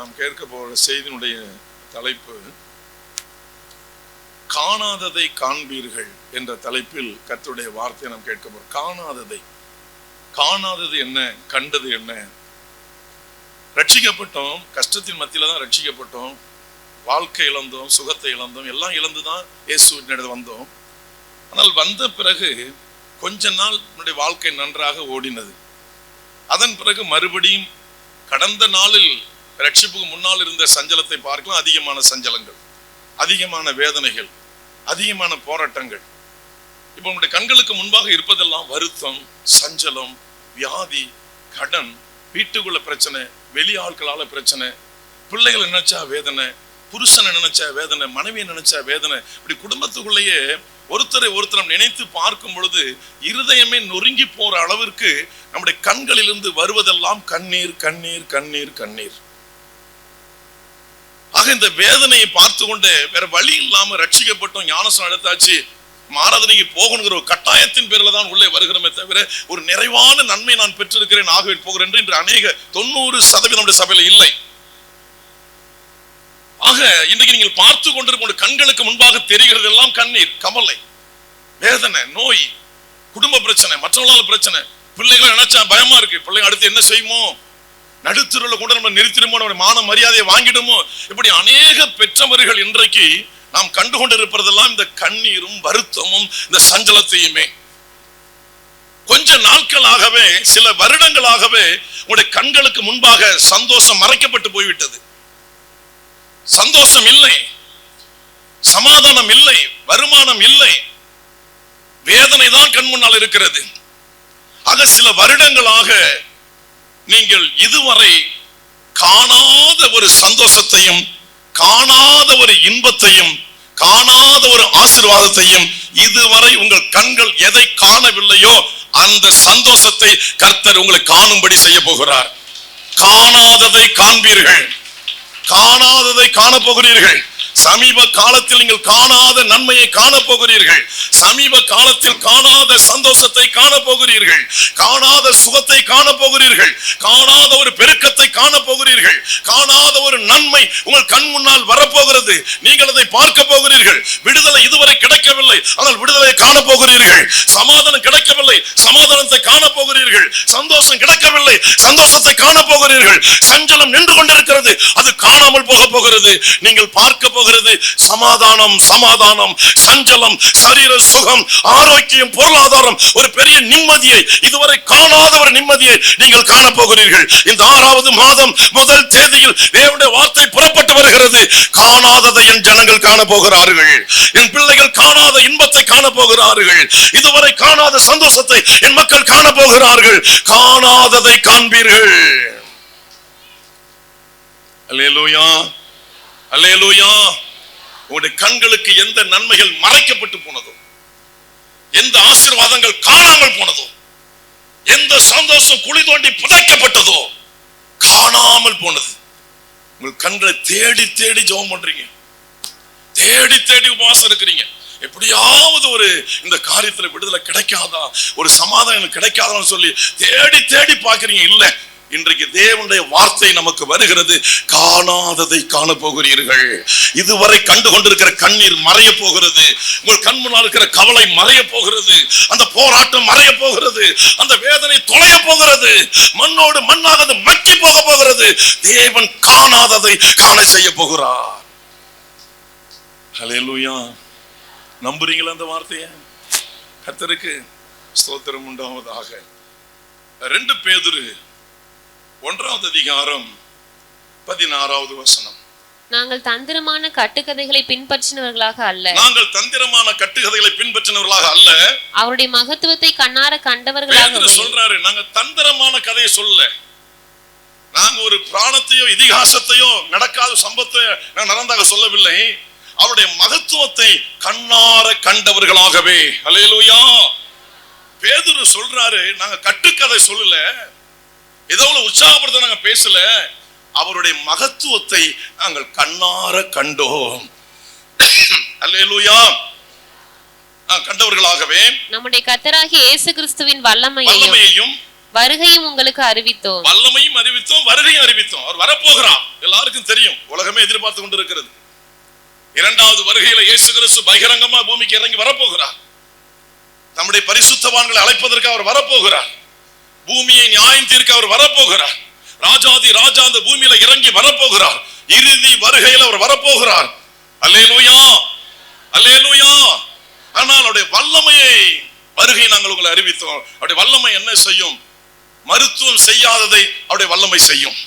நாம் கேட்க போகிற செய்தியினுடைய தலைப்பு காணாததை காண்பீர்கள் என்ற தலைப்பில் கர்த்தருடைய வார்த்தையை நாம் கேட்க போறோம். காணாதது என்ன, கண்டது என்ன? ரட்சிக்கப்பட்டோம், கஷ்டத்தின் மத்தியில தான் ரட்சிக்கப்பட்டோம். வாழ்க்கை இழந்தோம், சுகத்தை இழந்தோம், எல்லாம் இழந்துதான் இயேசுவினிடம் வந்தோம். ஆனால் வந்த பிறகு கொஞ்ச நாள் நம்முடைய வாழ்க்கை நன்றாக ஓடினது. அதன் பிறகு மறுபடியும் கடந்த நாளில் ரட்சிப்புக்கு முன்னால் இருந்த சஞ்சலத்தை பார்க்கலாம். அதிகமான சஞ்சலங்கள், அதிகமான வேதனைகள், அதிகமான போராட்டங்கள். இப்போ நம்முடைய கண்களுக்கு முன்பாக இருப்பதெல்லாம் வருத்தம், சஞ்சலம், வியாதி, கடன், வீட்டுக்குள்ள பிரச்சனை, வெளி ஆட்களால பிரச்சனை, பிள்ளைகளை நினைச்சா வேதனை, புருஷனை நினைச்சா வேதனை, மனைவியை நினைச்சா வேதனை. இப்படி குடும்பத்துக்குள்ளேயே ஒருத்தரை நினைத்து பார்க்கும் பொழுது இருதயமே நொறுங்கி போற அளவிற்கு நம்முடைய கண்களிலிருந்து வருவதெல்லாம் கண்ணீர், கண்ணீர், கண்ணீர், கண்ணீர். ஆக இந்த வேதனையை பார்த்து கொண்டு வேற வழி இல்லாம ரட்சிக்கப்பட்டோம், ஞானஸ்நானம் எடுத்தாச்சு, ஆராதனைக்கு போகணுங்கிற ஒரு கட்டாயத்தின் பேர்ல தான் உள்ளே வருகிறோமே தவிர ஒரு நிறைவான நன்மை நான் பெற்றிருக்கிறேன், ஆகவே போகிறேன் என்று அநேக 90% சபையில இல்லை. ஆக இன்றைக்கு நீங்கள் பார்த்து கொண்டிருக்கும் கண்களுக்கு முன்பாக தெரிகிறது எல்லாம் கண்ணீர், கவலை, வேதனை, நோய், குடும்ப பிரச்சனை, மற்றவங்களால பிரச்சனை, பிள்ளைகளை நினைச்சா பயமா இருக்கு. பிள்ளைங்க அடுத்து என்ன செய்யுமோ, நடுத்தருல கூட நம்ம நிறுத்திடுமோ, நம்ம மான மரியாதையை வாங்கிடுமோ. இப்படி அநேக பெற்றவர்கள் இன்றைக்கு நாம் கண்டுகொண்டு இருப்பதெல்லாம் இந்த கண்ணீரும் வருத்தமும் இந்த சஞ்சலத்தையுமே. கொஞ்ச நாட்களாகவே, சில வருடங்களாகவே உங்களுடைய கண்களுக்கு முன்பாக சந்தோஷம் மறைக்கப்பட்டு போய்விட்டது. சந்தோஷம் இல்லை, சமாதானம் இல்லை, வருமானம் இல்லை, வேதனை தான் கண் முன்னால் இருக்கிறது. ஆக சில வருடங்களாக நீங்கள் இதுவரை காணாத ஒரு சந்தோஷத்தையும், காணாத ஒரு இன்பத்தையும், காணாத ஒரு ஆசீர்வாதத்தையும், இதுவரை உங்கள் கண்கள் எதை காணவில்லையோ அந்த சந்தோஷத்தை கர்த்தர் உங்களை காணும்படி செய்ய போகிறார். காணாததை காண்பீர்கள், காணாததை காணப்போகிறீர்கள். சமீப காலத்தில் நீங்கள் காணாத நன்மையை காணப்போகிறீர்கள். சமீப காலத்தில் காணாத சந்தோஷத்தை காணப்போகிறீர்கள், காணாத சுகத்தை காணப்போகிறீர்கள், காணாத ஒரு பெருக்கத்தை காணப்போகிறீர்கள், காணாத ஒரு நன்மை உங்கள் கண் முன்னால் வரப்போகிறது. நீங்கள் அதை பார்க்க போகிறீர்கள். விடுதலை இதுவரை கிடைக்கவில்லை, ஆனால் விடுதலை காணப்போகிறீர்கள். சமாதானம் கிடைக்கவில்லை, சமாதானத்தை காணப்போகிறீர்கள். சந்தோஷம் கிடைக்கவில்லை, சந்தோஷத்தை காணப்போகிறீர்கள். சஞ்சலம் நின்று கொண்டிருக்கிறது, அது காணாமல் போக போகிறது. நீங்கள் பார்க்க போகிறது சமாதானம், சமாதானம், சஞ்சலம், சரீர சுகம், ஆரோக்கியம், பொருளாதாரம், ஒரு பெரிய நிம்மதியை, இதுவரை காணாத ஒரு நிம்மதியை நீங்கள் காணப்போகிறீர்கள். இந்த 6வது மாதம் முதல் தேதியில் தேவனுடைய வார்த்தை புறப்பட்டு வருகிறது. காணாததை என் ஜனங்கள் காணப்போகிறார்கள், என் பிள்ளைகள் காணாத இன்பத்தை காணப்போகிறார்கள், இதுவரை காணாத சந்தோஷத்தை என் மக்கள் காணப்போகிறார்கள். காணாததை காண்பீர்கள். அல்லேலூயா, அல்லேலூயா. உங்களுடைய கண்களுக்கு எந்த நன்மைகள் மறைக்கப்பட்டு போனதோ, எந்த ஆசீர்வாதங்கள் காணாமல் போனதோ, எந்த சந்தோஷம் குழி தோண்டி புதைக்கப்பட்டதோ, காணாமல் போனது. உங்கள் கண்களை தேடி தேடி ஜெபம் பண்றீங்க, தேடி தேடி உபவாசம் இருக்கிறீங்க. எப்படியாவது ஒரு இந்த காரியத்துல விடுதலை கிடைக்காதா, ஒரு சமாதானம் கிடைக்காதான்னு சொல்லி தேடி தேடி பார்க்கிறீங்க. இல்ல, இன்றைக்கு தேவனுடைய வார்த்தை நமக்கு வருகிறது. காணாததை காணப்போகிறீர்கள். இதுவரை கண்டு கொண்டிருக்கிற கண்ணீர் மறைய போகிறது. உங்கள் கண் முன்னால் இருக்கிற கவலை மறைய போகிறது. அந்த போராட்டம் மறைய போகிறது. அந்த வேதனை தொலைய போகிறது. மண்ணோடு மண்ணாக மக்கி போக போகிறது. தேவன் காணாததை காண செய்ய போகிறார். ஹல்லேலூயா. நம்புறீங்களா அந்த வார்த்தையை? கர்த்தருக்கு ஸ்தோத்திரம் உண்டாவதாக. 2 பேதுரு 1வது அதிகாரம் 16வது வசனம். நாங்கள் தந்திரமான கட்டுக்கதைகளை பின்பற்றினவர்களாக அல்ல, நாங்கள் தந்திரமான கட்டுக்கதைகளை பின்பற்றினவர்களாக அல்ல, அவருடைய மகத்துவத்தை கண்ணார கண்டவர்களாக சொல்றாரு. நாங்க தந்திரமான கதையை சொல்லல, நாங்க ஒரு பிராணத்தையோ இதிகாசத்தையோ நடக்காத சம்பவத்தை நடந்தாக சொல்லவில்லை. அவருடைய மகத்துவத்தை கண்ணார கண்டவர்களாகவே. அல்லேலூயா. பேதுரு சொல்றாரு, நாங்க கட்டுக்கதை சொல்லல, ஏதோ உற்சாகப்படுத்த நாங்க பேசல, அவருடைய மகத்துவத்தை நாங்கள் கண்ணார கண்டோம். அல்லேலூயா. கண்டவர்களாகவே நம்முடைய கர்த்தராகிய இயேசு கிறிஸ்துவின் வல்லமையையும் வருகையும் உங்களுக்கு அறிவித்தோம். வல்லமையும் அறிவித்தோம், வருகையும் அறிவித்தோம். அவர் வரப்போகிறார், எல்லாருக்கும் தெரியும், உலகமே எதிர்பார்த்து கொண்டிருக்கிறது. இரண்டாவது வருகையில இயேசு கிறிஸ்து பகிரங்கமா பூமிக்கு இறங்கி வரப்போகிறார். நம்முடைய பரிசுத்தவான்களை அழைப்பதற்கு அவர் வரப்போகிறார். பூமியை நியாயம் தீர்க்க அவர் வரப்போகிறார். ராஜாதி ராஜா அந்த பூமியில இறங்கி வரப்போகிறார். இறுதி வருகையில் அவர் வரப்போகிறார். அல்லேலூயா, அல்லேலூயா. ஆனால் அவருடைய வல்லமையை வருகை நாங்கள் உங்களை அறிவித்தோம். அவருடைய வல்லமை என்ன செய்யும்? மருத்துவம் செய்யாததை அவருடைய வல்லமை செய்யும்.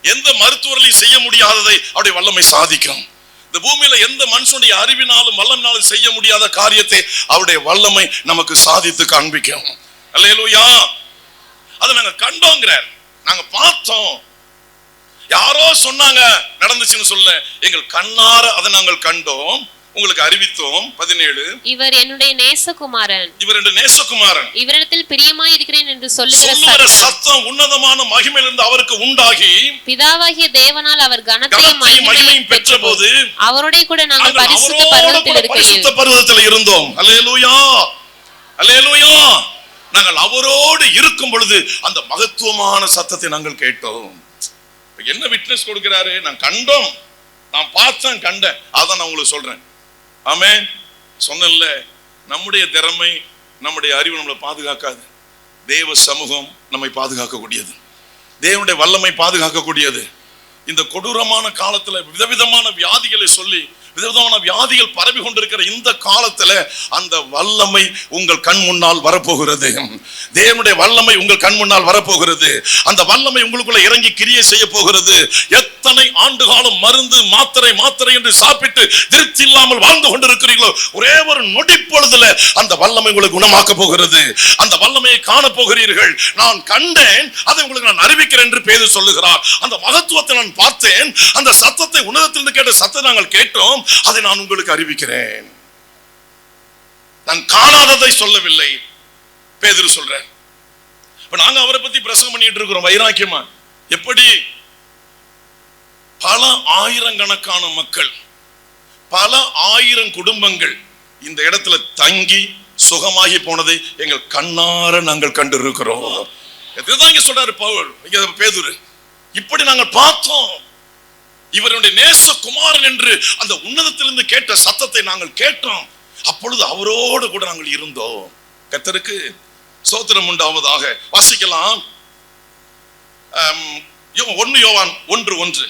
எந்த மருத்துவர்களையும் செய்ய முடியாததை அவருடைய வல்லமை சாதிக்கும். இந்த பூமியில எந்த மனுஷனுடைய அறிவினாலும் வல்லமையினாலும் செய்ய முடியாத காரியத்தை அவருடைய வல்லமை நமக்கு சாதித்து காண்பிக்கும். அல்லேலூயா. அதை நாங்க கண்டோங்கிறார், நாங்க பார்த்தோம். யாரோ சொன்னாங்க நடந்துச்சுன்னு சொல்ல, எங்கள் கண்ணார அதை நாங்கள் கண்டோம், உங்களுக்கு அறிவித்தோம். 17 இவர் என்னுடைய நேசகுமாரன், இவர் என்னுடைய நேசகுமாரன், இவரிடத்தில் பிரியமாய் இருக்கிறேன் என்று சொல்லுகிற சத்தம் உன்னதமான மகிமையிலிருந்து அவருக்கு உண்டாகி, பிதாவாகிய தேவனால் அவர் கனத்தையும் மகிமையும் பெற்றபோது அவரோட கூட நாங்கள் பரிசுத்த பர்வதத்தில் இருந்தோம். அல்லேலூயா, அல்லேலூயா. நாங்கள் அவரோடு இருக்கும் பொழுது அந்த மகத்துவமான சத்தத்தை நாங்கள் கேட்டோம். என்ன விட்னஸ் கொடுக்கிறாரு? நான் கண்டோம், நான் பார்த்தேன், கண்டேன். அதான் நான் உங்களுக்கு சொல்றேன். ஆமென். சொன்னல, நம்முடைய திறமை, நம்முடைய அறிவு நம்மளை பாதுகாக்காது. தேவ சமூகம் நம்மை பாதுகாக்கக்கூடியது. தேவனுடைய வல்லமை பாதுகாக்கக்கூடியது. இந்த கொடூரமான காலத்துல விதவிதமான வியாதிகளை சொல்லி விதவிதமான வியாதிகள் பரவி கொண்டிருக்கிற இந்த காலத்துல அந்த வல்லமை உங்கள் கண் முன்னால் வரப்போகிறது. தேவனுடைய வல்லமை உங்கள் கண் முன்னால் வரப்போகிறது. அந்த வல்லமை உங்களுக்குள்ள இறங்கி கிரியை செய்ய போகிறது. எத்தனை ஆண்டு காலம் மருந்து மாத்திரை மாத்திரை என்று சாப்பிட்டு திருப்தி இல்லாமல் வாழ்ந்து கொண்டிருக்கிறீர்களோ, ஒரே ஒரு நொடி பொழுதுல அந்த வல்லமை உங்களை குணமாக்க போகிறது. அந்த வல்லமையை காண போகிறீர்கள். நான் கண்டேன், அதை உங்களுக்கு நான் அறிவிக்கிறேன் என்று பேதுரு சொல்லுகிறார். அந்த மகத்துவத்தை நான் பார்த்தேன், அந்த சத்தத்தை உன்னதத்திலிருந்து கேட்ட சத்தத்தை நாங்கள் கேட்டோம், அதை நான் உங்களுக்கு அறிவிக்கிறேன். நான் காணாததை சொல்லவில்லை, பேதுரு சொல்றேன். இப்ப நாங்க அவரை பத்தி பிரசங்கம் பண்ணிட்டு இருக்கிறோம் வைராக்கியமா. எப்படி? பல ஆயிரக்கணக்கான மக்கள், பல ஆயிரம் குடும்பங்கள் இந்த இடத்துல தங்கி சுகமாகி போனதை எங்கள் கண்ணார நாங்கள் கண்டிருக்கிறோம். இதுதான் இங்க சொல்றாரு பவுல், பேதுரு. இப்படி நாங்கள் பார்த்தோம். இவருடைய நேசகுமாரன் என்று அந்த உன்னதத்திலிருந்து கேட்ட சத்தத்தை நாங்கள் கேட்டோம். அப்பொழுது அவரோடு கூட நாங்கள் இருந்தோம். கர்த்தருக்கு ஸ்தோத்திரம் உண்டாவதாக. வாசிக்கலாம் 1 யோவான் 1:1.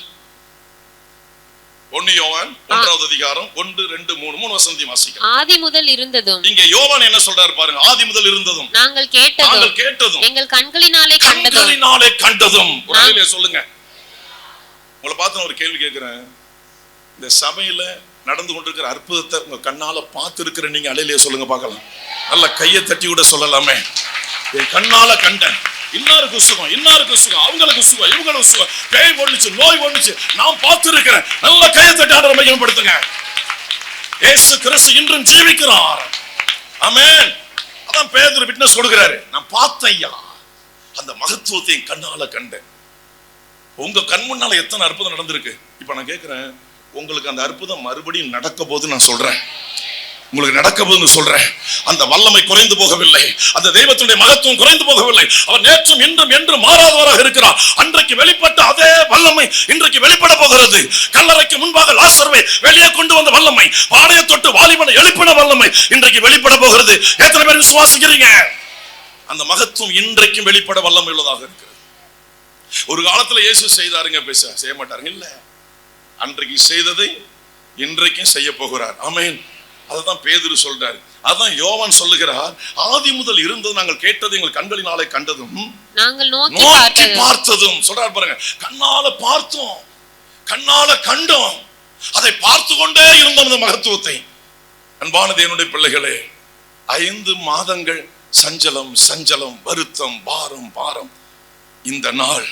1 யோவான் 1வது அதிகாரம் 1, 2, 3 வசனத்தை வாசிக்கலாம். ஆதி முதல் இருந்ததும். இங்க யோவான் என்ன சொல்றாரு பாருங்க. ஆதி முதல் இருந்ததும், நாங்கள் கேட்டதும், எங்கள் கண்களினாலே கண்டதும். ஒரு சொல்லுங்க. உங்களை பார்த்து நான் ஒரு கேள்வி கேட்கிறேன். இந்த சபையில நடந்து கொண்டிருக்கிற அற்புதத்தை உங்க கண்ணால பார்த்து இருக்கிற நீங்க அலையிலே சொல்லுங்க பார்க்கலாம். நல்ல கையை தட்டி கூட சொல்லலாமே. என் கண்ணால கண்டேன். இன்னாருக்கு சுகம், இன்னாருக்கு சுகம், அவங்களுக்கு சுகம், இவங்களுக்கு சுகம், பேய் ஒண்ணுச்சு, நோய் ஒண்ணுச்சு, நான் பார்த்து இருக்கிறேன். நல்ல கையை தட்டி ஆண்டவரை மையப்படுத்துங்க. இயேசு கிறிஸ்து இன்றும் ஜீவிக்கிறார். ஆமென். அதான் பேதுரு விட்னஸ் கொடுக்கிறாரு. நான் பார்த்தேன் ஐயா, அந்த மகத்துவத்தை கண்ணால கண்டேன். உங்க கண் முன்னால எத்தனை அற்புதம் நடந்திருக்கு. இப்ப நான் கேட்கிறேன், உங்களுக்கு அந்த அற்புதம் மறுபடியும் நடக்க போது நான் சொல்றேன். உங்களுக்கு நடக்க போதுன்னு சொல்றேன். அந்த வல்லமை குறைந்து போகவில்லை, அந்த தெய்வத்துடைய மகத்துவம் குறைந்து போகவில்லை. அவர் நேற்றும் இன்றும் என்று மாறாதவராக இருக்கிறார். அன்றைக்கு வெளிப்பட்ட அதே வல்லமை இன்றைக்கு வெளிப்பட போகிறது. கல்லறைக்கு முன்பாக லாசருவை வெளியே கொண்டு வந்த வல்லமை, பானையை தொட்டு வாலிபனை எழுப்பின வல்லமை இன்றைக்கு வெளிப்பட போகிறது. எத்தனை பேர் விசுவாசிக்கிறீங்க? அந்த மகத்துவம் இன்றைக்கும் வெளிப்பட வல்லமை உள்ளதாக இருக்கிறது. ஒரு காலத்துல இயேசு செய்தாருங்க, செய்ய மாட்டாருங்க இல்ல. அன்றைக்கு செய்ததை இன்றைக்கும் செய்ய போகிறார். ஆமென். அதுதான் பேதுரு சொல்றாரு. அதான் யோவான் சொல்லுகிறார், ஆதி முதல் இருந்தது நாங்கள் கேட்டது, எங்கள் கண்களினாலே கண்டதும், நாங்கள் நோக்கி பார்த்ததும். சொல்றாரு பாருங்க, கண்ணால பார்த்தோம், கண்ணால கண்டோம், அதை பார்த்து கொண்டே இருந்தோம் அந்த மகத்துவத்தை. அன்பான தேவனுடைய பிள்ளைகளே, 5 மாதங்கள் சஞ்சலம் சஞ்சலம், வருத்தம், பாரம் பாரம். இந்த நாள்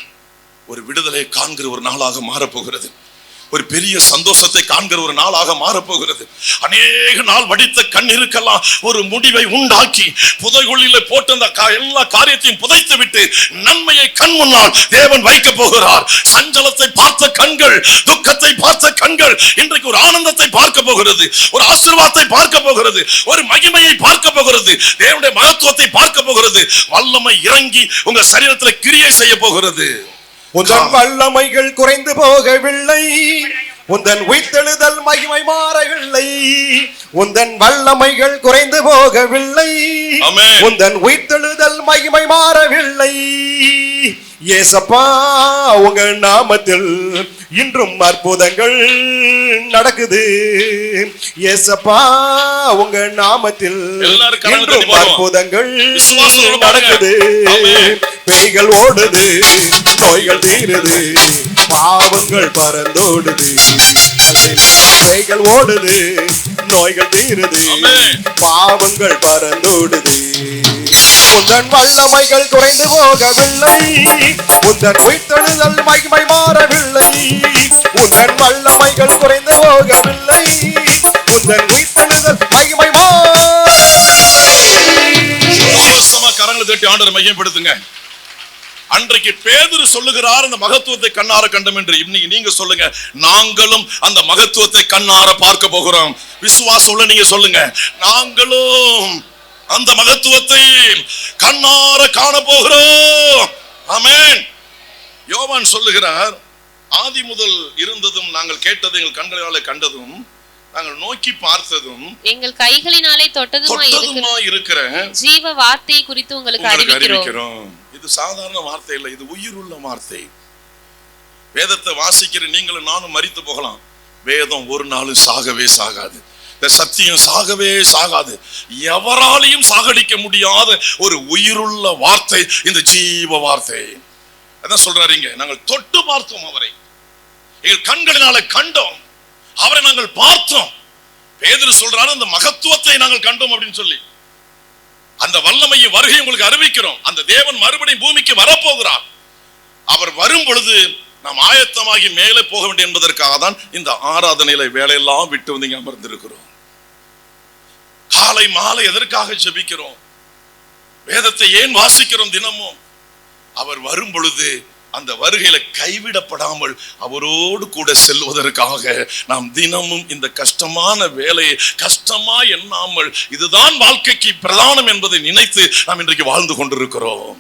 ஒரு விடுதலை காண்கிற ஒரு நாளாக மாறப்போகிறது. ஒரு பெரிய சந்தோஷத்தை காண்கிற ஒரு நாளாக மாறப்போகிறது. அநேக நாள் வடித்த கண்ணீருக்கெல்லாம் ஒரு முடிவை உண்டாக்கி புதைகுழியில போட்டு அந்த எல்லா காரியத்தையும் புதைத்து விட்டு நன்மையை கண் முன்னால் தேவன் வைக்க போகிறார். சஞ்சலத்தை பார்த்த கண்கள், துக்கத்தை பார்த்த கண்கள் இன்றைக்கு ஒரு ஆனந்தத்தை பார்க்க போகிறது, ஒரு ஆசீர்வாதத்தை பார்க்க போகிறது, ஒரு மகிமையை பார்க்க போகிறது, தேவனுடைய மகத்துவத்தை பார்க்க போகிறது. வல்லமை இறங்கி உங்க சரீரத்தில் கிரியை செய்ய போகிறது. உந்தன் வல்லமைகள் குறைந்து போகவில்லை, உந்தன் உயிர்த்தெழுதல் மகிமை மாறவில்லை. உந்தன் வல்லமைகள் குறைந்து போகவில்லை, உந்தன் உயிர்த்தெழுதல் மகிமை மாறவில்லை. ஏசப்பா உங்க நாமத்தில் இன்றும் அற்புதங்கள் நடக்குது. ஏசப்பா உங்க நாமத்தில் இன்றும் அற்புதங்கள் நடக்குது. பேய்கள் ஓடுது, நோய்கள் தீருது, பாவங்கள் பறந்தோடுது. பேய்கள் ஓடுது, நோய்கள் தீருது, பாவங்கள் பறந்தோடுது. உந்தன் வல்லமைகள் குறைந்து போகவில்லை, உந்தன் உயிர்த்தெழுதல் மகிமை மாறவில்லை. உந்தன் வல்லமைகள் குறைந்து போகவில்லை, உந்தன் உயிர்த்தெழுதல் மகிமை மாறவில்லை. கரங்களை தட்டி ஆண்டவரை மகிமைப்படுத்துங்க. அன்றைக்கு பேதுரு சொல்லுகிறார், அந்த மகத்துவத்தை கண்ணார கண்டோம் என்று. இன்னைக்கு நீங்க சொல்லுங்க, நாங்களும் அந்த மகத்துவத்தை கண்ணார பார்க்க போகிறோம். விசுவாசம் நீங்க சொல்லுங்க, நாங்களும் அந்த மகத்துவத்தை கண்ணார காண போகிறோம். ஆமென். யோவான் சொல்லுகிறார், ஆதி முதல் இருந்ததும் நாங்கள் கேட்டது, எங்கள் கண்களாலே கண்டதும் நாங்கள் நோக்கி பார்த்ததும் எங்கள் கைகளினாலே தொட்டதுமாய் இருக்கிற ஜீவ வார்த்தையை குறித்து உங்களுக்கு அறிவிக்கிறோம். இது சாதாரண வார்த்தை இல்லை, இது உயிருள்ள வார்த்தை. வேதத்தை வாசிக்கிற நீங்களும் நானும் மரித்து போகலாம், வேதம் ஒரு நாளும் சாகவே சாகாது. சத்தியம் சாகவே சாகாது. எவராலையும் சாகடிக்க முடியாத ஒரு உயிருள்ள வார்த்தை இந்த ஜீவ வார்த்தை. அதான் சொல்றாரு இங்க, நாங்கள் தொட்டு பார்த்தோம் அவரை, எங்கள் கண்களினால கண்டோம், அவரை நாங்கள் பார்த்தோம். பேதுரு சொல்றாரு, அந்த மகத்துவத்தை நாங்கள் கண்டோம் அப்படின்னு சொல்லி. அந்த வல்லமையை வருகை உங்களுக்கு அறிவிக்கிறோம். அந்த தேவன் மறுபடியும் பூமிக்கு வரப்போகிறார். அவர் வரும் பொழுது நாம் ஆயத்தமாகி மேலே போக வேண்டும் என்பதற்காக தான் இந்த ஆராதனையில வேலையெல்லாம் விட்டு வந்து அமர்ந்திருக்கிறோம். காலை மாலை எதற்காக ஜெபிக்கிறோம்? வேதத்தை ஏன் வாசிக்கிறோம் தினமும்? அவர் வரும் பொழுது அந்த வருகையில கைவிடப்படாமல் அவரோடு கூட செல்வதற்காக நாம் தினமும் இந்த கஷ்டமான வேலையை கஷ்டமா எண்ணாமல், இதுதான் வாழ்க்கைக்கு பிரதானம் என்பதை நினைத்து நாம் இன்றைக்கு வாழ்ந்து கொண்டிருக்கிறோம்.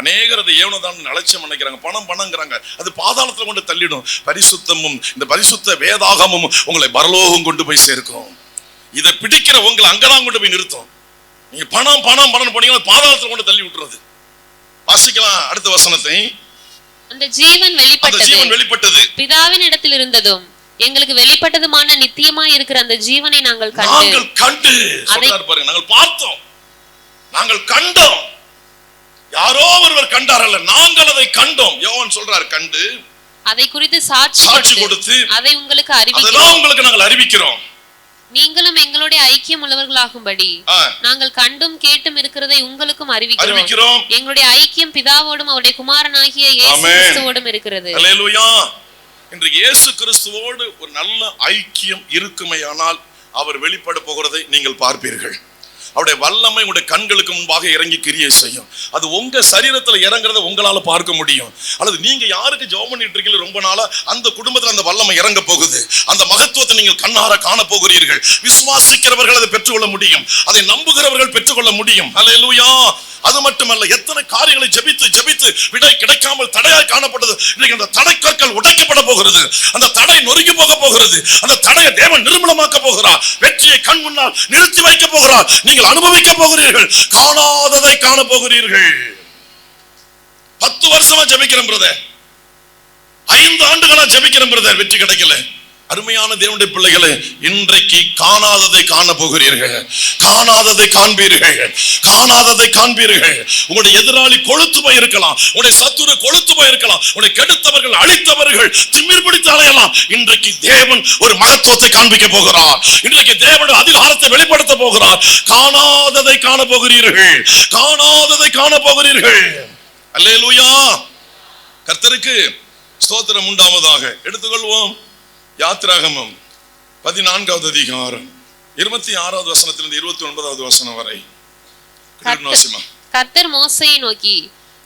அநேகர் அதை ஏவனதான் அலட்சியம் நினைக்கிறாங்க, பணம் பணங்கிறாங்க, அது பாதாளத்துல கொண்டு தள்ளிடும். பரிசுத்தமும் இந்த பரிசுத்த வேதாகமும் உங்களை பரலோகம் கொண்டு போய் சேர்க்கும். இதை பிடிக்கிற உங்களை அங்கதான் கொண்டு போய் நிறுத்தும். நீங்க பணம் பணம் பணம் போனீங்கன்னா பாதாளத்துல கொண்டு தள்ளி விட்டுறது. வாசிக்கலாம் அடுத்த வசனத்தை. அந்த ஜீவன் வெளிப்பட்டது, பிதாவின் இடத்தில் இருந்ததும் எங்களுக்கு வெளிப்பட்டதுமான நித்தியமாய் இருக்கிற அந்த ஜீவனை நாங்கள் கண்டு சொல்றார் பாருங்க, நாங்கள் பார்த்தோம், நாங்கள் கண்டோம். யாரோ ஒருவர் கண்டாரல்ல, நாங்கள் அதை கண்டோம். யோவான் சொல்றார், கண்டு அதை குறித்து சாட்சி கொடுத்து அதை உங்களுக்கு அறிவிக்கிறோம். உங்களுக்கு நாங்கள் அறிவிக்கிறோம். நீங்களும் எங்களுடைய ஐக்கியம் உள்ளவர்களாகும்படி நாங்கள் கண்டும் கேட்டும் இருக்கிறதை உங்களுக்கும் அறிவிக்கிறோம். எங்களுடைய ஐக்கியம் பிதாவோடும் அவருடைய குமாரனாகிய இயேசு கிறிஸ்துவோடும் இருக்கிறது. அல்லேலூயா. இன்று இயேசு கிறிஸ்துவோடு ஒரு நல்ல ஐக்கியம் இருக்குமையானால் அவர் வெளிப்பட போகிறதை நீங்கள் பார்ப்பீர்கள். அவருடைய வல்லமை உங்களுடைய கண்களுக்கு முன்பாக இறங்கி கிரியை செய்யும். அது உங்க சரீரத்துல இறங்குறத உங்களால பார்க்க முடியும். அல்லது நீங்க யாருக்கு ஜெபம் பண்ணிட்டு இருக்கீங்களோ ரொம்ப நாளா, அந்த குடும்பத்துல அந்த வல்லமை இறங்க போகுது. அந்த மகத்துவத்தை நீங்கள் கண்ணார காண போகிறீர்கள். விசுவாசிக்கிறவர்கள் அதை பெற்றுக்கொள்ள முடியும், அதை நம்புகிறவர்கள் பெற்றுக்கொள்ள முடியும். அல்லேலூயா. அது மட்டுமல்ல, எத்தனை காரியங்களை ஜெபித்து ஜெபித்து விடை கிடைக்காமல் தடையாய் காணப்பட்டது. இன்றைக்கு அந்த தடைக்கற்கள் உடைக்கப்பட போகிறது. அந்த தடை நொறுங்கி போக போகிறது. அந்த தடையை தேவன் நிர்மூலமாக்க போகிறார். வெற்றியை கண் முன்னால் நிறுத்தி வைக்க போகிறார். நீங்கள் அனுபவிக்க போகிறீர்கள், காணாததை காண போகிறீர்கள். 10 வருஷமா ஜெபிக்கிறேன் பிரதர், 5 ஆண்டுகளா ஜெபிக்கிறேன் பிரதர், வெற்றி கிடைக்கல. அருமையான தேவனுடைய பிள்ளைகளே, இன்றைக்கு காணாததை காண போகிறீர்கள், காணாததை காண்பீர்கள், காணாததை காண்பீர்கள். உங்களுடைய எதிராளி கொழுத்து போய் இருக்கலாம், உங்களுடைய சத்துரு கொழுத்து போய் இருக்கலாம், உங்களுடைய கெடுத்தவர்கள் அழித்தவர்கள் திமிர் பிடித்து அலையலாம். இன்றைக்கு தேவன் ஒரு மகத்துவத்தை காண்பிக்க போகிறார். இன்றைக்கு தேவன் அதிகாரத்தை வெளிப்படுத்த போகிறார். காணாததை காண போகிறீர்கள், காணாததை காண போகிறீர்கள். அல்லேலூயா. கர்த்தருக்கு ஸ்தோத்திரம் உண்டாவதாக. எடுத்துக்கொள்வோம். யாத்திராகமம் 14வது அதிகாரம் 26வது வசனத்திலிருந்து 29வது வசனம் வரை. கர்த்தர் மோசேயை நோக்கி,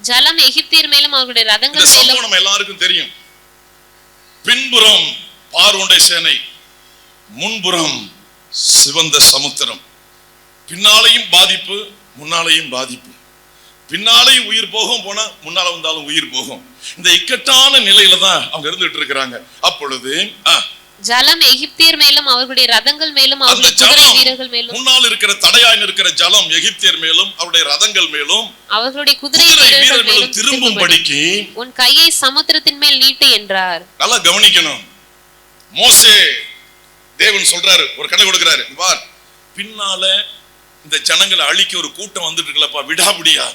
ஜலம் எகிப்தியர் மேலும் அவர்களுடைய ரதங்கள் மேலும். நம்ம எல்லாருக்கும் தெரியும். பின்புறம் பார்வோனுடைய சேனை, முன்புறம் சிவந்த சமுத்திரம். பின்னாலையும் பாதிப்பு, முன்னாலையும் பாதிப்பு. பின்னாலையும் உயிர் போகும், போனா முன்னால வந்தாலும் உயிர் போகும். இந்த இக்கட்டான நிலையில தான் அவங்க இருந்துட்டு இருக்கிறாங்க. அப்பொழுது ஜலம் எகிப்தியர் மேலும் அவர்களுடைய ரதங்கள் மேலும் அவருடைய குதிரை வீரர்கள் மேலும். முன்னால் இருக்கிற தடையாய் இருக்கிற ஜலம் எகிப்தியர் மேலும் அவருடைய ரதங்கள் மேலும் அவர்களுடைய குதிரை வீரர்கள் மேலும் திரும்பும்படிக்கு உன் கையை சமுத்திரத்தின் மேல் நீட்டு என்றார். நல்லா கவனிக்கணும். மோசே தேவன் சொல்றாரு, ஒரு கடை கொடுக்கிறாரு, பார் பின்னால இந்த ஜனங்களை அழிக்க ஒரு கூட்டம் வந்துட்டு இருக்கலப்பா, விடாபடியா.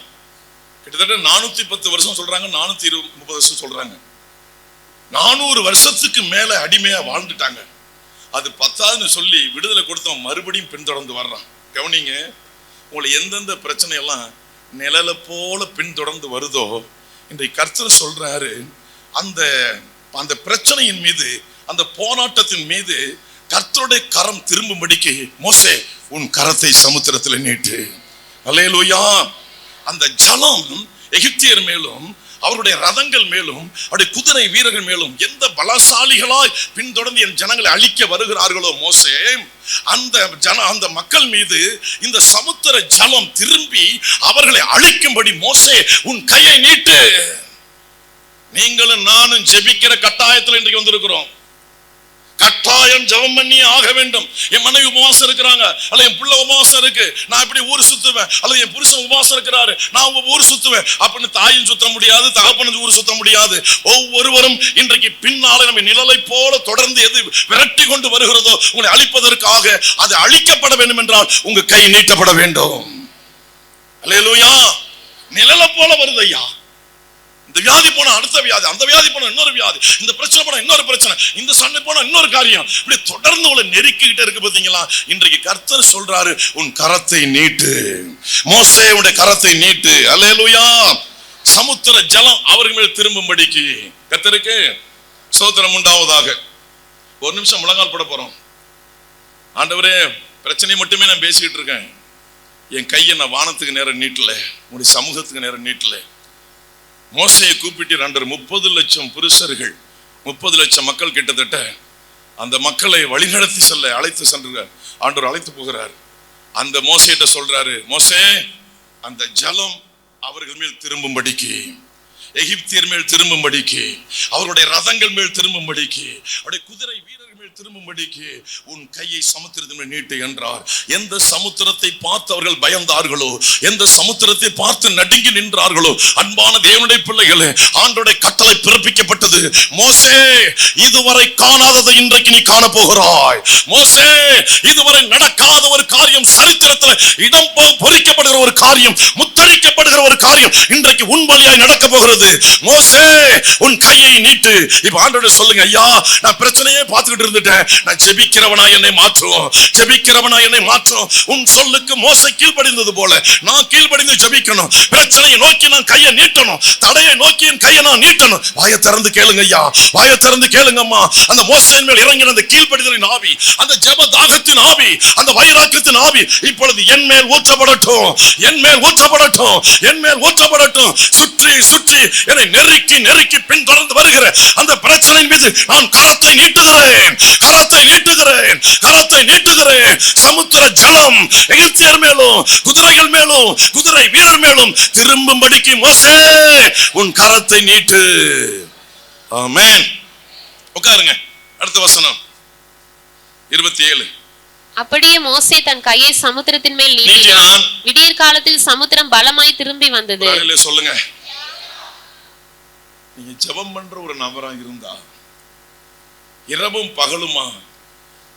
கிட்டத்தட்ட 410 வருஷம் சொல்றாங்க, 430 வருஷம் சொல்றாங்க. 400 வருஷத்துக்கு மேல அடிமையா வாழ்ந்துட்டாங்க. அது 10ஆவதுன்னு சொல்லி விடுதலை கொடுத்தவன் மறுபடியும் பின்தொடர்ந்து வர்றான். கவனிங்க, உங்களை எந்தெந்த பிரச்சனை எல்லாம் நிழலை போல பின்தொடர்ந்து வருதோ, இன்றைக்கு கர்த்தர் சொல்றாரு, அந்த பிரச்சனையின் மீது, அந்த போராட்டத்தின் மீது கர்த்தருடைய கரம் திரும்பும்படிக்கு மோசே உன் கரத்தை சமுத்திரத்தில் நீட்டு. அல்லேலூயா. அந்த ஜலம் எகிப்தியர் மேலும் அவருடைய ரதங்கள் மேலும் அவருடைய குதிரை வீரர்கள் மேலும் எந்த பலசாலிகளாய் பின்தொடர்ந்து என் ஜனங்களை அழிக்க வருகிறார்களோ மோசே, அந்த மக்கள் மீது இந்த சமுத்திர ஜலம் திரும்பி அவர்களை அழிக்கும்படி மோசே உன் கையை நீட்டு. நீங்களும் நானும் ஜெபிக்கிற கட்டாயத்தில் இன்றைக்கு வந்திருக்கிறோம். கட்டாயம் ஜெபம் பண்ணி ஆக வேண்டும். என் மனைவி உபவாசம் இருக்கிறாங்க, அல்ல என் பிள்ளை உபவாசம் இருக்கு, நான் இப்படி ஊர் சுத்துவேன், அல்லது என் புருஷன் உபவாசம் இருக்கிறாரு, நான் ஊர் சுத்துவேன் அப்படின்னு தாயும் சுத்த முடியாது, தகப்பனும் ஊர் சுத்த முடியாது. ஒவ்வொருவரும் இன்றைக்கு பின்னாலே நம்ம நிழலை போல தொடர்ந்து எது விரட்டி கொண்டு வருகிறதோ உங்களை அழிப்பதற்காக அது அழிக்கப்பட வேண்டும் என்றால் உங்க கை நீட்டப்பட வேண்டும். அல்லேலூயா. நிழலை போல வருது ஐயா. இந்த வியாதி போனா அடுத்த வியாதி, அந்த வியாதி போனா இன்னொரு வியாதி, இந்த பிரச்சனை போனா இன்னொரு பிரச்சனை, இந்த சண்டை போனா இன்னொரு காரியம், இப்படி தொடர்ந்து உங்களை நெருக்கிக்கிட்டே இருக்கு. பாத்தீங்களா? இன்றைக்கு கர்த்தர் சொல்றாரு, உன் கரத்தை நீட்டு மோசே, உன்னுடைய கரத்தை நீட்டு. அல்லேலூயா. சமுத்திர ஜலம் அவர்கள் மேல் திரும்பும்படிக்கு கர்த்தருக்கு ஸ்தோத்திரம் உண்டாவதாக. ஒரு நிமிஷம் முழங்கால் போட போறோம். ஆண்டவரே, பிரச்சனை மட்டுமே நான் பேசிக்கிட்டு இருக்கேன், என் கையை நான் வானத்துக்கு நேரம் நீட்டல, உன்னுடைய சமூகத்துக்கு நேரம் நீட்டல. மோசையை கூப்பிட்டு 30 லட்சம் புருஷர்கள், 30 லட்சம் மக்கள், கிட்டத்தட்ட அந்த மக்களை வழிநடத்தி செல்ல அழைத்து சென்று ஆண்டவர் அழைத்து போகிறார். அந்த மோசேட்ட சொல்றாரு, மோசே, அந்த ஜலம் அவர்கள் மேல் திரும்பும்படிக்கு, எகிப்தியர் மேல் திரும்பும்படிக்கு, அவருடைய ரதங்கள் மேல் திரும்பும்படிக்கு, அவருடைய குதிரை வீரர்கள் மேல் திரும்பும்படிக்கு உன் கையை சமுத்திரத்தின் மேல் நீட்டு என்றார். எந்த சமுத்திரத்தை பார்த்து அவர்கள் பயந்தார்களோ, எந்த சமுத்திரத்தை பார்த்து நடுங்கி நின்றார்களோ, அன்பான தேவனுடைய பிள்ளைகளே, ஆண்டவருடைய கட்டளை பிறப்பிக்கப்பட்டது. மோசே, இதுவரை காணாததை இன்றைக்கு நீ காண போகிறாய். மோசே, இதுவரை நடக்காத ஒரு காரியம், சரித்திரத்தில் இடம் பொறிக்கப்படுகிற ஒரு காரியம், முத்தரிக்கப்படுகிற ஒரு காரியம் இன்றைக்கு உன் வழியாய் நடக்க போகிறது. மோசே, உன் கையை நீட்டு. இப்ப ஆண்டவரே சொல்லுங்க, ஐயா, நான் பிரச்சனையே பார்த்துக்கிட்டு இருந்துட்டேன், நான் ஜெபிக்கிறவனா என்னை மாற்றும், ஜெபிக்கிறவனா என்னை மாற்றும். உன் சொல்லுக்கு மோசே கீழ்ப்படிந்தது போல நான் கீழ்ப்படிந்து ஜெபிக்கணும். பிரச்சனையை நோக்கி நான் கையை நீட்டணும், தடையை நோக்கி என் கையை நான் நீட்டணும். வாயை திறந்து கேளுங்க ஐயா, வாயை திறந்து கேளுங்கம்மா. அந்த மோசேயின் மேல் இறங்கின அந்த கீழ்ப்படிதலின் ஆவி, அந்த ஜெப தாகத்தின் ஆவி, அந்த வைராக்கியத்தின் ஆவி இப்பொழுது என் மேல் ஊற்றப்படட்டும், என் மேல் ஊற்றப்படட்டும், என் மேல் ஊற்றப்படட்டும். சுற்றி சுற்றி என்னை நெருக்கி நெருக்கி பின்தொடர்ந்து வருகிற அந்த பிரச்சனை மீது நான் கரத்தை நீட்டுகிறேன், கரத்தை நீட்டுகிறேன், கரத்தை நீட்டுகிறேன். சமுத்திர ஜலம் எகிப்தியர் மேலும் குதிரைகள் மேலும் குதிரை வீரர் மேலும் திரும்பும்படிக்கு மோசே, உன் கரத்தை நீட்டு. ஆமென். உட்காருங்க. அடுத்த வசனம் 27. அப்படியே மோசே தன் கையை சமுத்திரத்தின் மேல் நீட்டினான். விடியற் காலத்தில் சமுத்திரம் பலமாய் திரும்பி வந்தது. சொல்லுங்க, நீங்க ஜெபம் பண்ற ஒரு நபரா இருந்தா, இரவும் பகலுமா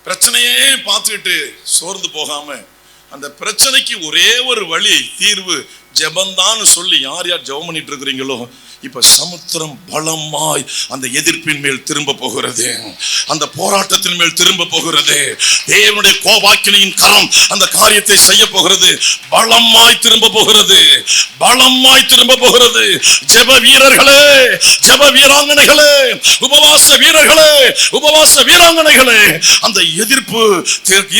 பிரச்சனையே பார்த்துக்கிட்டு சோர்ந்து போகாம, அந்த பிரச்சனைக்கு ஒரே ஒரு வழி, தீர்வு, ஜெபந்தான்னு சொல்லி யார் யார் ஜெபம் பண்ணிட்டு இருக்கிறீங்களோ இப்ப சமுத்திரம் பலமாய் அந்த எதிர்ப்பின் மேல் திரும்ப போகிறது, அந்த போராட்டத்தின் மேல் திரும்ப போகிறது. தேவனுடைய கோபாக்கினியின் கரம் அந்த காரியத்தை செய்ய போகிறது. பலமாய் திரும்ப போகிறது, பலமாய் திரும்ப போகிறது. ஜெப வீரர்களே, ஜெப வீராங்கனைகளே, உபவாச வீரர்களே, உபவாச வீராங்கனைகளே, அந்த எதிர்ப்பு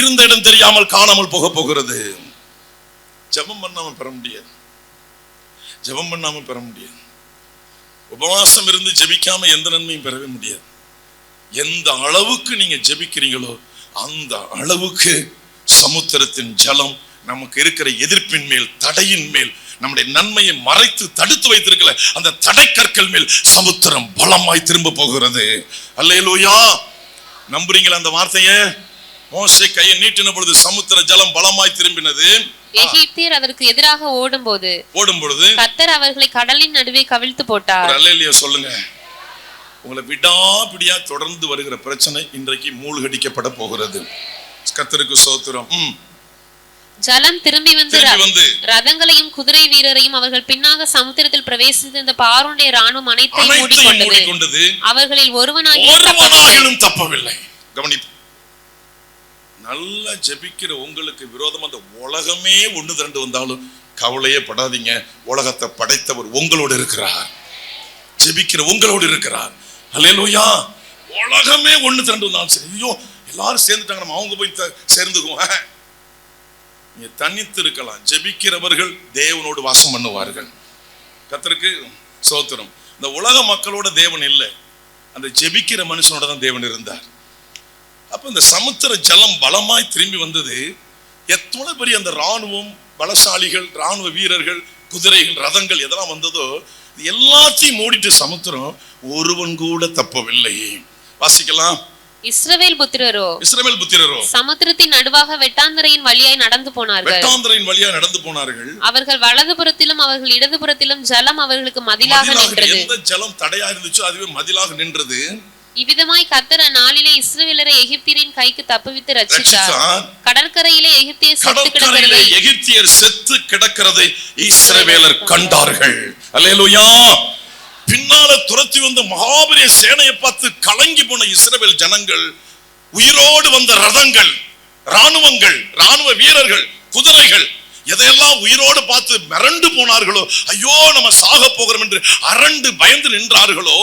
இருந்த இடம் தெரியாமல் காணாமல் போக போகிறது. ஜெபம் பண்ணாம பெற முடியாது, ஜெபம் பண்ணாம பெற முடியாது. உபவாசம் இருந்து ஜெபிக்காம எந்த நன்மையும் பெறவே முடியாது. எந்த அளவுக்கு நீங்க ஜெபிக்கிறீங்களோ அந்த அளவுக்கு சமுத்திரத்தின் ஜலம் நமக்கு இருக்கிற எதிர்ப்பின் மேல், தடையின் மேல், நம்முடைய நன்மையை மறைத்து தடுத்து வைத்திருக்கல அந்த தடை கற்கள் மேல் சமுத்திரம் பலமாய் திரும்ப போகிறது. அல்லேலூயா. நம்புறீங்களா அந்த வார்த்தையை? மோசே கையை நீட்டின பொழுது சமுத்திர ஜலம் பலமாய் திரும்பினது. எகிப்தியர் அதற்கு எதிராக ஓடும் பொழுது கர்த்தர் அவர்களை கடலின் நடுவே கவிழ்த்து போட்டார். அல்லேலூயா சொல்லுங்க. உங்களை விடாபிடியா தொடர்ந்து வருகிற பிரச்சனை இன்றைக்கு மூழ்கடிக்கப்பட போகிறது. கர்த்தருக்கு ஸ்தோத்திரம். ஜலம் திரும்பி வந்து ரதங்களையும் குதிரை வீரரையும் அவர்கள் பின்னாக சமுத்திரத்தில் பிரவேசித்து இந்த பார்வோனுடைய ராணுவம் அனைத்தையும் மூடிக்கொண்டது. அவர்களில் ஒருவனாகிலும் தப்பவில்லை. கவனிப்பு. நல்லா ஜெபிக்கிற உங்களுக்கு விரோதமா அந்த உலகமே ஒண்ணு திரண்டு வந்தாலும் கவலையே படாதீங்க. உலகத்தை படைத்தவர் உங்களோடு இருக்கிறார், ஜெபிக்கிற உங்களோடு இருக்கிறார். அல்லேலூயா. உலகமே ஒண்ணு திரண்டு வந்தாலும் சரி, ஐயோ எல்லாரும் சேர்ந்துட்டாங்க நம்ம அவங்க போய் சேர்ந்துக்குவோம். நீங்க தனித்து இருக்கலாம். ஜெபிக்கிறவர்கள் தேவனோடு வாசம் பண்ணுவார்கள். கர்த்தருக்கு ஸ்தோத்திரம். இந்த உலக மக்களோட தேவன் இல்லை, அந்த ஜெபிக்கிற மனுஷனோட தான் தேவன் இருந்தார். அப்ப இந்த சமுத்திர ஜலம் பலமாய் திரும்பி வந்தது. எத்தனை பெரிய அந்த ராணுவம், பலசாலிகள், ராணுவ வீரர்கள், குதிரைகள், ரதங்கள் எதெல்லாம் வந்ததோ எல்லாத்தையும் மூடிட்டு சமுத்திரம் ஒருவன் கூட தப்பவில்லை. வாசிக்கலாம். இஸ்ரவேல் புத்திரரோ சமுத்திரத்தின் நடுவாக வெட்டாந்தரையின் வழியாய் நடந்து போனார்கள். அவர்கள் வலதுபுறத்திலும் அவர்கள் இடதுபுறத்திலும் ஜலம் அவர்களுக்கு மதிலாக நின்றது. எந்த ஜலம் தடையா இருந்துச்சோ அதுவே மதிலாக நின்றது. இவ்விதமாய் கர்த்தர் அந்நாளிலே இஸ்ரவேலரை எகிப்தியரின் கைக்கு தப்புவித்து ரட்சித்தார். கடற்கரையிலே எகிப்தியர் செத்து கிடக்கிறதை இஸ்ரவேலர் கண்டார்கள். அல்லேலூயா. பின்னால துரத்தி வந்த மகாபெரிய சேனையை பார்த்து கலங்கி போன இஸ்ரவேல் ஜனங்கள், உயிரோடு வந்த ரதங்கள், ராணுவங்கள், ராணுவ வீரர்கள், குதிரைகள் எதையெல்லாம் உயிரோடு பார்த்து மிரண்டு போனார்களோ, ஐயோ நம்ம சாக போகிறோம் என்று அரண்டு பயந்து நின்றார்களோ,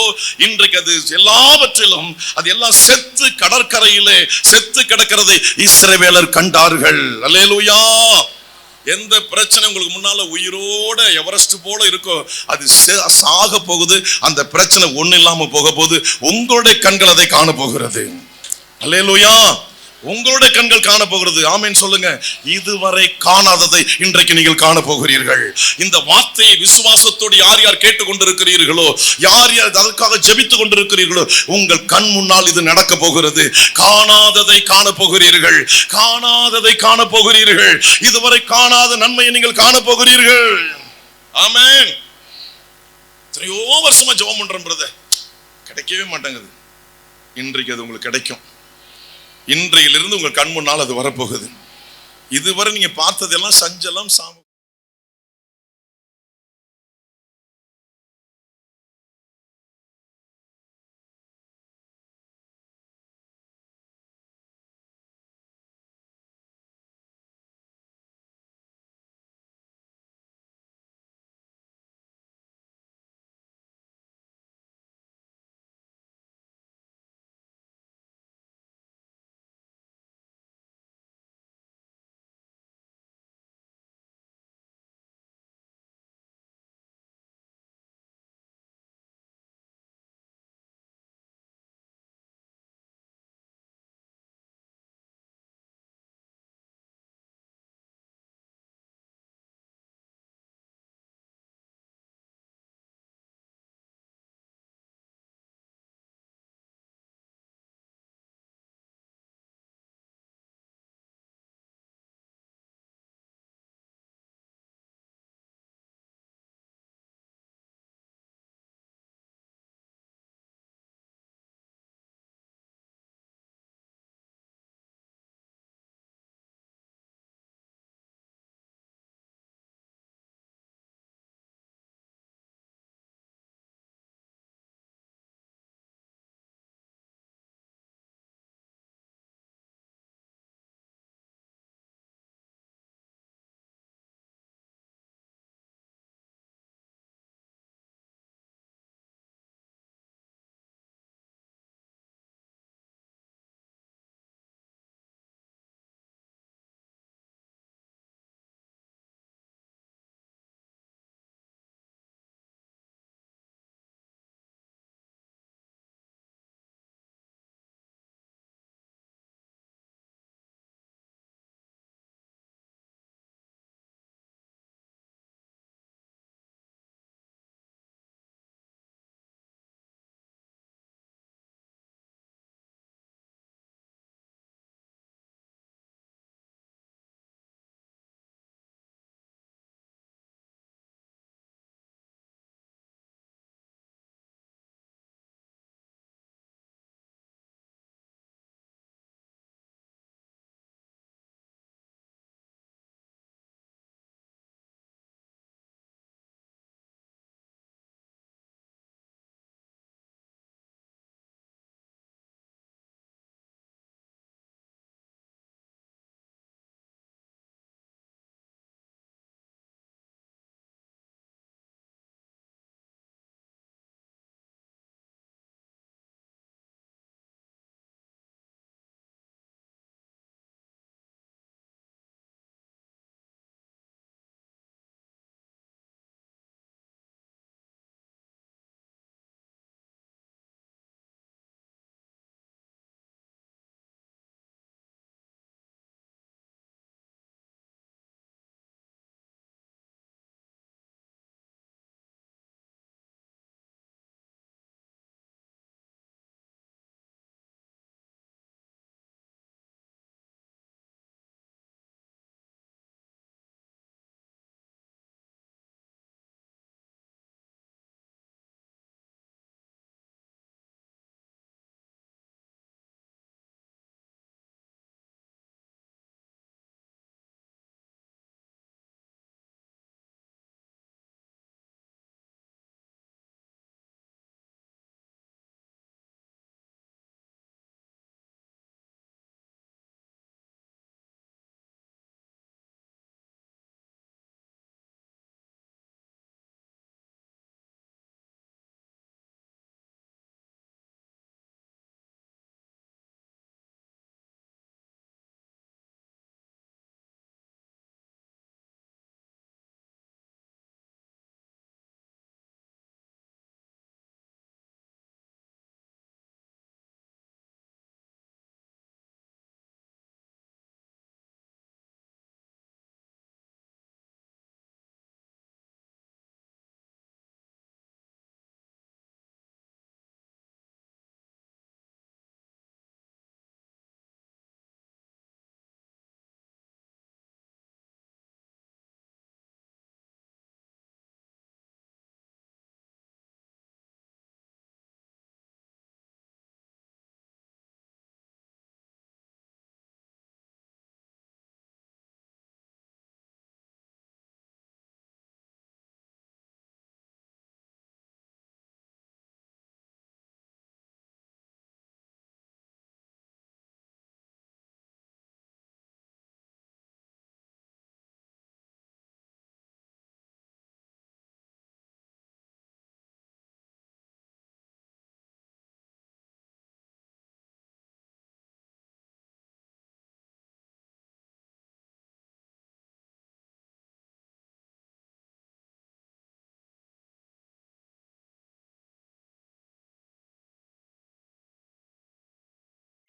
இன்றைக்கு அது எல்லாவற்றிலும் அது எல்லாம் செத்து கடற்கரையிலே செத்து கிடக்கிறதை இஸ்ரவேலர் கண்டார்கள். அல்லேலூயா. எந்த பிரச்சனை உங்களுக்கு முன்னால உயிரோட எவரெஸ்ட் போல இருக்கோ அது சாக போகுது. அந்த பிரச்சனை ஒண்ணு இல்லாம போக போகுது. உங்களுடைய கண்கள் அதை காண போகிறது. அல்லேலூயா. உங்களுடைய கண்கள் காண போகிறது. ஆமென் சொல்லுங்க. இதுவரை காணாததை இன்றைக்கு நீங்கள் காண போகிறீர்கள். இந்த வார்த்தையை விசுவாசத்தோடு யார் யார் கேட்டுக்கொண்டிருக்கிறீர்களோ, யார் யார் அதற்காக ஜெபித்துக் கொண்டிருக்கிறீர்களோ, உங்கள் கண் முன்னால் இது நடக்க போகிறது. காணாததை காண போகிறீர்கள், காணாததை காண போகிறீர்கள். இதுவரை காணாத நன்மையை நீங்கள் காண போகிறீர்கள். ஆமென். எத்தனையோ வருஷமா ஜெபம் பண்றேன் பிரதர், கிடைக்கவே மாட்டேங்குது. இன்றைக்கு அது உங்களுக்கு கிடைக்கும். இன்றையிலிருந்து உங்கள் கண் முன்னால் அது வரப்போகுது. இதுவரை நீங்க பார்த்ததெல்லாம் சஞ்சலம், சாம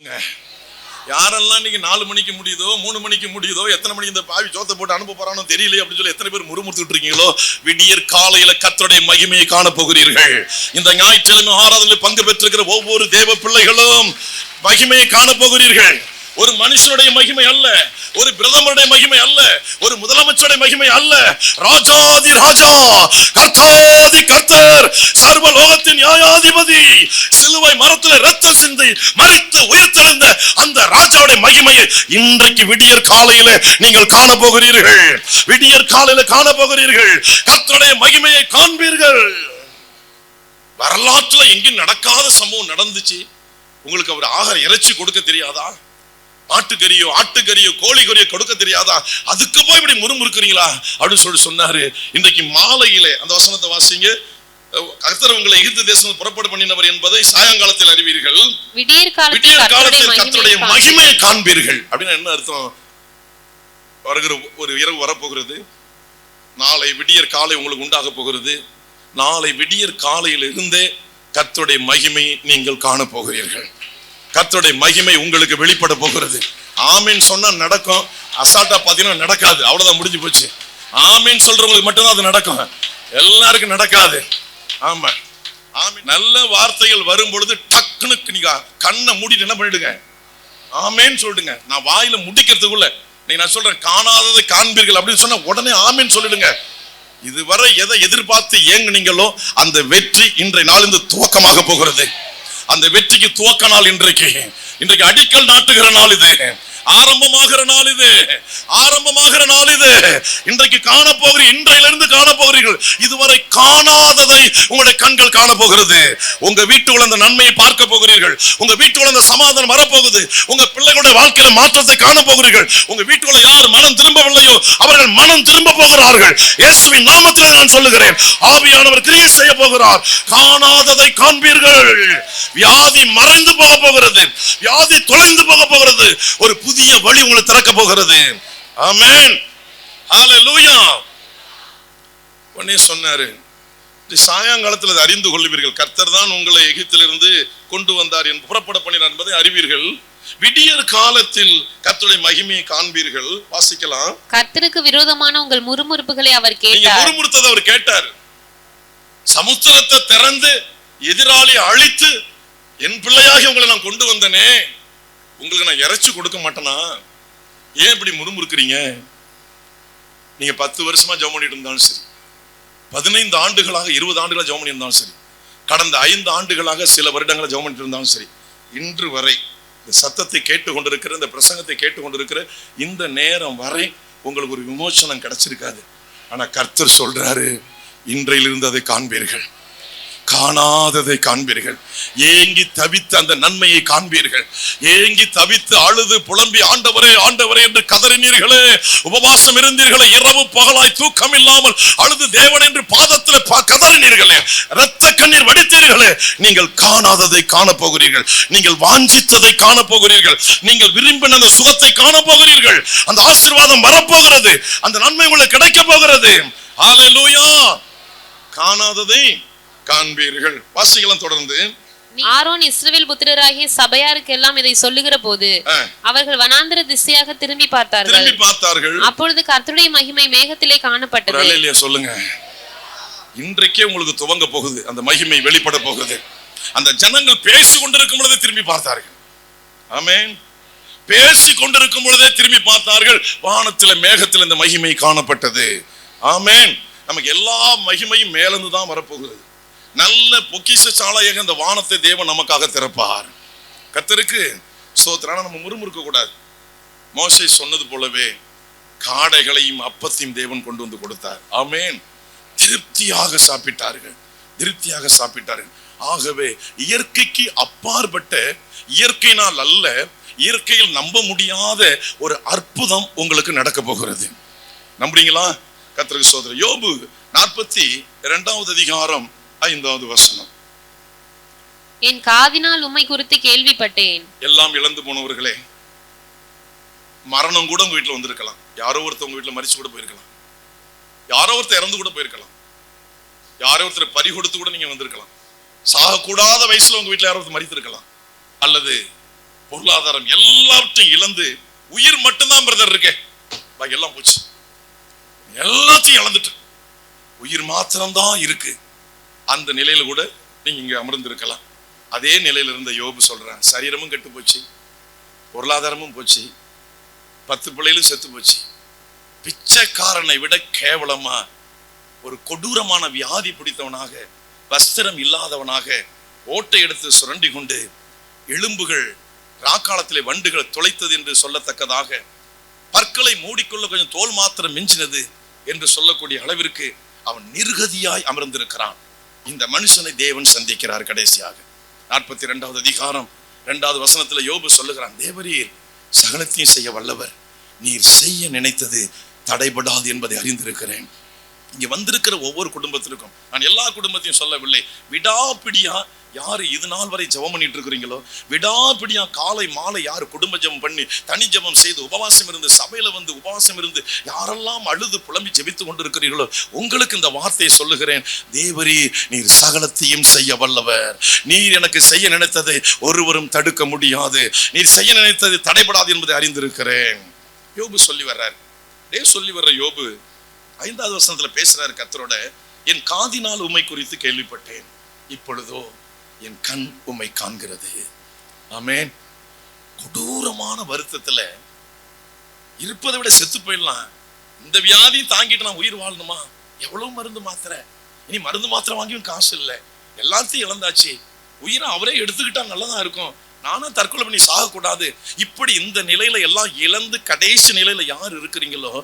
யாரெல்லாம் இன்னைக்கு 4 மணிக்கு முடியுதோ 3 மணிக்கு முடியுதோ எத்தனை மணிக்கு இந்த பாவி சோத்தை போட்டு அனுப்ப போறானோ தெரியல அப்படின்னு சொல்லி எத்தனை பேர் முறுமுறுத்துட்டு இருக்கீங்களோ, விடியற் காலையில கர்த்தருடைய மகிமையை காண போகிறீர்கள். இந்த ஞாயிற்றுக்கிழமை ஆராதனையில் பங்கு பெற்றிருக்கிற ஒவ்வொரு தேவ பிள்ளைகளும் மகிமையை காண போகிறீர்கள். ஒரு மனுஷனுடைய மகிமை அல்ல, ஒரு பிரதமருடைய மகிமை அல்ல, ஒரு முதலமைச்சருடைய மகிமை அல்ல. ராஜாதி ராஜா, கர்த்தாதி கர்த்தர், சர்வ லோகத்தின் நியாயாதிபதி, சிலுவை மரத்தில் இரத்தம் சிந்தி மரித்து உயிர்த்தெழுந்த அந்த ராஜாவுடைய மகிமையை இன்றைக்கு விடியற் காலையில நீங்கள் காண போகிறீர்கள். விடியற் காலையில காண போகிறீர்கள். கர்த்தருடைய மகிமையை காண்பீர்கள். வரலாற்றுல எங்கேயும் நடக்காத சம்பவம் நடந்துச்சு. உங்களுக்கு அவர் ஆகார இறைச்சி கொடுக்க தெரியாதா? ஆட்டுக்கறியோ ஆட்டுக்கறியோ கோழிக்கறியோ கொடுக்க தெரியாதா? அதுக்கு போய் இப்படி முறுமுறுக்கிறீங்களா அப்படின்னு சொல்லி சொன்னாரு. இன்றைக்கு மாலையிலே அந்த வசனத்தை வாசிங்க. கர்த்தர் உங்களை எகிப்து தேசம் புறப்பட பண்ணினவர் என்பதை சாயங்காலத்தில் அறிவீர்கள், விடியற் காலத்தில் கர்த்தருடைய மகிமையை காண்பீர்கள். அப்படின்னு என்ன அர்த்தம்? வருகிற ஒரு இரவு வரப்போகிறது. நாளை விடியற் காலை உங்களுக்கு உண்டாக போகிறது. நாளை விடியற் காலையில் இருந்தே கர்த்தருடைய மகிமையை நீங்கள் காண போகிறீர்கள். கர்த்தருடைய மகிமை உங்களுக்கு வெளிப்பட போகிறது. ஆமீன் சொன்னா நடக்கும். அசால்ட்டா பாத்தீங்கன்னா நடக்காது. அவ்வளவுதான், முடிஞ்சு போச்சு. ஆமீன் சொல்றவங்களுக்கு மட்டும்தான் அது நடக்கும், எல்லாருக்கும் நடக்காது. ஆமா, ஆமீன். நல்ல வார்த்தைகள் வரும் பொழுது டக்குனு நீங்க கண்ணை மூடிட்டு என்ன பண்ணிடுங்க, ஆமீன் சொல்லிடுங்க. நான் வாயில முடிக்கிறதுக்குள்ள நீங்க நான் சொல்றேன் காணாததை காண்பீர்கள் அப்படின்னு சொன்னா உடனே ஆமீன் சொல்லிடுங்க. இதுவரை எதை எதிர்பார்த்து ஏங்குனீங்களோ அந்த வெற்றி இன்றைய நாளிலிருந்து துவக்கமாக போகிறது. அந்த வெற்றிக்கு துவக்க நாள் இன்றைக்கு அடிக்கல் நாட்டுகிற நாள் இது. ஆரம்பமாகிற நாள் இது. ஆரம்பமாகிற நாள் இது. இன்றைக்கு காண போகிறீர்கள். இன்றையிலிருந்து காண போகிறீர்கள். இதுவரை காணாததை உங்களுடைய கண்கள் காண போகிறது. உங்க வீட்டுக்குள்ள அந்த நன்மையை பார்க்க போகிறீர்கள். உங்க வீட்டுக்குள்ள அந்த சமாதானம் வரப்போகுது. உங்க பிள்ளைகளுடைய வாழ்க்கையில மாற்றத்தை காண போகிறீர்கள். உங்க வீட்டுக்குள்ள யார் மனம் திரும்பவில்லையோ அவர்கள் மனம் திரும்ப போகிறார்கள். இயேசுவின் நாமத்தில் நான் சொல்லுகிறேன், ஆவியானவர் கிரியை செய்ய போகிறார். காணாததை காண்பீர்கள். வியாதி மறைந்து போக போகிறது. வியாதி தொலைந்து போக போகிறது. ஒரு புதிய வழி உங்களுக்கு திறக்க போகிறது. ஆமென், ஹalleluya. உடனே சொன்னாரு, சாயங்காலத்தில் அதை அறிந்து கொள்வீர்கள், கர்த்தர் தான் உங்களை எகிப்திலிருந்து கொண்டு வந்தார் என்று புறப்பட பண்ணினார் என்பதை அறிவீர்கள். விடியற் காலத்தில் கர்த்தருடைய மகிமையை காண்பீர்கள். வாசிக்கலாம். கர்த்தருக்கு விரோதமான உங்கள் முறுமுறுப்புகளை அவர் கேட்டார். நீங்க முறுமுறுத்ததை அவர் கேட்டார். சமுத்திரத்தை திறந்து எதிராளி அழித்து என் பிள்ளையாக உங்களை நான் கொண்டு வந்தனே, உங்களுக்கு நான் இறைச்சி கொடுக்க மாட்டேனா? ஏன் இப்படி முறுமுறுக்கிறீங்க? நீங்க 10 வருஷமா ஜெபம் பண்ணிட்டு இருந்தாலும் சரி, 15 ஆண்டுகளாக 20 ஆண்டுகளாக ஜெபம் பண்ணி இருந்தாலும் சரி, கடந்த 5 ஆண்டுகளாக சில வருடங்களை ஜெபம் பண்ணிட்டு இருந்தாலும் சரி, இன்று வரை இந்த சத்தத்தை கேட்டுக்கொண்டிருக்கிற, இந்த பிரசங்கத்தை கேட்டுக்கொண்டிருக்கிற இந்த நேரம் வரை உங்களுக்கு ஒரு விமோசனம் கிடைச்சிருக்காது. ஆனா கர்த்தர் சொல்றாரு, இன்றையிலிருந்து அதை காண்பீர்கள். காணாததை காண்பீர்கள். ஏங்கி தவித்து அந்த நன்மையை காண்பீர்கள். ஏங்கி தவித்து அழுது புலம்பி ஆண்டவரே ஆண்டவரே என்று கதறினீர்களே, உபவாசம் இருந்தீர்களே, இரவு பகலாய் தூக்கம் இல்லாமல் அழுது தேவன் என்று பாதத்தில் கதறினீர்களே, இரத்த கண்ணீர் வடித்தீர்களே, நீங்கள் காணாததை காண போகிறீர்கள். நீங்கள் வாஞ்சித்ததை காண போகிறீர்கள். நீங்கள் விரும்பின அந்த சுகத்தை காண போகிறீர்கள். அந்த ஆசீர்வாதம் வரப்போகிறது. அந்த நன்மை உங்களுக்கு கிடைக்க போகிறது. ஹalleluya. காணாததை காண்பீர்கள். வாசிக்கலாம் தொடர்ந்து. ஆரோன் இஸ்ரவேல் புத்திரராகிய சபையாருக்கு எல்லாம் இதை சொல்லுகிற போது அவர்கள் வனாந்தர திசையாக திரும்பி பார்த்தார்கள். அப்பொழுது கர்த்தருடைய மகிமை மேகத்திலே காணப்பட்டது. அல்லேலூயா சொல்லுங்க. இன்றைக்கே உங்களுக்கு துவங்க போகுது, அந்த மகிமை வெளிப்பட போகுது. அந்த ஜனங்கள் பேசிக் கொண்டிருக்கும் பொழுதே திரும்பி பார்த்தார்கள். ஆமென். பேசிக் கொண்டிருக்கும் பொழுதே திரும்பி பார்த்தார்கள். வானத்திலே மேகத்தில் இந்த மகிமை காணப்பட்டது. ஆமென். நமக்கு எல்லா மகிமையும் மேலிருந்து தான் வரப்போகிறது. நல்ல பொக்கிஷ சாலையாக இந்த வானத்தை தேவன் நமக்காக திறப்பார். கர்த்தருக்கு ஸ்தோத்திரம். நம்ம முறுமுறுக்க கூடாது. மோசே சொன்னது போலவே காடைகளையும் அப்பத்தையும் தேவன் கொண்டு வந்து கொடுத்தார். ஆமென். திருப்தியாக சாப்பிட்டார்கள். திருப்தியாக சாப்பிட்டார்கள். ஆகவே இயற்கைக்கு அப்பாற்பட்ட, இயற்கையினால் அல்ல, இயற்கையில் நம்ப முடியாத ஒரு அற்புதம் உங்களுக்கு நடக்க போகிறது. நம்புறீங்களா? கர்த்தருக்கு ஸ்தோத்திரம். யோபு 42வது அதிகாரம் 5வது வசனம். என் காதினால் உம்மை குறித்து கேள்விப்பட்டேன். எல்லாம் இழந்து போனவர்களே, மரணம் கூட உங்க வீட்டுல வந்திருக்கலாம். யாரோ ஒருத்தர் உங்க வீட்டுல மரிச்சு கூட போயிருக்கலாம். யாரோ ஒருத்தர் இறந்து கூட போயிருக்கலாம். யாரோ ஒருத்தர் பறி கொடுத்து கூட நீங்க வந்திருக்கலாம். சாகக்கூடாத வயசுல உங்க வீட்டுல யாரோ ஒருத்தர் மரித்திருக்கலாம். அல்லது பொருளாதாரம் எல்லாவற்றையும் இழந்து உயிர் மட்டும்தான் பிரதர் இருக்கு, பாக்கி எல்லாம் போச்சு. எல்லாத்தையும் இழந்துட்டு உயிர் மாத்திரம்தான் இருக்கு. அந்த நிலையில கூட நீங்க இங்க அமர்ந்திருக்கலாம். அதே நிலையில இருந்த யோபு சொல்றான், சரீரமும் கெட்டு போச்சு, பொருளாதாரமும் போச்சு, 10 பிள்ளைகளும் செத்து போச்சு. பிச்சைக்காரனை விட கேவலமா ஒரு கொடூரமான வியாதி பிடித்தவனாக, வஸ்திரம் இல்லாதவனாக, ஓட்டை எடுத்து சுரண்டி கொண்டு எலும்புகள் ராக்காலத்திலே வண்டுகள் துளைத்தது என்று சொல்லத்தக்கதாக, பற்களை மூடிக்கொள்ள கொஞ்சம் தோல் மாத்திரம் மிஞ்சினது என்று சொல்லக்கூடிய அளவிற்கு அவன் நிர்கதியாய் அமர்ந்திருக்கிறான். இந்த மனுஷனை தேவன் சந்திக்கிறார். கடைசியாக 42வது அதிகாரம் 2வது வசனத்துல யோபு சொல்லுகிறான், தேவரீர் சகலத்தையும் செய்ய வல்லவர், நீர் செய்ய நினைத்தது தடைபடாது என்பதை அறிந்திருக்கிறேன். இங்க வந்திருக்கிற ஒவ்வொரு குடும்பத்திற்கும், நான் எல்லா குடும்பத்தையும் சொல்லவில்லை, விடாப்பிடியா யாரு இது நாள் வரை ஜெபம் பண்ணிட்டு இருக்கிறீங்களோ, விடாப்பிடியா காலை மாலை யாரு குடும்ப ஜெபம் பண்ணி தனி ஜெபம் செய்து உபவாசம் இருந்து சபையில வந்து உபவாசம் இருந்து யாரெல்லாம் அழுது புலம்பி ஜெபித்து கொண்டிருக்கிறீர்களோ, உங்களுக்கு இந்த வார்த்தையை சொல்லுகிறேன், தேவரீ நீர் சகலத்தையும் செய்ய வல்லவர், நீர் எனக்கு செய்ய நினைத்ததை ஒருவரும் தடுக்க முடியாது, நீர் செய்ய நினைத்தது தடைபடாது என்பதை அறிந்திருக்கிறேன். யோபு சொல்லி வர்றார். சொல்லி வர்ற யோபு 5வது வசனத்துல பேசுறாரு கர்த்தரோட, என் காதினால் உம்மை குறித்து கேள்விப்பட்டேன், இப்பொழுதோ என் கண் உம்மை காண்கிறது. ஆமென். கொடூரமான வருத்தத்துல இருப்பதை விட செத்து போயிடலாம். இந்த வியாதி தாங்கிட்டு நான் உயிர் வாழணுமா? எவ்வளவு மருந்து மாத்திரை, இனி மருந்து மாத்திரை வாங்கியும் காசு இல்லை, எல்லாத்தையும் இழந்தாச்சு, உயிரை அவரே எடுத்துக்கிட்டா நல்லதா இருக்கும், நானும் தற்கொலை பண்ணி சாகக்கூடாது. இப்படி இந்த நிலையில எல்லாம் இழந்து கடைசி நிலையில யார் இருக்கிறீங்களோ,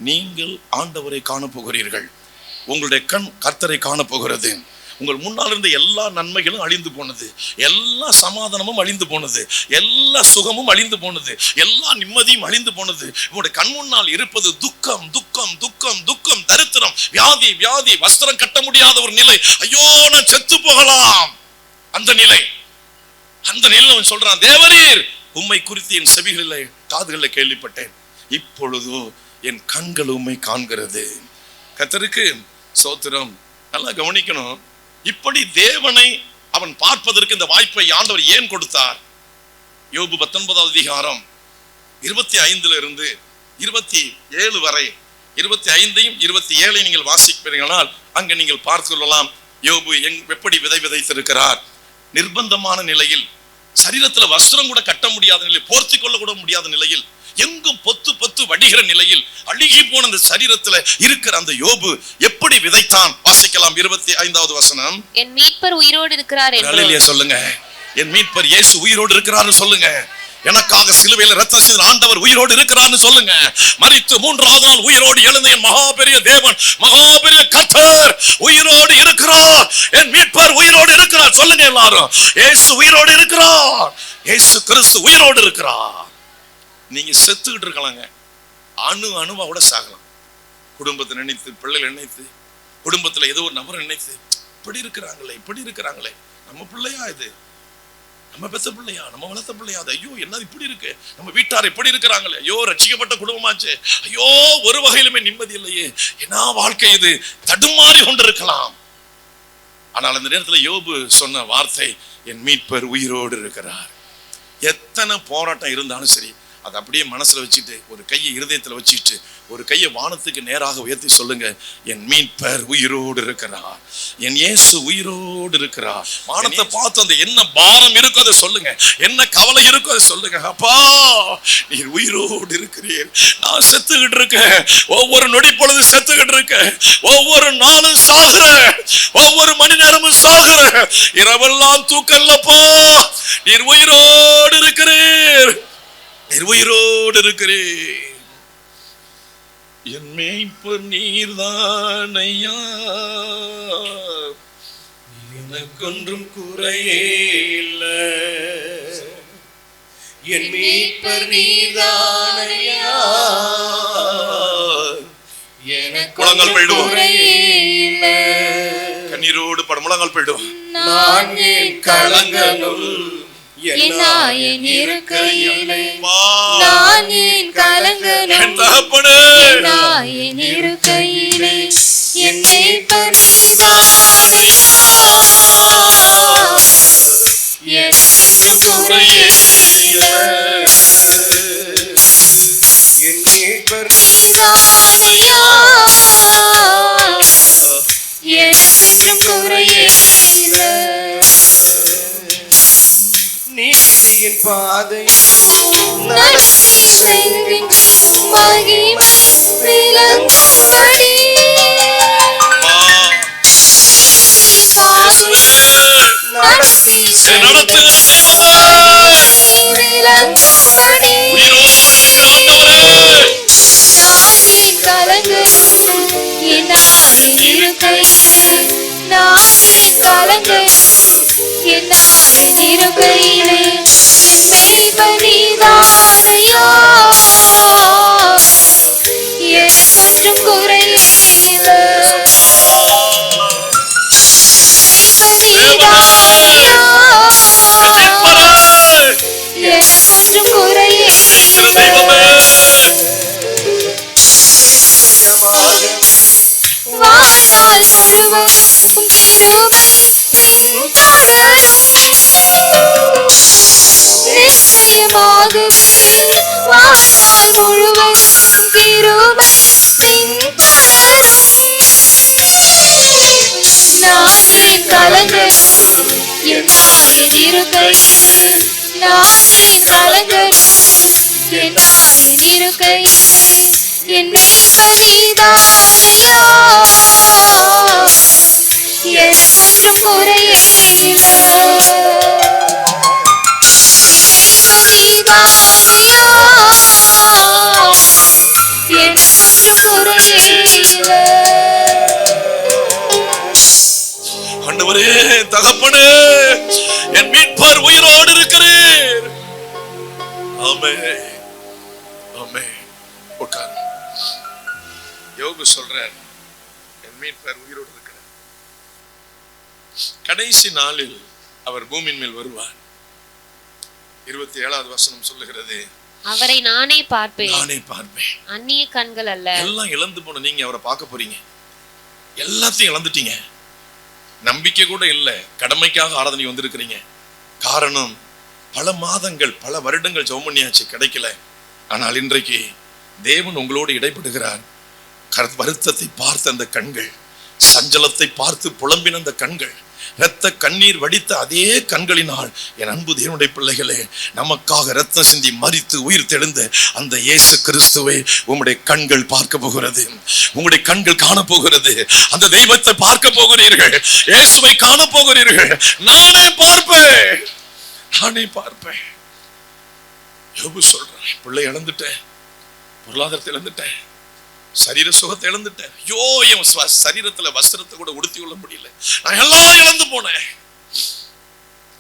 நீங்கள் ஆண்டவரை காண போகிறீர்கள். உங்களுடைய கண் கர்த்தரை காண போகிறது. உங்கள் முன்னால் இருந்த எல்லா நன்மைகளும் அழிந்து போனது, எல்லா சமாதானமும் அழிந்து போனது, எல்லா சுகமும் அழிந்து போனது, எல்லா நிம்மதியும் அழிந்து போனது. உங்களுடைய கண் முன்னால் இருப்பது துக்கம், துக்கம், துக்கம், துக்கம், தரித்திரம், வியாதி, வியாதி, வஸ்திரம் கட்ட முடியாத ஒரு நிலை. ஐயோ நான் செத்து போகலாம், அந்த நிலை. அந்த நிலையில் அவன் சொல்றான், தேவரீர் உம்மை குறித்து என் செவிகளிலே காதுகளிலே கேள்விப்பட்டேன், இப்பொழுதோ என் கண்கள் உம்மை காண்கிறது. கர்த்தருக்கு ஸ்தோத்திரம். நல்லா கவனிக்கணும், இப்படி தேவனை அவன் பார்ப்பதற்கு இந்த வாய்ப்பை ஆண்டவர் ஏன் கொடுத்தார்? யோபு 19வது அதிகாரம் 25 இருந்து 27 வரை, 25ஐயும் 27ஐயும் நீங்கள் வாசிப்பீர்களால் அங்க நீங்கள் பார்த்து கொள்ளலாம் யோபு எப்படி விதை விதைத்திருக்கிறார். நிர்பந்தமான நிலையில், சரீரத்துல வஸ்திரம் கூட கட்ட முடியாத நிலையில், போர்த்தி கொள்ள கூட முடியாத நிலையில், எங்கும் பொத்து பொத்து வடிகிற நிலையில், அழுகி போன அந்த சரீரத்துல இருக்கிற அந்த யோபு எப்படி விதைத்தான்? வாசிக்கலாம் 25வது வசனம். என் மீட்பர் உயிரோடு இருக்கிறார் என்று சொல்லுங்க. என் மீட்பர் இயேசு உயிரோடு இருக்கிறார்னு சொல்லுங்க. எனக்காக சிலுவையில் ரத்தம் சிந்தின ஆண்டவர் உயிரோடு இருக்கிறார்னு சொல்லுங்க. மரித்து 3வது நாள் உயிரோடு எழுந்த என் மகாபெரிய தேவன், மகாபெரிய கர்த்தர் உயிரோடு இருக்கிறார். என் மீட்பர் உயிரோடு இருக்கிறார். சொல்லுங்க எல்லாரும், இயேசு உயிரோடு இருக்கிறார், இயேசு கிறிஸ்து உயிரோடு இருக்கிறார். நீங்க செத்துக்கிட்டு இருக்கலாங்க, அணுவா கூட சாகலாம். குடும்பத்தை நினைத்து, பிள்ளைகளை நினைத்து, குடும்பத்துல ஏதோ ஒரு நபரை நினைத்து, இப்படி இருக்கிறாங்களே, நம்ம பிள்ளையா இது, நம்ம பெத்த பிள்ளையா, நம்ம வளர்த்த பிள்ளையா, ஐயோ என்ன இப்படி இருக்கு, நம்ம வீட்டார் எப்படி இருக்கிறாங்களே, ஐயோ ரட்சிக்கப்பட்ட குடும்பமாச்சு, ஐயோ ஒரு வகையிலுமே நிம்மதி இல்லையே, என்ன வாழ்க்கை இது, தடுமாறி கொண்டிருக்கலாம். ஆனால் அந்த நேரத்துல யோபு சொன்ன வார்த்தை, என் மீட்பர் உயிரோடு இருக்கிறார். எத்தனை போராட்டம் இருந்தாலும் சரி, அதை அப்படியே மனசுல வச்சுட்டு, ஒரு கையை இருதயத்துல வச்சுட்டு, ஒரு கையை வானத்துக்கு நேராக உயர்த்தி சொல்லுங்க, என் மீட்பர் உயிரோடு இருக்கிறார், என் இயேசு உயிரோடு இருக்கிறார். வானத்தை பார்த்து அந்த என்ன பாரம் இருக்கோ அதை சொல்லுங்க, என்ன கவலை இருக்கோ அதை சொல்லுங்க, அப்பா நீர் உயிரோடு இருக்கிறீர். நான் செத்துக்கிட்டு இருக்கேன், ஒவ்வொரு நொடி பொழுது செத்துக்கிட்டு இருக்கேன், ஒவ்வொரு நாளும் சாகுறேன், ஒவ்வொரு மணி நேரமும் சாகுறேன், இரவெல்லாம் தூக்கல்லப்பா, நீர் உயிரோடு இருக்கிறீர், நீர் உயிரோடு இருக்கிறீர். என் மேய்ப்பர் நீர்தானையா, எனக்கொன்றும் குறையே இல்லை. என் மேய்ப்பர் நீர்தானையா, முழங்கால் போயிடுவோம், கண்ணீரோடு பட முழங்கால் போயிடுவோம். நான் என் கலங்கனுள் என் இருக்கையிலே, நான் என் கலங்கனும் என் இருக்கையிலே, என் மேய்ப்பர் நீர்தானையா, எனக்கொன்றும் குறையே என் மீட்பர் நீதானையா, எனக்கென்றும் குறையே இல்லை. நீதியின் பாதையில் நடத்தி செல்கின்றோம், மகிமை விளங்கும்படி. நீதியின் பாதையில் நடத்தி நடத்துகிற விளங்கும்படி. நானே கலங்கணும் என்னாரின் இருக்கையிலே, நானே கலங்கணும் என்னாரின் இருக்கையிலே. என் மேய்ப்பர் நீதானையா, எனக்கொன்றும் குறையே இல்லை. மேய்ப்பர் நீதானையா, எனக்கொன்றும் குறையே இல்லை. வாழ்நாள் முழுவதும் கிருபை பின்தொடரும். நிச்சயமாகவே வாழ்நாள் முழுவதும் கிருபை பின்தொடரும். நானே கலங்கணும் என்னாரின் இருக்கையிலே, நானே கலங்கணும் என்னாரின் இருக்கையிலே. என் மேய்ப்பர் நீதானையா, எனக்கொன்றும் குறையே இல்லை. என் மேய்ப்பர் நீதானையா, எனக்கொன்றும் குறையே இல்லை. ஆண்டவரே, தகப்பனே, என் மீட்பர் உயிரோடு இருக்கிறீர். ஆமென், ஆமென். உட்கார். யோபு சொல்றார், என் மீட்பர் உயிரோடு இருக்கிறார். கடைசி நாளில் அவர் பூமியின் மேல் வருவார். 27வது வசனம் சொல்லுகிறது, அவரை நானே பார்ப்பேன், நானே பார்ப்பேன். அந்நிய கண்கள் அல்ல. எல்லாம் இழந்து போன நீங்க அவரை பார்க்க போறீங்க. எல்லாத்தையும் இழந்துட்டீங்க. நம்பிக்கை கூட இல்ல. கடமைக்காக ஆராதனை வந்திருக்கிறீங்க. காரணம், பல மாதங்கள் பல வருடங்கள் ஜெபம் பண்ணியாச்சு, கிடைக்கல. ஆனால் இன்றைக்கு தேவன் உங்களோடு இடைப்படுகிறார். வருத்தத்தை பார்த்த அந்த கண்கள், சஞ்சலத்தை பார்த்து புலம்பின அந்த கண்கள், இரத்த கண்ணீர் வடித்த அதே கண்களினால், என் அன்பு தேவனுடைய பிள்ளைகளே, நமக்காக இரத்தம் சிந்தி மரித்து உயிர் தெழுந்த அந்த இயேசு கிறிஸ்துவை உம்முடைய கண்கள் பார்க்க போகிறது. உங்களுடைய கண்கள் காண போகிறது. அந்த தெய்வத்தை பார்க்க போகிறீர்கள். இயேசுவை காண போகிறீர்கள். நானே பார்ப்பேன், நானே பார்ப்பேன். யோபு சொல்றேன், பிள்ளை இழந்துட்டேன், பொருளாதாரத்தை இழந்துட்டேன், சரீர சுகத்தை இழந்துட்டேன். ஐயோ, என் சரீரத்துல வஸ்திரத்தை கூட உடுத்தி கொள்ள முடியல, நான் எல்லாம் இழந்து போனேன்.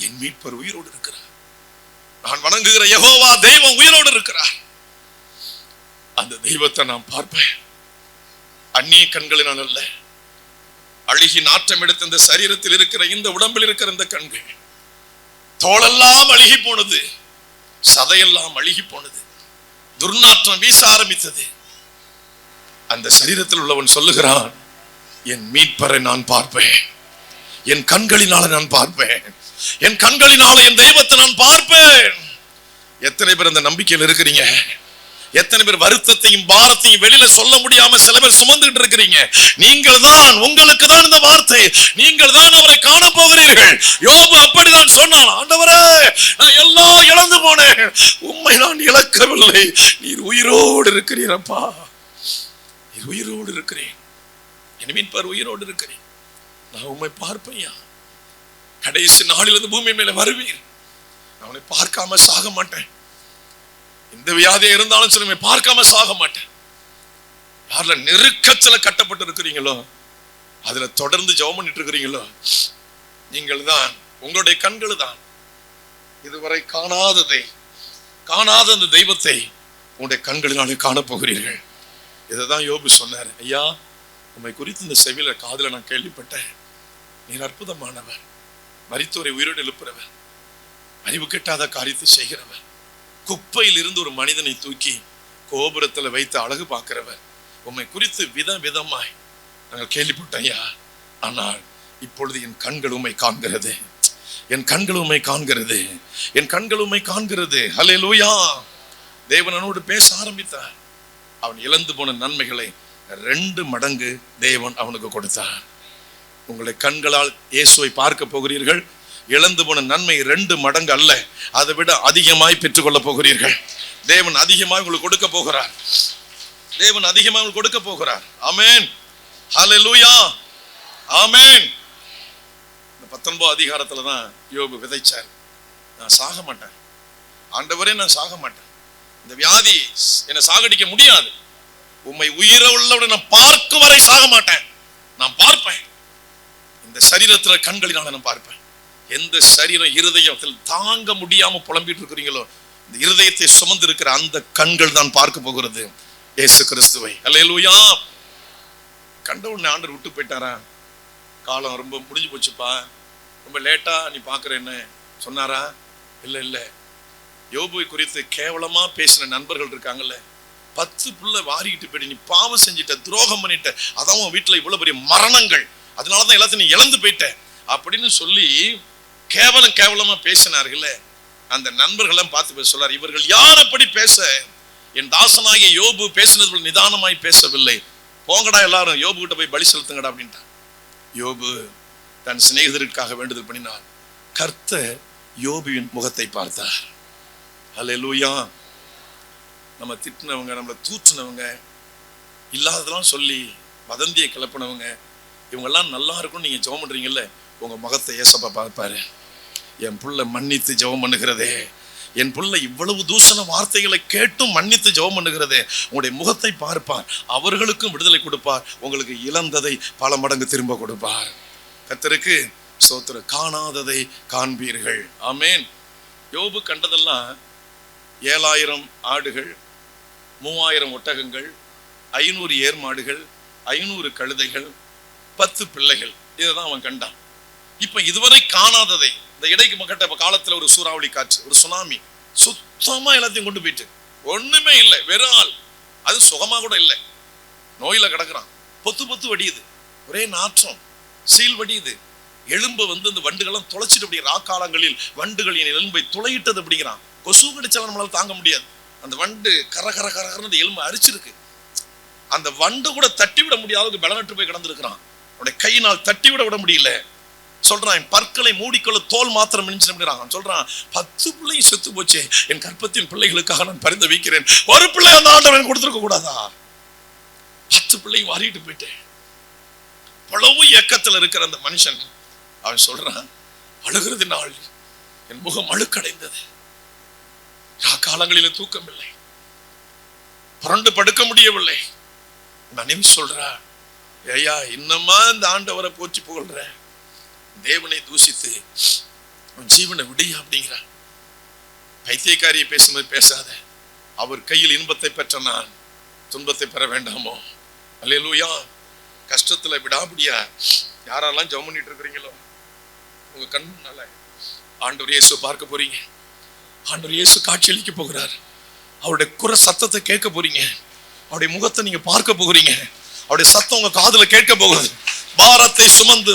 என் மீட்பர் உயிரோடு இருக்கிறார். நான் வணங்குகிற யெகோவா தெய்வம் உயிரோடு இருக்கிறார். அந்த தெய்வத்தை நான் பார்ப்பேன். அந்நிய கண்களினால் அல்ல, அழுகி நாற்றம் எடுத்த இந்த சரீரத்தில் இருக்கிற, இந்த உடம்பில் இருக்கிற இந்த கண்கள், தோளெல்லாம் அழுகி போனது, சதையெல்லாம் அழுகி போனது, துர்நாற்றம் வீச ஆரம்பித்தது. அந்த சரீரத்தில் உள்ளவன் சொல்லுகிறான், என் மீட்பரை நான் பார்ப்பேன், என் கண்களினால நான் பார்ப்பேன், என் கண்களினால என் தெய்வத்தை நான் பார்ப்பேன். எத்தனை பேர் அந்த நம்பிக்கையில் இருக்கிறீங்க? எத்தனை பேர் வருத்தத்தையும் பாரத்தையும் வெளியில சொல்ல முடியாம சில பேர் சுமந்துட்டு இருக்கிறீங்க? நீங்கள் தான், உங்களுக்கு தான் இந்த வார்த்தை. நீங்கள் தான் அவரை காண போகிறீர்கள். யோபு அப்படிதான் சொன்னான், ஆண்டவரே, நான் எல்லாம் இழந்து போனேன், உம்மை நான் இழக்கவில்லை, நீர் உயிரோடு இருக்கிறீரப்பா, நீர் உயிரோடு இருக்கிறேன், என் மீட்பர் உயிரோடு இருக்கிறேன், நான் உம்மை பார்ப்பையா. கடைசி நாளிலிருந்து பூமி மேல வருவீர். அவனை பார்க்காம சாக மாட்டேன். இந்த வியாதியா இருந்தாலும் சரி, பார்க்காம சாக மாட்டேன். யாருல நெருக்கத்துல கட்டப்பட்டு இருக்கிறீங்களோ, அதுல தொடர்ந்து ஜெபம் பண்ணிட்டு இருக்கிறீங்களோ, நீங்கள் தான், உங்களுடைய கண்கள் தான் இதுவரை காணாததை, காணாத அந்த தெய்வத்தை உங்களுடைய கண்களினாலே காணப்போகிறீர்கள். இதைதான் யோபு சொன்னார். ஐயா, உம்மை குறித்து இந்த செவில காதுல நான் கேள்விப்பட்டேன். நீர் அற்புதமானவர், மரித்தோரை உயிரோடு எழுப்புறவர், அறிவு கெட்டாத காரியத்தை செய்கிறவர், குப்பையில் இருந்து ஒரு மனிதனை தூக்கி கோபுரத்துல வைத்து அழகு பார்க்கிறவர், உம்மை குறித்து விதமாய் நாங்கள் கேள்விப்பட்டோம் ஐயா. ஆனால் இப்பொழுது என் கண்கள் உம்மை காண்கிறது. என் கண்கள் உம்மை காண்கிறது, என் கண்கள் உம்மை காண்கிறது. ஹல்லேலூயா. தேவன் அவனோடு பேச ஆரம்பித்தார். அவன் இழந்து போன நன்மைகளை 2 மடங்கு தேவன் அவனுக்கு கொடுத்தார். உங்களை கண்களால் இயேசுவை பார்க்க போகிறீர்கள். இழந்து போன நன்மை 2 மடங்கு அல்ல, அதை விட அதிகமாய் பெற்றுக்கொள்ள போகிறீர்கள். தேவன் அதிகமாக உங்களுக்கு கொடுக்க போகிறார். தேவன் அதிகமாக உங்களுக்கு கொடுக்க போகிறார். ஆமென். ஹல்லேலூயா. ஆமென். 19 அதிகாரத்துல தான் யோபு விதைச்சார். நான் சாக மாட்டேன் ஆண்டவரே, நான் சாக மாட்டேன். இந்த வியாதி என்னை சாகடிக்க முடியாது. உம்மை உயிர உள்ளவரை நான் பார்க்கும் வரை சாக மாட்டேன். நான் பார்ப்பேன். இந்த சரீரத்துல கண்களினால நான் பார்ப்பேன். எந்த சரீரம் இருதயத்தில் தாங்க முடியாம புலம்பிட்டு இருக்கிறீங்களோ, இந்த இருதயத்தை சுமந்து இருக்கிற அந்த கண்கள் தான் பார்க்க போகிறது இயேசு கிறிஸ்துவை. அல்லேலூயா. கண்ட உடனே ஆண்டவர் விட்டு போயிட்டாரா? காலம் ரொம்ப முடிஞ்சு போச்சுப்பா, ரொம்ப லேட்டா நீ பாக்குற என்ன சொன்னாரா? இல்ல இல்ல. யோபுவை குறித்து கேவலமா பேசின நண்பர்கள் இருக்காங்கல்ல, 10 புள்ள வாரிக்கிட்டு போயிட்டு நீ பாவம் செஞ்சிட்ட, துரோகம் பண்ணிட்ட, அதான் உன் வீட்டுல இவ்வளவு பெரிய மரணங்கள், அதனாலதான் எல்லாத்தையும் நீ இழந்து போயிட்ட அப்படின்னு சொல்லி கேவலமா பேசினார்கள். அந்த நண்பர்களெல்லாம் பார்த்து சொல்றார், இவர்கள் யார் அப்படி பேச? என் தாசனாகிய யோபு பேசினது நிதானமாய் பேசவில்லை. போங்கடா எல்லாரும் யோபு கிட்ட போய் பலி செலுத்துங்கடா அப்படின்ட்டான். யோபு தன் சிநேகிதருக்காக வேண்டுதல் பண்ணினார். கர்த்தர் யோபுவின் முகத்தை பார்த்தார். அல்லேலூயா. நம்ம திட்டினவங்க, நம்மளை தூற்றினவங்க, இல்லாததெல்லாம் சொல்லி வதந்தியை கிளப்பினவங்க, இவங்கெல்லாம் நல்லா இருக்கும்னு நீங்க ஜெபம் பண்றீங்கல்ல, உங்க முகத்தை ஏசப்பா பார்ப்பாரு. என் புள்ள மன்னித்து ஜெபம் பண்ணுகிறதே, என் புள்ள இவ்வளவு தூஷண வார்த்தைகளை கேட்டும் மன்னித்து ஜெபம் பண்ணுகிறதே, உங்களுடைய முகத்தை பார்ப்பார். அவர்களுக்கும் விடுதலை கொடுப்பார். உங்களுக்கு இழந்ததை பல மடங்கு திரும்ப கொடுப்பார். கர்த்தருக்கு ஸ்தோத்திரம். காணாததை காண்பீர்கள். ஆமென். யோபு கண்டதெல்லாம் 7000 ஆடுகள், 3000 ஒட்டகங்கள், 500 ஏர் மாடுகள், 500 கழுதைகள், 10 பிள்ளைகள். இதைதான் அவன் கண்டான். இப்ப இதுவரை காணாததை, இந்த இடைக்கு கட்ட காலத்துல ஒரு சூறாவளி காற்று, ஒரு சுனாமி, சுத்தமா எல்லாத்தையும் கொண்டு போயிட்டு ஒண்ணுமே இல்லை, வெறும் ஆள். அது சுகமா கூட இல்லை, நோயில கிடக்குறான். பொத்து வடியுது, ஒரே நாற்றம், சீல் வடியுது. எலும்பு இந்த வண்டுகள்லாம் தொலைச்சிட்டு அப்படி ராக்காலங்களில் வண்டுகள் என் எலும்பை துளையிட்டது அப்படிங்கிறான். கொசு கடிச்சாலும் நம்மளால தாங்க முடியாது. அந்த வண்டு கரகரன்னு எலும்பு அரிச்சிருக்கு. அந்த வண்டு கூட தட்டி விட முடியாத பலனற்று போய் கிடந்திருக்கிறான். அவனுடைய கையினால் தட்டி விட முடியல. சொல்றான், என் பற்களை மூடிக்கொள்ள தோல் மாத்திரம் மிஞ்சினான். சொல்றான், 10 பிள்ளையும் செத்து போச்சு, என் கற்பத்தின் பிள்ளைகளுக்காக நான் பரிந்து வைக்கிறேன். ஒரு பிள்ளை அந்த ஆண்டவன் கொடுத்திருக்க கூடாதா? 10 பிள்ளையும் வாரிட்டு போயிட்டேன். பலவு இயக்கத்தில் இருக்கிற அந்த மனுஷன் அவன் சொல்றான், அழுகிறதுனால் என் முகம் அழுக்கடைந்தது, காலங்களில தூக்கம் இல்லை, புரண்டு படுக்க முடியவில்லை. மனைவி சொல்றா, ஐயா இன்னமா இந்த ஆண்டவரை போச்சு புகழ்ற, தேவனை தூசித்து உன் ஜீவனை விடியா அப்படிங்கிற. பைத்தியக்காரியை பேசும்போது பேசாத. அவர் கையில் இன்பத்தை பெற்ற நான் துன்பத்தை பெற வேண்டாமோ? அல்லேலூயா. கஷ்டத்துல விடாபடியா யாரெல்லாம் ஜெபம் பண்ணிட்டு இருக்கிறீங்களோ, உங்க கண் முன்னால ஆண்டவர் இயேசு பார்க்க போறீங்க. ஆண்டவர் இயேசு காட்சியளிக்க போகிறார். அவருடைய குரல் சத்தத்தை கேட்க போறீங்க. அவருடைய முகத்தை நீங்க பார்க்க போகிறீங்க. அவருடைய சத்தம் உங்க காதுல கேட்க போகுது. பாரத்தை சுமந்து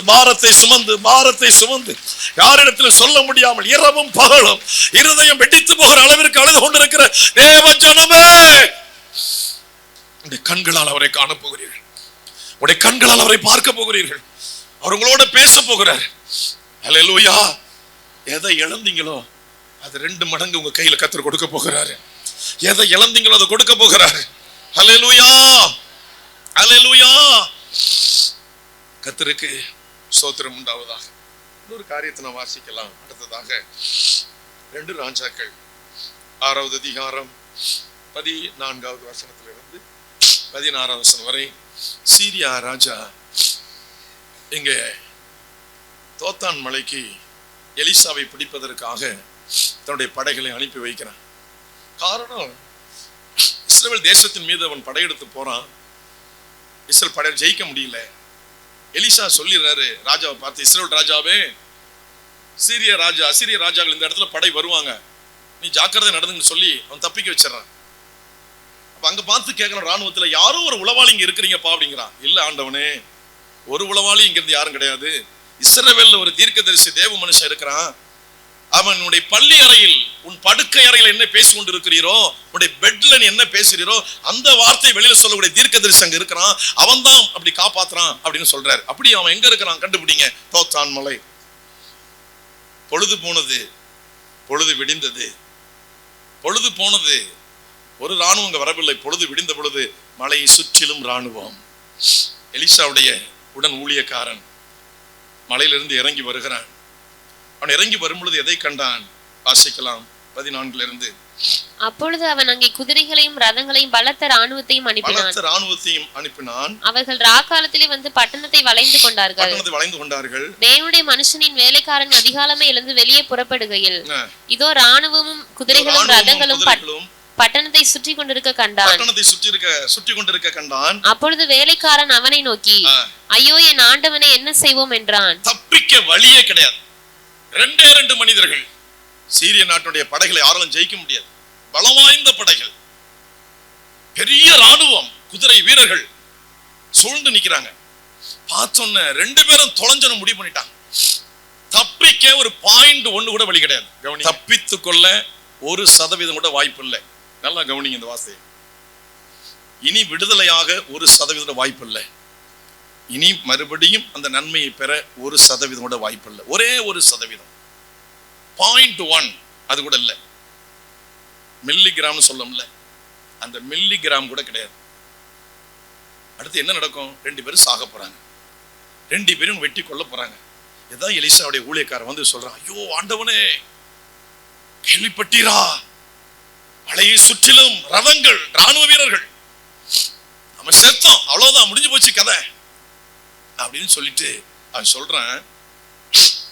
யாரிடத்துல சொல்ல முடியாமல் இரவும் பகலும் இருதயம் வெடித்து போகிற அளவிற்கு அழுது கொண்டிருக்கிற தேவ ஜனமே, உடைய கண்களால் அவரை காண போகிறீர்கள். உடைய கண்களால் அவரை பார்க்க போகிறீர்கள். அவர் உங்களோட பேச போகிறார். அல்லேலூயா. எதை இழந்தீங்களோ அது 2 மடங்கு உங்க கையில கர்த்தர் கொடுக்க போகிறாரு. எதை இழந்தீங்களோ அதை கொடுக்க போகிறாரு. அல்லேலூயா. அல்லேலூயா. கர்த்தருக்கு ஸ்தோத்திரம் உண்டாவதாக. இன்னொரு காரியத்தை நான் வாசிக்கலாம். அடுத்ததாக 2 ராஜாக்கள் 6வது அதிகாரம் 14வது வசனத்திலிருந்து 16வது வசனம் வரை. சீரியா ராஜா இங்க தோத்தான் மலைக்கு எலிசாவை பிடிப்பதற்காக தன்னுடைய படைகளை அனுப்பி வைக்கிறான். காரணம், இஸ்ரவேல் தேசத்தின் மீது அவன் படையெடுத்து போறான். இஸ்ரவேல் படை ஜெயிக்க முடியல. எலிசா சொல்லிடுறாரு ராஜாவை பார்த்து, இஸ்ரவேல் ராஜாவே, அசீரிய ராஜாக்கள் இந்த இடத்துல படை வருவாங்க, நீ ஜாக்கிரதை நடந்துன்னு சொல்லி அவன் தப்பிக்க வச்சிடறான். அப்ப அங்க பார்த்து கேட்கணும், ராணுவத்துல யாரும் ஒரு உளவாளி இங்க இருக்கிறீங்கப்பா அப்படிங்கிறான். இல்ல ஆண்டவனே, ஒரு உளவாளி இங்க இருந்து யாரும் கிடையாது, இஸ்ரவேல்ல ஒரு தீர்க்கதரிசி தேவ மனுஷன் இருக்கிறான். அவனுடைய பள்ளி அறையில் உன் படுக்கை அறையில் என்ன பேசி கொண்டு இருக்கிறீரோ, உன்னுடைய பெட்ல நீ என்ன பேசுறீரோ அந்த வார்த்தை வெளியில சொல்லக்கூடிய தீர்க்கதரிசி அங்க இருக்கிறான். அவன் தான் அப்படி காப்பாத்துறான் அப்படின்னு சொல்றாரு. அப்படி அவன் எங்க இருக்கிறான் கண்டுபிடிங்க. தோத்தான் மலை. பொழுது போனது, பொழுது விடிந்தது. பொழுது போனது, ஒரு ராணுவம் அங்க வரவில்லை. பொழுது விடிந்த பொழுது மலையை சுற்றிலும் ராணுவம். எலிசாவுடைய உடன் ஊழியக்காரன் மலையிலிருந்து இறங்கி வருகிறான். அவன் இறங்கி வரும்பொழுது எதை கண்டான்? வாசிக்கலாம் 14 இருந்து. அப்பொழுது அவன் அங்கே குதிரைகளையும் ரதங்களையும் பலத்த ராணுவத்தையும் அனுப்பினான். அவர்கள் ராக்காலத்திலே வந்து பட்டணத்தை வளைந்து கொண்டார்கள். தேவனுடைய மனுஷனின் வேலைக்காரன் அதிகாலமே எழுந்து வெளியே புறப்படுகையில் இதோ ராணுவமும் குதிரைகளும் ரதங்களும் பட்டணத்தை சுற்றி கொண்டிருக்க கண்டான். அப்பொழுது வேலைக்காரன் அவனை நோக்கி, ஐயோ என் ஆண்டவனை என்ன செய்வோம் என்றான். தப்பிக்க வழியே கிடையாது. 2 மனிதர்கள். சீரிய நாட்டுடைய படைகளை யாராலும் ஜெயிக்க முடியாது. பலம் வாய்ந்த படைகள், பெரிய ராணுவம், குதிரை வீரர்கள் சூழ்ந்து நிக்கிறாங்க. பார்த்தோன்ன 2 பேரும் தொலைஞ்சன முடிவு பண்ணிட்டாங்க. தப்பிக்க ஒரு பாயிண்ட் 1 கூட வழி கிடையாது. தப்பித்துக் கொள்ள 1% கூட வாய்ப்பு இல்லை. நல்லா கவனிங்க இந்த வார்த்தை. இனி விடுதலையாக 1% வாய்ப்பு இல்லை. இனி மறுபடியும் அந்த நன்மையை பெற 1% கூட வாய்ப்பு இல்லை. ஒரே 1%, 0.1 அது கூட இல்லை. மில்லிகிராம் சொல்லல, அந்த மில்லிகிராம் கூட கிடையாது. அடுத்து என்ன நடக்கும்? 2 பேரும் சாக போறாங்க. 2 பேரும் வெட்டி கொல்ல போறாங்க. இதான் எலிசாவுடைய ஊழியக்காரன் வந்து சொல்றான், ஐயோ ஆண்டவனே கேள்விப்பட்டீரா? மலையை சுற்றிலும் ரதங்கள், ராணுவ வீரர்கள், நம்ம செத்தோம், அவ்வளவுதான், முடிஞ்சு போச்சு கதை அப்படின்னு சொல்லிட்டு அவன் சொல்றான்.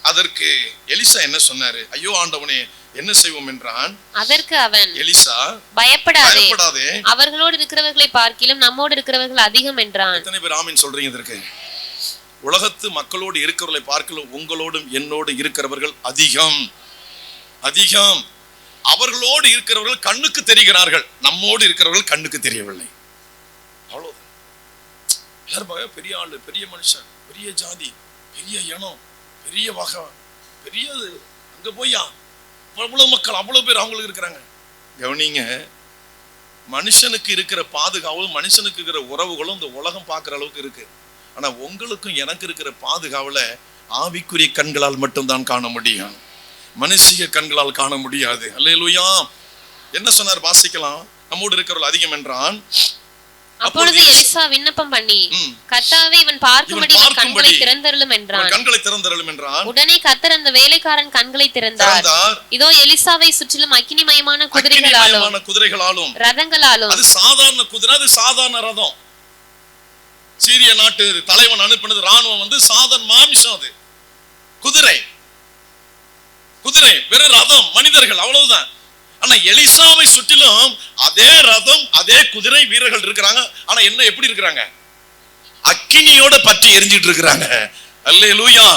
அதற்கு எலிசா என்ன சொன்னாரு? ஐயோ ஆண்டவனே என்ன செய்வோம் என்றான். அதற்கு அவன், எலிசா பயப்படாதே, அவர்களோடு இருக்கிறவர்களை பார்க்கிலும் நம்மோடு இருக்கிறவர்கள் அதிகம் என்றான். எத்தனை பேர் ஆமீன் சொல்றீங்க? இதற்கு உலகத்து மக்களோடு இருக்கிறவர்களை பார்க்கிலும் உங்களோடும் என்னோடு இருக்கிறவர்கள் அதிகம் அதிகம். அவர்களோடு இருக்கிறவர்கள் கண்ணுக்கு தெரிகிறார்கள், நம்மோடு இருக்கிறவர்கள் கண்ணுக்கு தெரியவில்லை. அவ்வளவுதான். எல்லாரும் பெரிய ஆளு, பெரிய மனுஷன், பெரிய ஜாதி, பெரிய இனம், பெரிய வகை, பெரிய அங்க போய்யா அவ்வளவு மக்கள், அவ்வளவு பேர் அவங்களுக்கு இருக்கிறாங்க. கவனிங்க, மனுஷனுக்கு இருக்கிற பாதுகாவலும் மனுஷனுக்கு இருக்கிற உறவுகளும் இந்த உலகம் பார்க்கிற அளவுக்கு இருக்கு. ஆனா உங்களுக்கும் எனக்கு இருக்கிற பாதுகாவல ஆவிக்குரிய கண்களால் மட்டும்தான் காண முடியும், மனுஷிய கண்களால் காண முடியாது. அல்லேலூயா. என்ன சொன்னார்? வாசிக்கலாம். நம்மோடு இருக்கிறவர்கள் அதிகம் என்றான். அப்பொழுது எலிசா விண்ணப்பம் பண்ணி, கர்த்தாவே இவன் பார்க்கும்படி கண்களை திறந்தருளும் என்றான். உடனே கர்த்தர் அந்த வேலைக்காரன் கண்களை திறந்தார். இதோ எலிசாவை சுற்றிலும் அக்கினிமயமான குதிரைகளாலும் ரதங்களாலும். அது சாதாரண குதிரை, அது சாதாரண ரதம். சீரிய நாட்டு தலைவன் அனுப்பினது ராணுவம் வந்து சாதாரண மாமிசம். அது குதிரை, குதிரை வெறும் ரதம், மனிதர்கள், அவ்வளவுதான். ஆனா எலிசாவை சுற்றிலும் அதே ரதம், அதே குதிரை வீரர்கள் இருக்கிறாங்க. ஆனா என்ன எப்படி இருக்கிறாங்க? அக்கினியோட பற்றி எரிஞ்சிட்டு இருக்கிறாங்க. அல்லேலூயா.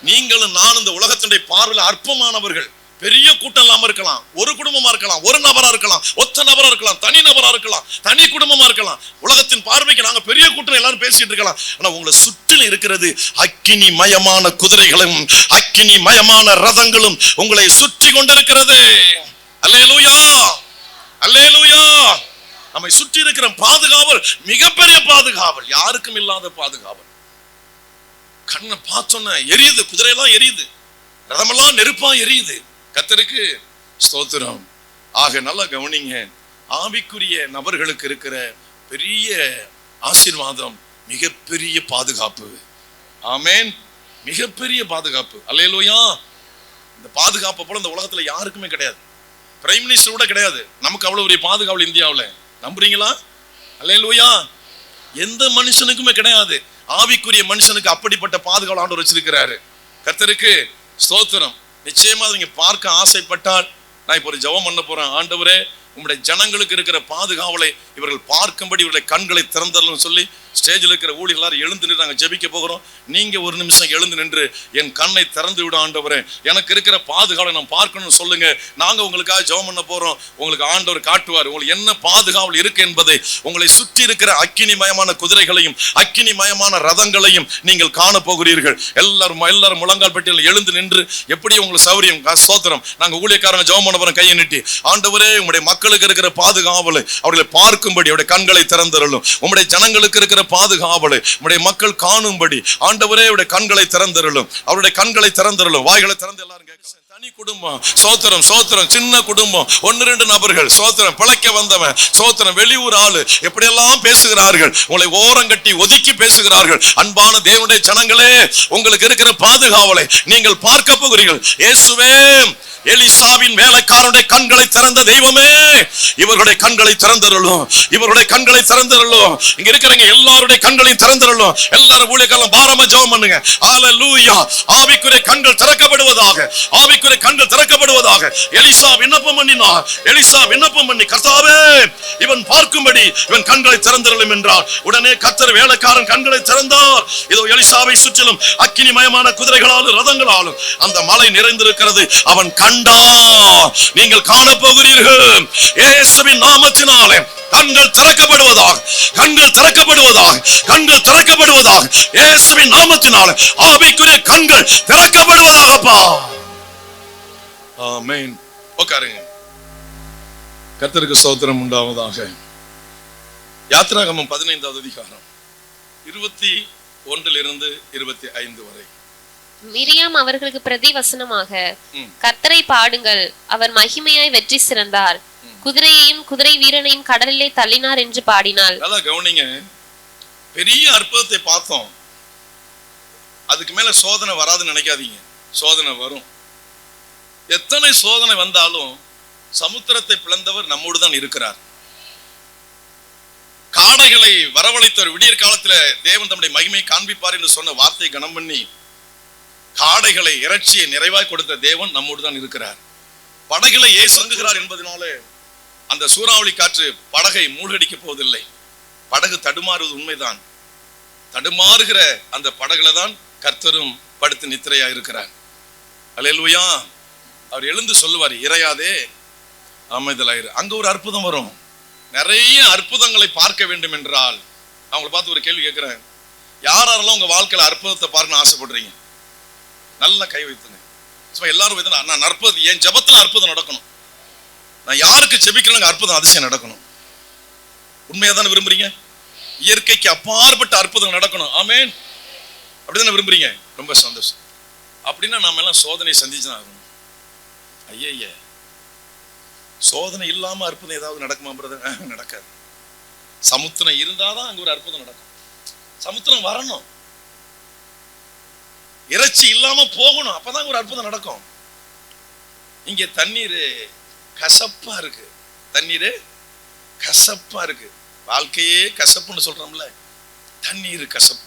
நீங்களும் நானும் இந்த உலகத்தினுடைய பார்வையில் அற்பமானவர்கள். பெரிய கூட்டம் இல்லாம இருக்கலாம், ஒரு குடும்பமா இருக்கலாம், ஒரு நபரா இருக்கலாம், ஒத்த நபரா இருக்கலாம், தனி நபரா இருக்கலாம், தனி குடும்பமா இருக்கலாம். உலகத்தின் பார்வைக்கு நாங்க பெரிய கூட்டம் எல்லாரும் பேசிட்டு இருக்கலாம். ஆனா உங்களை சுற்றிலும் இருக்கிறது அக்கினி மயமான குதிரைகளும் அக்கினி மயமான ரதங்களும் உங்களை சுற்றி கொண்டிருக்கிறது. அல்லேலூயா, அல்லேலூயா. நம்மை சுற்றி இருக்கிற பாதுகாவல் மிகப்பெரிய பாதுகாவல், யாருக்கும் இல்லாத பாதுகாவல். கண்ணை பார்த்தோன்ன எரியுது, குதிரையெல்லாம் எரியுது, ரதமெல்லாம் நெருப்பா எரியுது. கர்த்தருக்கு ஸ்தோத்திரம். ஆக நல்லா கவனிங்க, ஆவிக்குரிய நபர்களுக்கு இருக்கிற பெரிய ஆசீர்வாதம் மிகப்பெரிய பாதுகாப்பு. ஆமென். மிகப்பெரிய பாதுகாப்பு. அல்லேலூயா. இந்த பாதுகாப்பு போல இந்த உலகத்துல யாருக்குமே கிடையாது. பிரைம் மினிஸ்டர் கூட கிடையாது. நமக்கு அவ்வளவு பெரிய பாதுகாவல் இந்தியாவில். நம்புறீங்களா? அல்லேலூயா. எந்த மனுஷனுக்குமே கிடையாது. ஆவிக்குரிய மனுஷனுக்கு அப்படிப்பட்ட பாதுகாவல் ஆண்டவர் வச்சிருக்கிறாரு. கர்த்தருக்கு ஸ்தோத்திரம். நிச்சயமா நீங்க பார்க்க ஆசைப்பட்டால் நான் இப்போ ஒரு ஜெபம் பண்ண போறேன். ஆண்டவரே, உங்களுடைய ஜனங்களுக்கு இருக்கிற பாதுகாவலை இவர்கள் பார்க்கும்படி இவருடைய கண்களை திறந்தரலும் சொல்லி ஸ்டேஜில் இருக்கிற ஊழியர்கள் எல்லாரும் எழுந்து நின்று நாங்கள் ஜெபிக்க போகிறோம். நீங்க ஒரு நிமிஷம் எழுந்து நின்று என் கண்ணை திறந்து விட ஆண்டவரே, எனக்கு இருக்கிற பாதுகாவலை நான் பார்க்கணும்னு சொல்லுங்க. நாங்க உங்களுக்காக ஜெபம் பண்ண போறோம். உங்களுக்கு ஆண்டவர் காட்டுவார் உங்களுக்கு என்ன பாதுகாவல் இருக்கு என்பதை. உங்களை சுற்றி இருக்கிற அக்கினிமயமான குதிரைகளையும் அக்கினிமயமான ரதங்களையும் நீங்கள் காண போகிறீர்கள். எல்லாரும் முழங்கால் பட்டியல் எழுந்து நின்று எப்படி உங்களுக்கு சௌரியம் ஸ்தோத்திரம். நாங்க ஊழியக்காரங்க ஜெபம் பண்ண போறோம். கையை நீட்டி, ஆண்டவரே உங்களுடைய மக்களுக்கு இருக்கிற பாதுகாவலை அவர்களை பார்க்கும்படி அவருடைய கண்களை திறந்தருளும். உங்களுடைய ஜனங்களுக்கு இருக்கிற பாதுகாவலை உம்முடைய மக்கள் காணும்படி ஆண்டவரே அவருடைய கண்களை திறந்தருளும். அவருடைய கண்களை திறந்தருளும். வாய்களை திறந்து எல்லாரும் கேட்க. தனி குடும்பம் சோத்திரம் சோத்திரம், சின்ன குடும்பம் 1-2 நபர்கள் சோத்திரம், பிழைக்க வந்தவன் சோத்திரம், வெளியூர் ஆளு எப்படியெல்லாம் பேசுகிறார்கள், உங்களை ஓரங்கட்டி ஒதுக்கி பேசுகிறார்கள். அன்பான தேவனுடைய ஜனங்களே, உங்களுக்கு இருக்கிற பாதுகாவலை நீங்கள் பார்க்க போகிறீர்கள். இயேசுவே, எலிசாவின் வேலைக்காரனுடைய கண்களை திறந்த தெய்வமே, இவர்களுடைய கண்களை திறந்தருளும். இவருடைய கண்களை திறந்தருளும். இங்க இருக்கிறவங்க எல்லாருடைய கண்களையும் திறந்தருளும். எல்லாரும் ஊழியக்காரங்க பாரமா ஜெபம் பண்ணுங்க. ஹalleluya. ஆவிக்குரிய கண்கள் திறக்கப்படுவதாக. ஆவிக்குரிய கண்கள் திறக்கப்படுவதாக. எலிசா விண்ணப்பம் பண்ணினார். எலிசா விண்ணப்பம் பண்ணி, கர்த்தாவே இவன் பார்க்கும்படி இவன் கண்களை திறந்தருளும் என்றார். உடனே கர்த்தர் வேலைக்காரன் கண்களை திறந்தார். இதோ எலிசாவை சுற்றிலும் அக்கினிமயமான குதிரைகளாலும் ரதங்களாலும் அந்த மலை நிறைந்திருக்கிறது. அவன் கண்டா. நீங்கள் காண போகிறீர்கள். இயேசுவின் நாமத்தினாலே கண்கள் திறக்கப்படுவதாக. கண்கள் திறக்கப்படுவதாக. கண்கள் திறக்கப்படுவதாக. இயேசுவின் நாமத்தினாலே ஆவிக்குரிய கண்கள் திறக்கப்படுவதாகப்பா. ஆமென். உட்காருங்க. கர்த்தருக்கு ஸ்தோத்திரம் உண்டாவதாக. யாத்திராகமம் 15வது அதிகாரம் 21 25 வரை. மிரியாம் அவர்களுக்கு பிரதிவசனமாக, கர்த்தரை பாடுங்கள், அவர் மகிமையாய் வெற்றி சிறந்தார், குதிரையையும் குதிரை வீரனையும் கடலிலே தள்ளினார் என்று பாடினாள். நல்லா கவனிங்க. பெரிய அற்புதத்தை பார்த்தோம். அதுக்கு மேல சோதனை வராதுன்னு நினைக்காதீங்க. சோதனை வரும். எத்தனை சோதனை வந்தாலும் சமுத்திரத்தை பிளந்தவர் நம்மோடு தான் இருக்கிறார். காடைகளை வரவழைத்தவர் விடியற் காலத்துல தேவன் தம்முடைய மகிமையை காண்பிப்பார் என்று சொன்ன வார்த்தையை கனம் பண்ணி காடைகளை இறைச்சியை நிறைவாய் கொடுத்த தேவன் நம்மோடு தான் இருக்கிறார். படகுகளை ஏசுகிறார் என்பதனாலே அந்த சூறாவளி காற்று படகை மூழ்கடிக்க போவதில்லை. படகு தடுமாறுவது உண்மைதான். தடுமாறுகிற அந்த படகுல தான் கர்த்தரும் படுத்து நித்திரையா இருக்கிறார். அல்லேலூயா. அவர் எழுந்து சொல்லுவார், இறையாதே அமைதலாயிரு. அங்க ஒரு அற்புதம் வரும். நிறைய அற்புதங்களை பார்க்க வேண்டும் என்றால் அவங்களை பார்த்து ஒரு கேள்வி கேட்கிறேன். யாரெல்லாம் உங்க வாழ்க்கையில அற்புதத்தை பார்க்கணும்னு ஆசைப்படுறீங்க? நல்லா கை வைத்துங்க. எல்லாரும் நான் அற்புதம், என் ஜபத்துல அற்புதம் நடக்கணும். நான் யாருக்கு ஜெபிக்கிறேன் அற்புதம் அதிசயம் நடக்கணும். உண்மையா தானே விரும்புறீங்க? இயற்கைக்கு அப்பாற்பட்ட அற்புதம் நடக்கணும். ஆமென். அப்படிதானே விரும்புறீங்க? ரொம்ப சந்தோஷம். அப்படின்னா நாம எல்லாம் சோதனை சந்திச்சுதான் ஆகணும். ஐய, சோதனை இல்லாம அற்புதம் ஏதாவது நடக்குமா பிரதர்? நடக்காது. சமுத்திரம் இருந்தாதான் அங்க ஒரு அற்புதம் நடக்கும். சமுத்திரம் வரணும், இறைச்சி இல்லாம போகணும், அப்பதான் ஒரு அற்புதம் நடக்கும். இங்க தண்ணீர் கசப்பா இருக்கு. தண்ணீர் கசப்பா இருக்கு. வாழ்க்கையே கசப்புன்னு சொல்றோம்ல, தண்ணீர் கசப்பு.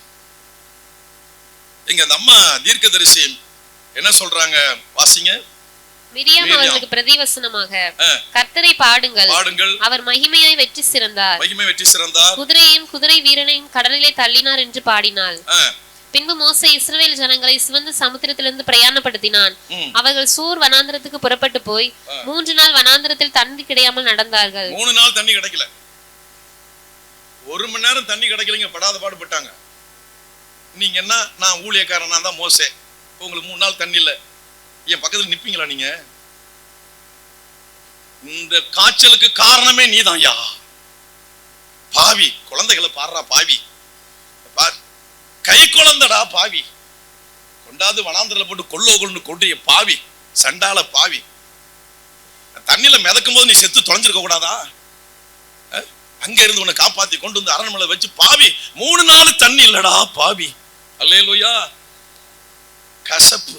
இங்க அந்த அம்மா தீர்க்கதரிசி என்ன சொல்றாங்க வாசிங்க. மிரியாம் அவர்களுக்கு பிரதிவசனமாக, கர்த்தரை பாடுங்கள், அவர் மகிமையாய் வெற்றி சிறந்தார், குதிரையையும் குதிரை வீரனையும் கடலிலே தள்ளினார் என்று பாடினாள். பின்பு மோசே இஸ்ரவேல் ஜனங்களை சிவந்த சமுத்திரத்திலிருந்து பிரயாணப்படுத்தினான். அவர்கள் சூர் வனாந்திரத்துக்கு புறப்பட்டு போய் 3 நாள் வனாந்திரத்தில் தண்ணி கிடையாமல் நடந்தார்கள். 3 நாள் தண்ணி கிடைக்கல. 1 மணி நேரம் தண்ணி கிடைக்கலங்க, படாத பாடுபட்டாங்க. நீங்க என்ன, நான் ஊழியக்காரனா தான் மோசே, உங்களுக்கு 3 நாள் தண்ணி இல்ல, என் பக்கத்துல நிப்பீங்களா? நீங்க இந்த காய்ச்சலுக்கு காரணமே நீதான் யா பாவி. குழந்தைகளை பாடுறா பாவி, கை குழந்தடா பாவி, கொண்டாந்து வனாந்திரத்துல போட்டு கொண்டு பாவி, சண்டால பாவி. தண்ணியில மிதக்கும் போது நீ செத்து தொலைஞ்சிருக்க கூடாதா? அங்க இருந்து உன்னை காப்பாத்தி கொண்டு வந்து அரண்மனை வச்சு பாவி, 3 நாள் தண்ணி இல்லடா பாவி. அல்லேலூயா. கசப்பு.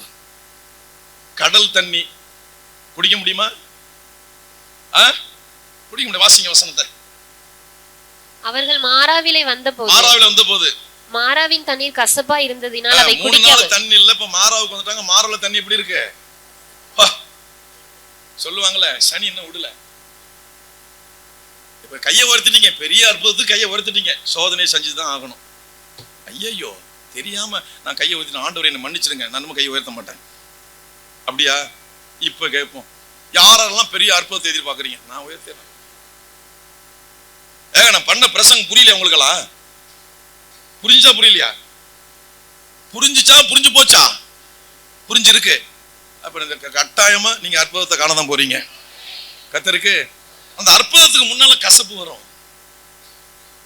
கடல் தண்ணி குடிக்க முடியுமா? குடிக்க முடியும். வாசிங்க வசனத்தை. அவர்கள் மாராவிலே வந்தபோது மாராவின் தண்ணீர் கசப்பா இருந்ததினால் அதை குடிக்க தண்ணி இல்ல. இப்ப மாராவுக்கு வந்துட்டாங்க. மாராவுல தண்ணி எப்படி இருக்கு? சொல்லுவாங்கல்ல, சனி என்ன விடல. இப்ப கையை உயர்த்திட்டீங்க, பெரிய அற்புதத்துக்கு கையை உயர்த்திட்டீங்க, சோதனை செஞ்சுதான் ஆகணும். ஐயோ தெரியாம நான் கையை உயர்த்தின, ஆண்டவரை என்னை மன்னிச்சிருங்க, நான் கையை உயர்த்த மாட்டேன். அப்படியா? இப்ப கேட்போம், யாரெல்லாம் பெரிய அற்புதத்தை எதிர்பார்க்கறீங்க? நான் உயர்த்தேன். நான் பண்ண பிரசங்கம் புரியல உங்களுக்கெல்லாம்? புரிஞ்சா புரியலையா? புரிஞ்சுச்சா புரிஞ்சு போச்சா? புரிஞ்சிருக்கு. அப்ப இந்த கட்டாயமா நீங்க அற்புதத்தை காணதான் போறீங்க. கர்த்தருக்கு அந்த அற்புதத்துக்கு முன்னால கசப்பு வரும்.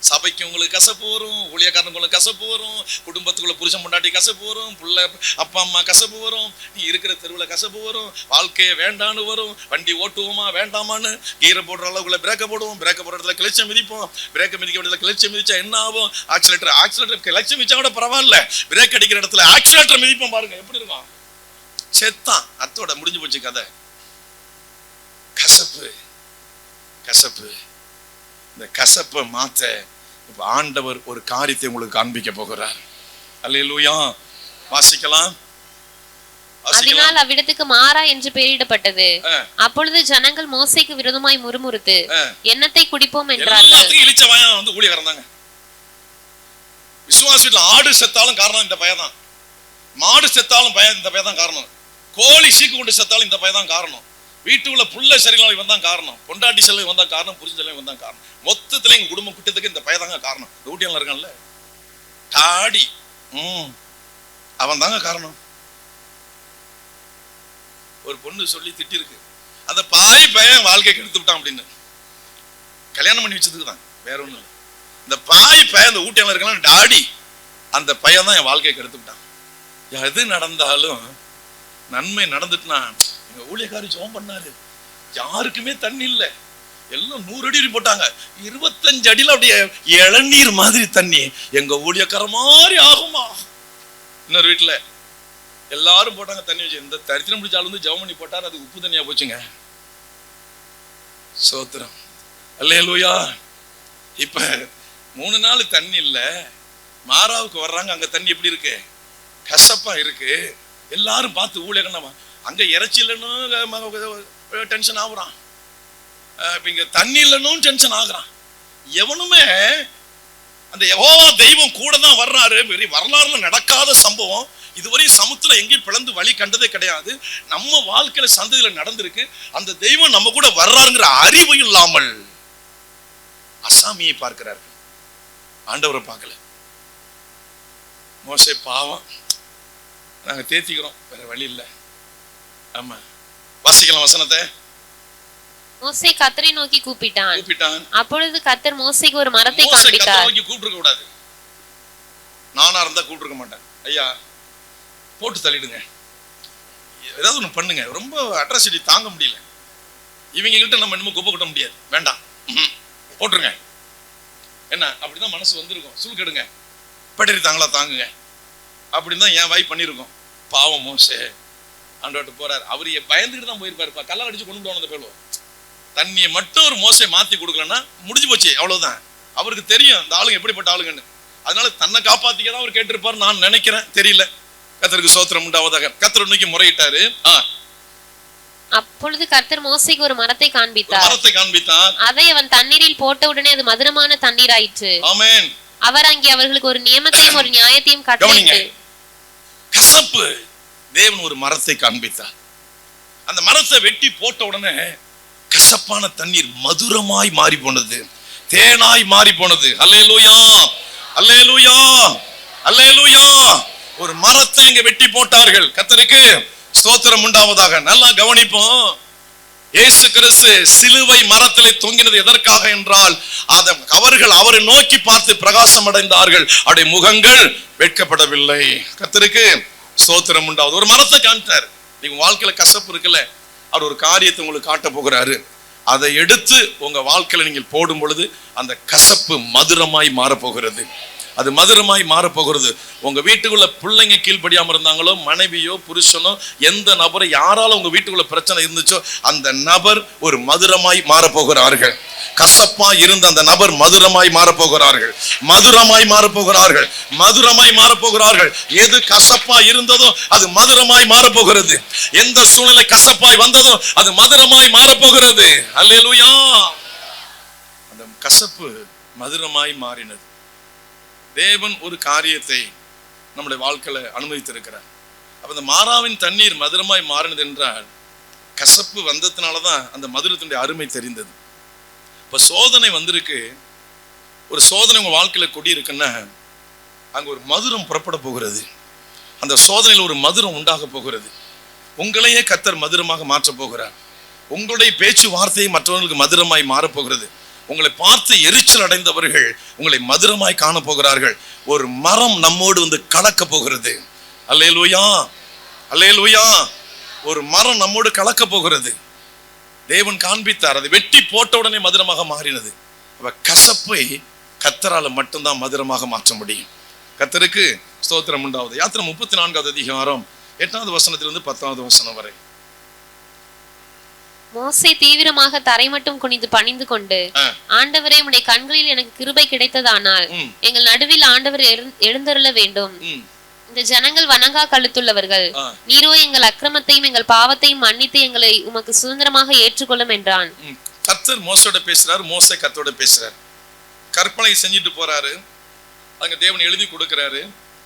சபைக்கு உங்களுக்கு கசப்பு வரும், ஊழியக்காரங்களுக்கு கசப்பு வரும், குடும்பத்துக்குள்ள புருஷன் பொண்டாட்டி கசப்பு வரும், புள்ள அப்பா அம்மா கசப்பு வரும், நீ இருக்கிற தெருவில் கசப்பு வரும், வாழ்க்கையை வேண்டான்னு வரும், வண்டி ஓட்டுவோமா வேண்டாமான்னு, கீரை போடுற அளவுக்குள்ள பிரேக்கை போடுவோம், பிரேக்கை போடுற இடத்துல கிளச்சை மிதிப்போம், பிரேக்கை மிதிக்க வேண்டியதுல கிளச்சை மிதிச்சா என்ன ஆகும்? ஆக்சிலேட்டர் கிளச்சை மிதிச்சா கூட பரவாயில்ல, பிரேக் அடிக்கிற இடத்துல ஆக்சிலேட்டர் மிதிப்போம், பாருங்க எப்படி இருக்கும், செத்தான், அத்தோட முடிஞ்சு போச்சு கதை. கசப்பு கசப்பு. இந்த கசப்பை மாத்த இப்ப ஆண்டவர் ஒரு காரியத்தை உங்களுக்கு காண்பிக்க போகிறார். அல்லேலூயா. வாசிக்கலாம். அதனால் அவ்விடத்துக்கு மாறா என்று பெயரிடப்பட்டது. அப்பொழுது ஜனங்கள் மோசேக்கு விரோதமாய் முறுமுறுத்து எண்ணத்தை குடிப்போம் என்றார்கள். இளிச்சவன் வந்து ஊழியக்காரன் தாங்க. விசுவாச வீட்டுல ஆடு செத்தாலும் காரணம் இந்த பையன் தான், மாடு செத்தாலும் இந்த பையன் தான் காரணம், கோழி சீக்கு கொண்டு செத்தாலும் இந்த பையன் தான் காரணம், வீட்டுக்குள்ள புள்ள சரியில்லாம இவன் தான் காரணம், பொண்டாட்டி செல்ல இவன் தான் காரணம், புரிஞ்ச செல்ல இவன் தான் காரணம், மொத்தத்துல எங்க குடும்பம் குட்டத்துக்கு இந்த பையன் தாங்க காரணம். ஊட்டியெல்லாம் இருக்கான்ல தாடி, அவன் தாங்க காரணம். ஒரு பொண்ணு சொல்லி திட்டி இருக்கு, அந்த பையன் வாழ்க்கை கெடுத்து விட்டான் அப்படின்னு. கல்யாணம் பண்ணி வச்சதுக்கு தான், வேற ஒண்ணும் இல்லை. இந்த பையன் இந்த ஊட்டியெல்லாம் இருக்கான் டாடி, அந்த பையன் தான் என் வாழ்க்கையை கெடுத்து விட்டான். எது நடந்தாலும் நன்மை நடந்துட்டுனா, எங்க ஊழியக்காரி ஜெபம் பண்ணாரு, யாருக்குமே தண்ணி இல்லை, எல்லாம் 100 அடி போட்டாங்க, 25 அடியில அப்படியே இளநீர் மாதிரி தண்ணி, எங்க ஊழியக்கார மாதிரி ஆகுமா? இன்னொரு வீட்டுல எல்லாரும் போட்டாங்க தண்ணி வச்சு, இந்த தரித்திரம் பிடிச்சாலும் வந்து ஜெபம் பண்ணி போட்டாரு, அது உப்பு தண்ணியா போச்சுங்க. சோத்திரம். அல்லேலூயா. இப்ப 3 நாள் தண்ணி இல்ல, மாறாவுக்கு வர்றாங்க, அங்க தண்ணி எப்படி இருக்கு? கசப்பா இருக்கு. எல்லாரும் பார்த்து ஊழியக்காரன் அங்க இறைச்சி இல்லைன்னு டென்ஷன் ஆகுறான், இங்க தண்ணி இல்லைன்னு டென்ஷன் ஆகுறான். எவனுமே அந்த யெகோவா தெய்வம் கூட தான் வர்றாரு. பெரிய வரலாறுல நடக்காத சம்பவம், இதுவரை சமுத்திரம் எங்கேயும் பிளந்து வழி கண்டதே கிடையாது. நம்ம வாழ்க்கையில சந்ததியில நடந்திருக்கு. அந்த தெய்வம் நம்ம கூட வர்றாருங்கிற அறிவு இல்லாமல் அசாமியை பார்க்கிறார்கள், ஆண்டவரை பார்க்கல. மோசே பாவம், நாங்க தேத்திக்கிறோம், வேற வழி இல்லை. ஆமா, வாசிக்கலாம் வசனத்தை. மோசே கர்த்தரை நோக்கி கூப்பிட்டான். அப்பொழுது கர்த்தர் மோசேக்கு ஒரு மரத்தை காண்பித்தார். நோக்கி கூப்பிட்டுக்க கூடாது, நானா இருந்தா கூப்பிட்டுக்க மாட்டேன். ஐயா போட்டு தள்ளிடுங்க, ஏதாவது ஒண்ணு பண்ணுங்க, ரொம்ப அட்ராசிட்டி தாங்க முடியல, இவங்க கிட்ட நம்ம இன்னும் குப்பை கொட்ட முடியாது, வேண்டாம் போட்டுருங்க. என்ன அப்படிதான் மனசு வந்திருக்கும், சுல்கெடுங்க, பட்டறி தாங்களா தாங்குங்க, அப்படின்னு தான் என் வாய் பண்ணிருக்கோம். பாவம் மோசே ஆண்டவர்ட்ட போறாரு, அவரு பயந்துக்கிட்டு தான் போயிருப்பாருப்பா, கல்லால் அடிச்சு கொண்டு போன பேருவோம். தண்ணியை மட்டும் ஒரு மோசை மாத்தி கொடுக்கலன்னா முடிஞ்சு போச்சு, அவ்வளவுதான். அவருக்கு தெரியும் இந்த ஆளுங்க எப்படிப்பட்ட ஆளுங்கன்னு, அதனால தன்னை காப்பாத்திக்கதான் அவர் கேட்டிருப்பாரு நான் நினைக்கிறேன், தெரியல. கர்த்தருக்கு ஸ்தோத்திரம் உண்டாவதாக. கர்த்தர் நோக்கி முறையிட்டாரு. அப்பொழுது கர்த்தர் மோசேக்கு ஒரு மரத்தை காண்பித்தார். அதை அவன் தண்ணீரில் போட்ட உடனே அது மதுரமான தண்ணீராயிற்று. ஆமென். அவர் அங்கே அவர்களுக்கு ஒரு நியமத்தையும் ஒரு நியாயத்தையும் கட்டளையிட்டு. கசப்பு, தேவன் ஒரு மரத்தை காண்பித்தார். அந்த மரத்தை வெட்டி போட்ட உடனே கசப்பான தண்ணீர் மதுரமாய் மாறி போனது, தேனாய் மாறி போனது. அல்லேலூயா, அல்லேலூயா, அல்லேலூயா. ஒரு மரத்தை இங்க வெட்டி போட்டார்கள். கர்த்தருக்கு ஸ்தோத்திரம் உண்டாவதாக. நல்லா கவனிப்போம். இயேசு கிறிஸ்து சிலுவை மரத்திலே தொங்கினது எதற்காக என்றால், அவர்கள் அவரை நோக்கி பார்த்து பிரகாசம் அடைந்தார்கள், அவருடைய முகங்கள் வெட்கப்படவில்லை. கர்த்தருக்கு ஸ்தோத்திரம் உண்டாவது. ஒரு மரத்தை காண்பித்தார். நீங்க வாழ்க்கையில கசப்பு இருக்குல்ல, அவர் ஒரு காரியத்தை உங்களுக்கு காட்ட போகிறாரு. அதை எடுத்து உங்க வாழ்க்கையில நீங்கள் போடும் பொழுது அந்த கசப்பு மதுரமாய் மாறப்போகிறது. அது மதுரமாய் மாறப்போகிறது. உங்க வீட்டுக்குள்ள பிள்ளைங்க கீழ்படியாம இருந்தாங்களோ, மனைவியோ புருஷனோ, எந்த நபரை யாரால உங்க வீட்டுக்குள்ள பிரச்சனை இருந்துச்சோ அந்த நபர் ஒரு மதுரமாய் மாறப்போகிறார்கள். கசப்பா இருந்த அந்த நபர் மதுரமாய் மாறப்போகிறார்கள், மதுரமாய் மாறப்போகிறார்கள், மதுரமாய் மாறப்போகிறார்கள். எது கசப்பா இருந்ததோ அது மதுரமாய் மாறப்போகிறது. எந்த சூழ்நிலை கசப்பாய் வந்ததோ அது மதுரமாய் மாறப்போகிறது. அல்லேலூயா. அந்த கசப்பு மதுரமாய் மாறினது. தேவன் ஒரு காரியத்தை நம்முடைய வாழ்க்கையில அனுமதித்திருக்கிறார். அப்ப இந்த மாறாவின் தண்ணீர் மதுரமாய் மாறினது என்றால் கசப்பு வந்ததுனாலதான் அந்த மதுரத்தினுடைய அருமை தெரிந்தது. இப்ப சோதனை வந்திருக்கு. ஒரு சோதனை உங்க வாழ்க்கையில கொடி இருக்குன்னா அங்க ஒரு மதுரம் புறப்பட போகிறது. அந்த சோதனையில் ஒரு மதுரம் உண்டாக போகிறது. உங்களையே கர்த்தர் மதுரமாக மாற்ற போகிறார். உங்களுடைய பேச்சு வார்த்தையை மற்றவர்களுக்கு மதுரமாய் மாறப்போகிறது. உங்களை பார்த்து எரிச்சல் அடைந்தவர்கள் உங்களை மதுரமாய் காண போகிறார்கள். ஒரு மரம் நம்மோடு வந்து கலக்க போகிறது. அல்லேலூயா, அல்லேலூயா. ஒரு மரம் நம்மோடு கலக்க போகிறது. தேவன் காண்பித்தார். அதை வெட்டி போட்ட உடனே மதுரமாக மாறினது. அப்ப கசப்பை கர்த்தரால மட்டும்தான் மதுரமாக மாற்ற முடியும். கர்த்தருக்கு ஸ்தோத்திரம் உண்டாவது. யாத்திரை 34வது அதிகாரம் 8வது வசனத்திலிருந்து 10வது வசனம் வரை. மோசே தீவிரமாக தரை மட்டும் குனிந்து பணிந்து கொண்டு, ஆண்டவரே, உம்முடைய கண்களில் எனக்கு கிருபை கிடைத்ததானால் எங்கள் நடுவில் ஆண்டவர் எழுந்தருள வேண்டும். இந்த ஜனங்கள் வணங்கா கழுத்துள்ளவர்கள். நீரோ எங்கள் அக்கிரமத்தையும் எங்கள் பாவத்தையும் மன்னித்து எங்களை உமக்கு சுதந்திரமாக ஏற்றுக்கொள்ளும் என்றான். கர்த்தர் மோசோட பேசுறாரு, மோசே கர்த்தரோட பேசுறாரு. கற்பனை செஞ்சுட்டு போறாரு. அங்க தேவன் எழுதி கொடுக்கிறாரு.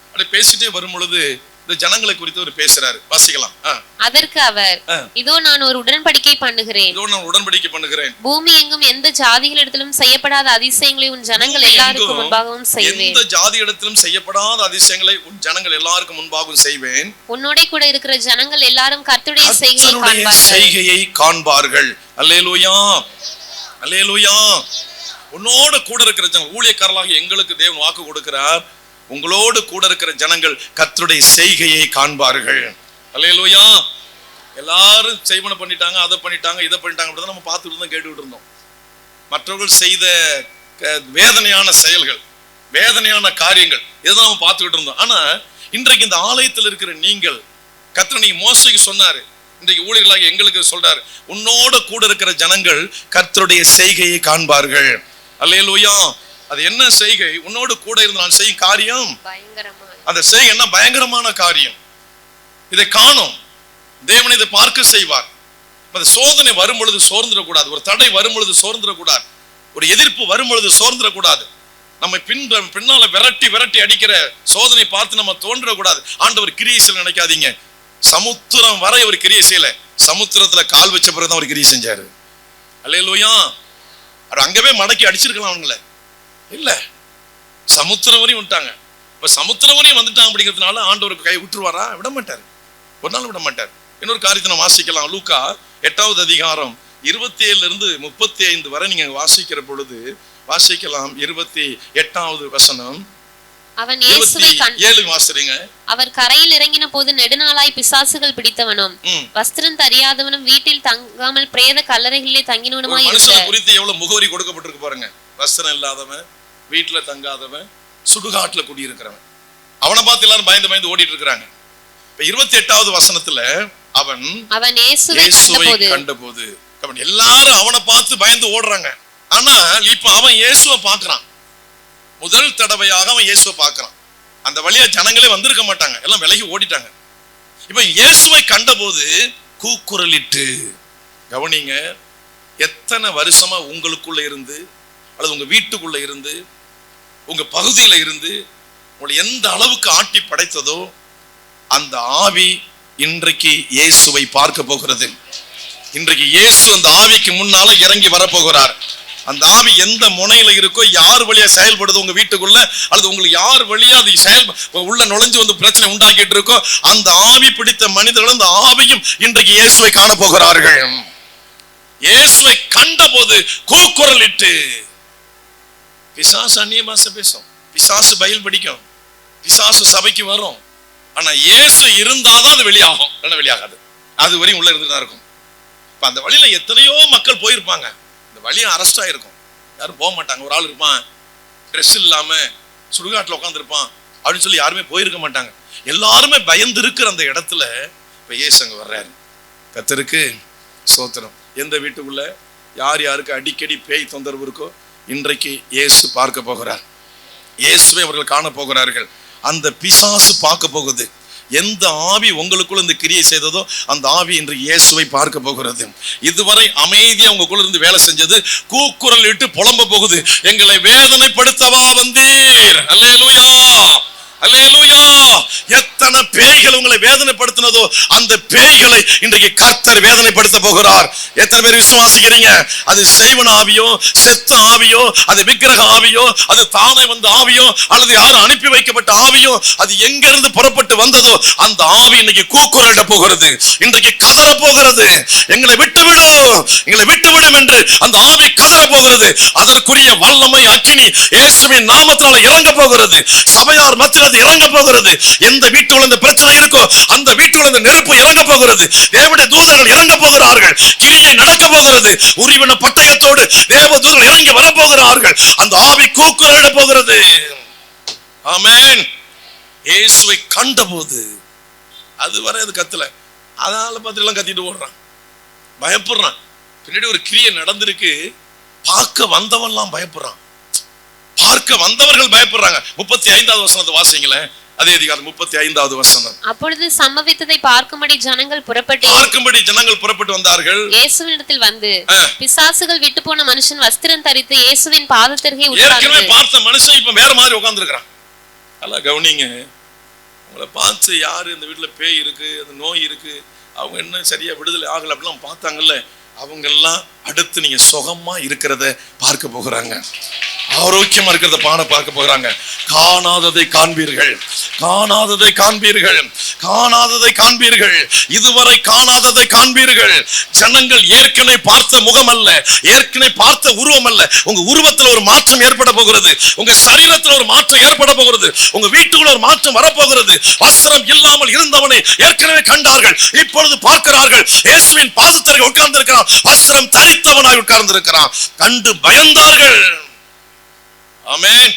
அப்படி பேசிட்டே வரும் பொழுது இந்த ஜனங்களை குறித்து ஒரு பேசுறாரு. வாசிக்கலாம். அதற்கு அவர், இதோ நான் ஒரு உடன்படிக்கை பண்ணுகிறேன். பூமி எங்கும் எந்த ஜாதிகளிடத்திலும் செய்யப்படாத அதிசயங்களை உன் ஜனங்கள் எல்லாருக்கும் முன்பாகவும் செய்வேன். எந்த ஜாதியிடத்திலும் செய்யப்படாத அதிசயங்களை உன் ஜனங்கள் எல்லாருக்கும் முன்பாகவும் செய்வேன். உன்னோட கூட இருக்கிற ஜனங்கள் எல்லாரும் கர்த்தருடைய செய்கையை காண்பார்கள். அல்லேலூயா, அல்லேலூயா. உன்னோட கூட இருக்கிற ஜனங்கள், ஊழியக்காரர்களாக எங்களுக்கு தேவன் வாக்கு கொடுக்கிறார். உங்களோடு கூட இருக்கிற ஜனங்கள் கர்த்தருடைய செய்கையை காண்பார்கள். அல்லேலூயா. எல்லாரும் செய்வன பண்ணிட்டாங்க, அதை பண்ணிட்டாங்க, இதை பண்ணிட்டாங்க, நம்ம பார்த்துட்டு இருந்தோம், கேட்டுக்கிட்டு இருந்தோம். மற்றவர்கள் செய்த வேதனையான செயல்கள், வேதனையான காரியங்கள், இதைதான் நம்ம பார்த்துக்கிட்டு இருந்தோம். ஆனா இன்றைக்கு இந்த ஆலயத்தில் இருக்கிற நீங்கள், கர்த்தர் நீங்க மோசேக்கு சொன்னாரு, இன்றைக்கு ஊழியர்களாக எங்களுக்கு சொல்றாரு, உன்னோட கூட இருக்கிற ஜனங்கள் கர்த்தருடைய செய்கையை காண்பார்கள். அல்லேலூயா. அது என்ன செய்கை? உன்னோடு கூட இருந்து நான் செய்யும் காரியம் அந்த செய்கை என்ன? பயங்கரமான காரியம். இதை காணும் தேவன், இதை பார்க்க செய்வார். அந்த சோதனை வரும் பொழுது சோர்ந்துடக்கூடாது. ஒரு தடை வரும் பொழுது சோர்ந்துடக்கூடாது. ஒரு எதிர்ப்பு வரும் பொழுது சோர்ந்துடக்கூடாது. நம்ம பின்னால விரட்டி விரட்டி அடிக்கிற சோதனை பார்த்து நம்ம தோன்றக்கூடாது. ஆண்டவர் கிரியை செய்ய நினைக்காதீங்க. சமுத்திரம் வரை ஒரு கிரியை செய்யல, சமுத்திரத்துல கால் வச்ச பிறகுதான் ஒரு கிரியை செஞ்சாரு. அல்லேலூயா. அங்கவே மடக்கி அடிச்சிருக்கலாம் அவங்கள, இல்ல சமுத்திரம் வரையும் வந்துட்டாங்க. இப்ப சமுத்திரம் வரையும் வந்துட்டாங்க அப்படிங்கிறதுனால ஆண்டவருக்கு கை விட்டுருவாரா? விட மாட்டாரு, ஒரு நாள் விட மாட்டார். இன்னொரு காரியத்தை நான் வாசிக்கலாம். லூக்கா 8வது அதிகாரம் 27 இருந்து 35 வரை நீங்க வாசிக்கிற பொழுது வாசிக்கலாம். 28வது வசனம். அவன் இயேசுவை வாசிறீங்க. அவர் கரையில் இறங்கின போது நெடுநாளாய் பிசாசுகள் பிடித்தவனும் வஸ்திரம் தெரியாதவனும் வீட்டில் தங்காமல் பிரேத கல்லறைகளிலே தங்கினவனுமாய் இருந்தார். குறித்து எவ்வளவு முகவரி கொடுக்கப்பட்டிருக்கு பாருங்க. வஸ்திரம் இல்லாதவன், வீட்டுல தங்காதவன், சுடுகாட்டுல குடியிருக்கிறவன், அவனை பார்த்து எல்லாரும் பயந்து பயந்து ஓடிட்டு இருக்கிறாங்க. 28வது வசனத்துல அவன் இயேசுவை கண்டபோது எல்லாரும் அவனை பார்த்து பயந்து ஓடுறாங்க. ஆனா இப்ப அவன் இயேசுவை பார்க்கிறான். முதல் தடவையாக அவன் இயேசுவை பார்க்கிறான். அந்த வழியா ஜனங்களே வந்திருக்க மாட்டாங்க, எல்லாம் விலகி ஓடிட்டாங்க. இப்ப இயேசுவை கண்டபோது கூக்குரலிட்டு, கவனிங்க, எத்தனை வருஷமா உங்களுக்குள்ள இருந்து அல்லது உங்க வீட்டுக்குள்ள இருந்து உங்க பகுதியில இருந்து உங்களை எந்த அளவுக்கு ஆட்டி படைத்ததோ அந்த ஆவி இன்றைக்கு இயேசுவை பார்க்க போகிறது. இன்றைக்கு இயேசு அந்த ஆவிக்கு முன்னால இறங்கி வரப்போகிறார். அந்த ஆவி எந்த முனையில இருக்கோ, யார் வழியா செயல்படுது உங்க வீட்டுக்குள்ள, அல்லது உங்களுக்கு யார் வழியா அது உள்ள நுழைஞ்சு வந்து பிரச்சனை உண்டாக்கிட்டு இருக்கோ, அந்த ஆவி பிடித்த மனிதர்கள் அந்த ஆவியும் இன்றைக்கு இயேசுவை காண போகிறார்கள். இயேசுவை கண்ட போது கூக்குரலிட்டு, பிசாசு அந்நிய பாஷை பேசும், பிசாசு பயில் பிடிக்கும், பிசாசு சபைக்கு வரும். ஆனா இயேசு இருந்தாதான் அது வெளியாகும், இல்லைன்னா வெளியாகாது. அது வரையும் உள்ள இருந்துதான் இருக்கும். இப்ப அந்த வழியில எத்தனையோ மக்கள் போயிருப்பாங்க, இந்த வழியை அரெஸ்ட் ஆயிருக்கும், யாரும் போக மாட்டாங்க. ஒரு ஆள் இருப்பான், ட்ரெஸ் இல்லாம சுடுகாட்டுல உட்காந்துருப்பான் அப்படின்னு சொல்லி யாருமே போயிருக்க மாட்டாங்க. எல்லாருமே பயந்து இருக்கிற அந்த இடத்துல இப்ப இயேசு அங்க வர்றாரு. கர்த்தருக்கு ஸ்தோத்திரம். எந்த வீட்டுக்குள்ள யார் யாருக்கு அடிக்கடி பேய் தொந்தரவு இருக்கோ இன்றைக்கு இயேசு பார்க்க போகிறார். இயேசுவை அவர்கள் காண போகிறார்கள். அந்த பிசாசு பார்க்க போகுது. எந்த ஆவி உங்களுக்குள்ள இந்த கிரியை செய்ததோ அந்த ஆவி இன்று இயேசுவை பார்க்க போகிறது. இதுவரை அமைதியா உங்களுக்குள்ள இருந்து வேலை செஞ்சது கூக்குரல் இட்டு புலம்ப போகுது. எங்களை வேதனைப்படுத்தவா வந்தீர். அல்லேலூயா, அல்லேலூயா. எத்தனை பேய்கள் உங்களை வேதனைப்படுத்தினதோ அந்த பேய்களை இன்றைக்கு கர்த்தர் வேதனைப்படுத்த போகிறார். எத்தனை பேர் விசுவாசிக்கிறீங்க? அது செய்வன ஆவியோ, செத்த ஆவியோ, அது விக்கிரக ஆவியோ, அது தானே வந்த ஆவியோ, அல்லது யாரும் அனுப்பி வைக்கப்பட்ட ஆவியோ, அது எங்கிருந்து புறப்பட்டு வந்ததோ அந்த ஆவி இன்னைக்கு கூக்குரலிட போகிறது, இன்றைக்கு கதற போகிறது. எங்களை விட்டுவிடும், எங்களை விட்டுவிடும் என்று அந்த ஆவி கதற போகிறது. அதற்குரிய வல்லமை அக்கினி இயேசுவின் நாமத்தினால இறங்க போகிறது. சபையார் மத்தியில் இறங்க போகிறது. எந்த வீட்டுக்குள்ள இந்த பிரச்சனை இருக்கோ அந்த வீட்டுக்குள்ள இந்த நெருப்பு இறங்க போகிறது. தேவனுடைய தூதர்கள் இறங்க போகிறார்கள். கிரியை நடக்க போகிறது. உரிவின பட்டயத்தோடு தேவ தூதர்கள் இறங்கி வர போகிறார்கள். அந்த ஆவி கூக்குரலிட போகிறது. ஆமென். இயேசுவை கண்டபோது அதுவரை அது கத்தல, அதனால பார்த்து எல்லாம் கத்திட்டு ஓடுறான், பயப்படுறான். பின்னாடி ஒரு கிரியை நடந்திருக்கு, பார்க்க வந்தவெல்லாம் பயப்படுறான், பார்க்க வந்தவர்கள் பயப்படுறாங்க. 35வது வசனத்தை வாசிங்களேன். அதே அதிகாரம் 35வது வசனம். அப்பொழுது சம்பவித்ததை பார்க்கும்படி ஜனங்கள் புறப்பட்டு வந்தார்கள். இயேசுவினிடத்தில் வந்து பிசாசுகள் விட்டு போன மனுஷன் வஸ்திரம் தரித்து இயேசுவின் பாதத்தருகே உட்கார்ந்து, ஏற்கனவே பார்த்த மனுஷன் இப்ப வேற மாதிரி உட்கார்ந்து இருக்கிறான். நல்லா கவனிங்க. உங்களை பார்த்து யாரு இந்த வீட்டுல பேய் இருக்கு, அந்த நோய் இருக்கு, அவங்க என்ன சரியா விடுதலை ஆகல அப்படிலாம் பார்த்தாங்கல்ல, அவங்க எல்லாம் அடுத்து நீங்க சுகமா இருக்கிறத பார்க்க போகிறாங்க, ஆரோக்கியமா இருக்கிறத பார்க்க போகிறாங்க. காணாததை காண்பீர்கள், காணாததை காண்பீர்கள், காணாததை காண்பீர்கள், இதுவரை காணாததை காண்பீர்கள். ஜனங்கள் ஏற்கனவே பார்த்த முகம் அல்ல, ஏற்கனவே பார்த்த உருவம் அல்ல. உங்க உருவத்தில் ஒரு மாற்றம் ஏற்பட போகிறது, உங்க சரீரத்தில் ஒரு மாற்றம் ஏற்பட போகிறது, உங்க வீட்டுக்குள்ள ஒரு மாற்றம் வரப்போகிறது. வஸ்திரம் இல்லாமல் இருந்தவனை ஏற்கனவே கண்டார்கள், இப்பொழுது பார்க்கிறார்கள். இயேசுவின் பாதத்தருகே உட்கார்ந்து இருக்கிறான், வஸ்திரம் தரித்தவனாய் உட்கார்ந்து இருக்கிறான். கண்டு பயந்தார்கள். ஆமென்.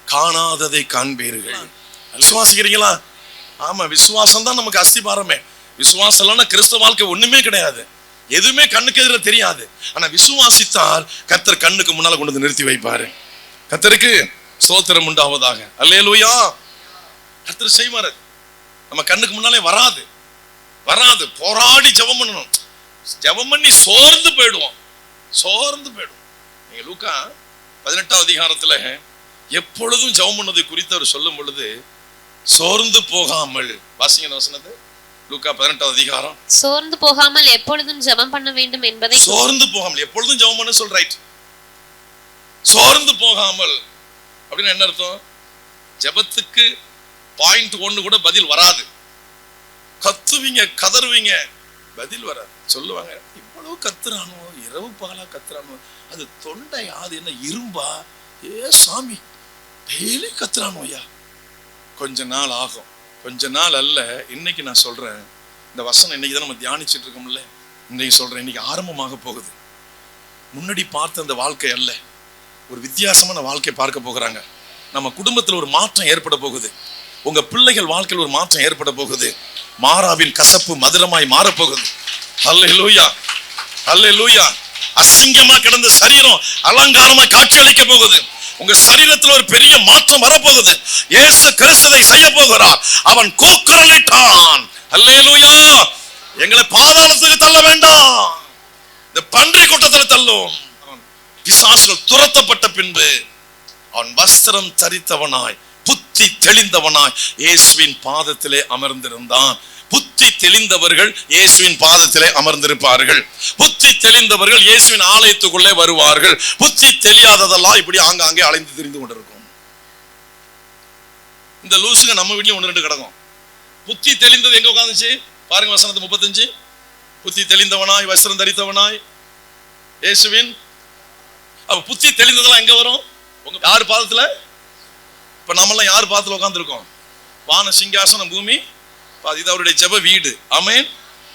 காணாததை காண்பீர்கள். விசுவாசிக்கிறீங்களா? ஆமா, விசுவாசம் தான் நமக்கு அஸ்திபாரமே. விசுவாசம் இல்லைன்னா கிறிஸ்தவ வாழ்க்கை ஒண்ணுமே கிடையாது, எதுவுமே கண்ணுக்கு எதிர தெரியாது. ஆனா விசுவாசித்தால் கர்த்தர் கண்ணுக்கு முன்னால கொண்டு வந்து நிறுத்தி வைப்பாரு. கர்த்தருக்கு ஸ்தோத்திரம் உண்டாவதாக. அல்லேலூயா. கர்த்தர் செய்வாரு. நம்ம கண்ணுக்கு முன்னாலே வராது, போராடி ஜெபம் பண்ணணும். ஜெபம் பண்ணி சோர்ந்து போயிடுவோம். நீங்க லூக்கா 18வது அதிகாரத்துல எப்பொழுதும் ஜெபம் பண்ணதை குறித்து அவர் சொல்லும் பொழுது சோர்ந்து போகாமல், வாசிங்க வசனத்தை. லூக்கா 18வது அதிகாரம். சோர்ந்து போகாமல் எப்பொழுதும் ஜெபம் பண்ண வேண்டும் என்பதை, சோர்ந்து போகாமல் எப்பொழுதும் ஜெபம் பண்ண சொல். ரைட். சோர்ந்து போகாமல் அப்படின்னு என்ன அர்த்தம்? ஜெபத்துக்கு பாயிண்ட் 1 கூட பதில் வராது. கத்துவீங்க, கதறுவீங்க, பதில் வராது. சொல்லுவாங்க, இவ்வளவு கத்துறானோ, இரவு பகலா கத்துறானோ, அது தொண்டை அது என்ன இரும்பா, ஏ சாமி டெய்லி கத்துறானோ ஐயா. கொஞ்ச நாள் ஆகும், கொஞ்ச நாள் அல்ல. இன்னைக்கு நான் சொல்றேன், இந்த வசனம் இன்னைக்கு தான் நம்ம தியானிச்சுட்டு இருக்கோம்ல, இன்னைக்கு சொல்றேன், இன்னைக்கு ஆரம்பமாக போகுது. முன்னாடி பார்த்த அந்த வாழ்க்கை அல்ல, ஒரு வித்தியாசமான வாழ்க்கை பார்க்க போகிறாங்க. நம்ம குடும்பத்தில் ஒரு மாற்றம் ஏற்பட போகுது. உங்க பிள்ளைகள் வாழ்க்கையில் ஒரு மாற்றம் ஏற்பட போகுது. மாறாவின் கசப்பு மதுரமாய் மாறப்போகுது. அல்லேலூயா, அல்லேலூயா. அசிங்கமா கிடந்த சரீரம் அலங்காரமாய் காட்சியளிக்க போகுது. உங்க சரீரத்தில் ஒரு பெரிய மாற்றம் வரப்போகுது. இயேசு கிறிஸ்துவை செய்ய போகிறார். அவன் கூக்குரலிட்டான். அல்லேலூயா. எங்களை பாதாளத்துக்கு தள்ள வேண்டாம், இந்த பன்றி கூட்டத்தில் தள்ளும். பிசாசுகள் துரத்தப்பட்ட பின்பு அவன் வஸ்திரம் தரித்தவனாய், புத்தி தெளிந்தவனாய் இயேசுவின் பாதத்திலே அமர்ந்திருந்தான். புத்தி தெளிந்தவர்கள் இயேசுவின் பாதத்திலே அமர்ந்திருப்பார்கள். புத்தி தெளிந்தவர்கள் இயேசுவின் ஆலயத்துக்குள்ளே வருவார்கள். புத்தி தெரியாததெல்லாம் இப்படி ஆங்காங்கே அலைந்து திரிந்து கொண்டிருக்கும். இந்த லூசுங்க நம்ம வீட்லயும் 1-2 கிடக்கும். புத்தி தெளிந்தது எங்க உட்கார்ந்துச்சு பாருங்க, வசனத்து 35. புத்தி தெளிந்தவனாய் வஸ்திரம் தரித்தவனாய் இயேசுவின். அப்ப புத்தி தெளிந்ததெல்லாம் எங்க வரும்? உங்க யார் பாதத்துல? இப்ப நம்மெல்லாம் யார் பாதத்துல உட்கார்ந்து இருக்கோம்? வான சிங்காசனம், பூமி, இது அவருடைய ஜெப வீடு. ஆமென்.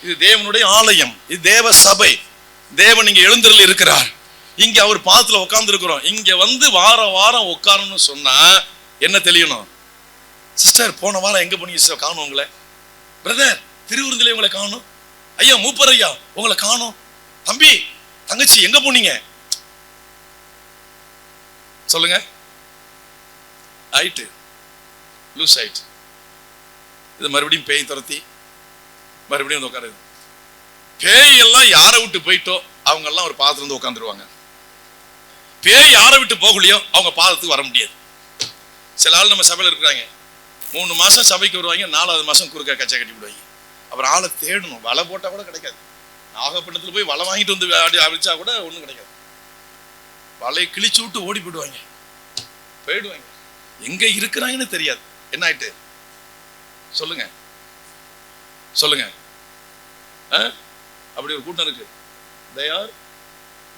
இது தேவனுடைய ஆலயம், இது தேவ சபை. தேவன் இங்க எழுந்தருளி இருக்கிறார். இங்க அவர் பாதத்துல உட்கார்ந்து இருக்கிறோம். இங்க வந்து வாரம் உட்காரணும்னு சொன்னா என்ன தெரியணும்? சிஸ்டர் போன வாரம் எங்க போனீங்க? காணும் உங்களை. பிரதர் திருவிருந்திலே உங்களை காணும். ஐயா மூப்பர் ஐயா உங்களை காணும். தம்பி தங்கச்சி எங்க போனீங்க சொல்லுங்க. ஆயிட்டு லூஸ் ஆயிட்டு. இது மறுபடியும் பேய் துரத்தி மறுபடியும் வந்து உட்காருது. பேய் எல்லாம் யாரை விட்டு போயிட்டோ அவங்க எல்லாம் ஒரு பாதத்துல இருந்து உட்காந்துருவாங்க. பேய் யாரை விட்டு போகலையோ அவங்க பாதத்துக்கு வர முடியாது. சில ஆள் நம்ம சபையில் இருக்கிறாங்க, 3 மாசம் சபைக்கு வருவாங்க, 4வது மாசம் குறுக்க கச்சை கட்டி விடுவாங்க. அப்புறம் ஆளை தேடணும், வலை போட்டா கூட கிடைக்காது. நாகப்பட்டினத்துல போய் வலை வாங்கிட்டு வந்து அடிச்சா கூட ஒண்ணும் கிடைக்காது. வலையை கிழிச்சு விட்டு ஓடி போயிடுவாங்க. எங்க இருக்கிறாங்கன்னு தெரியாது. என்ன ஆயிட்டு சொல்லுங்க சொல்லுங்க. அப்படி ஒரு கூட்டம் இருக்கு. they are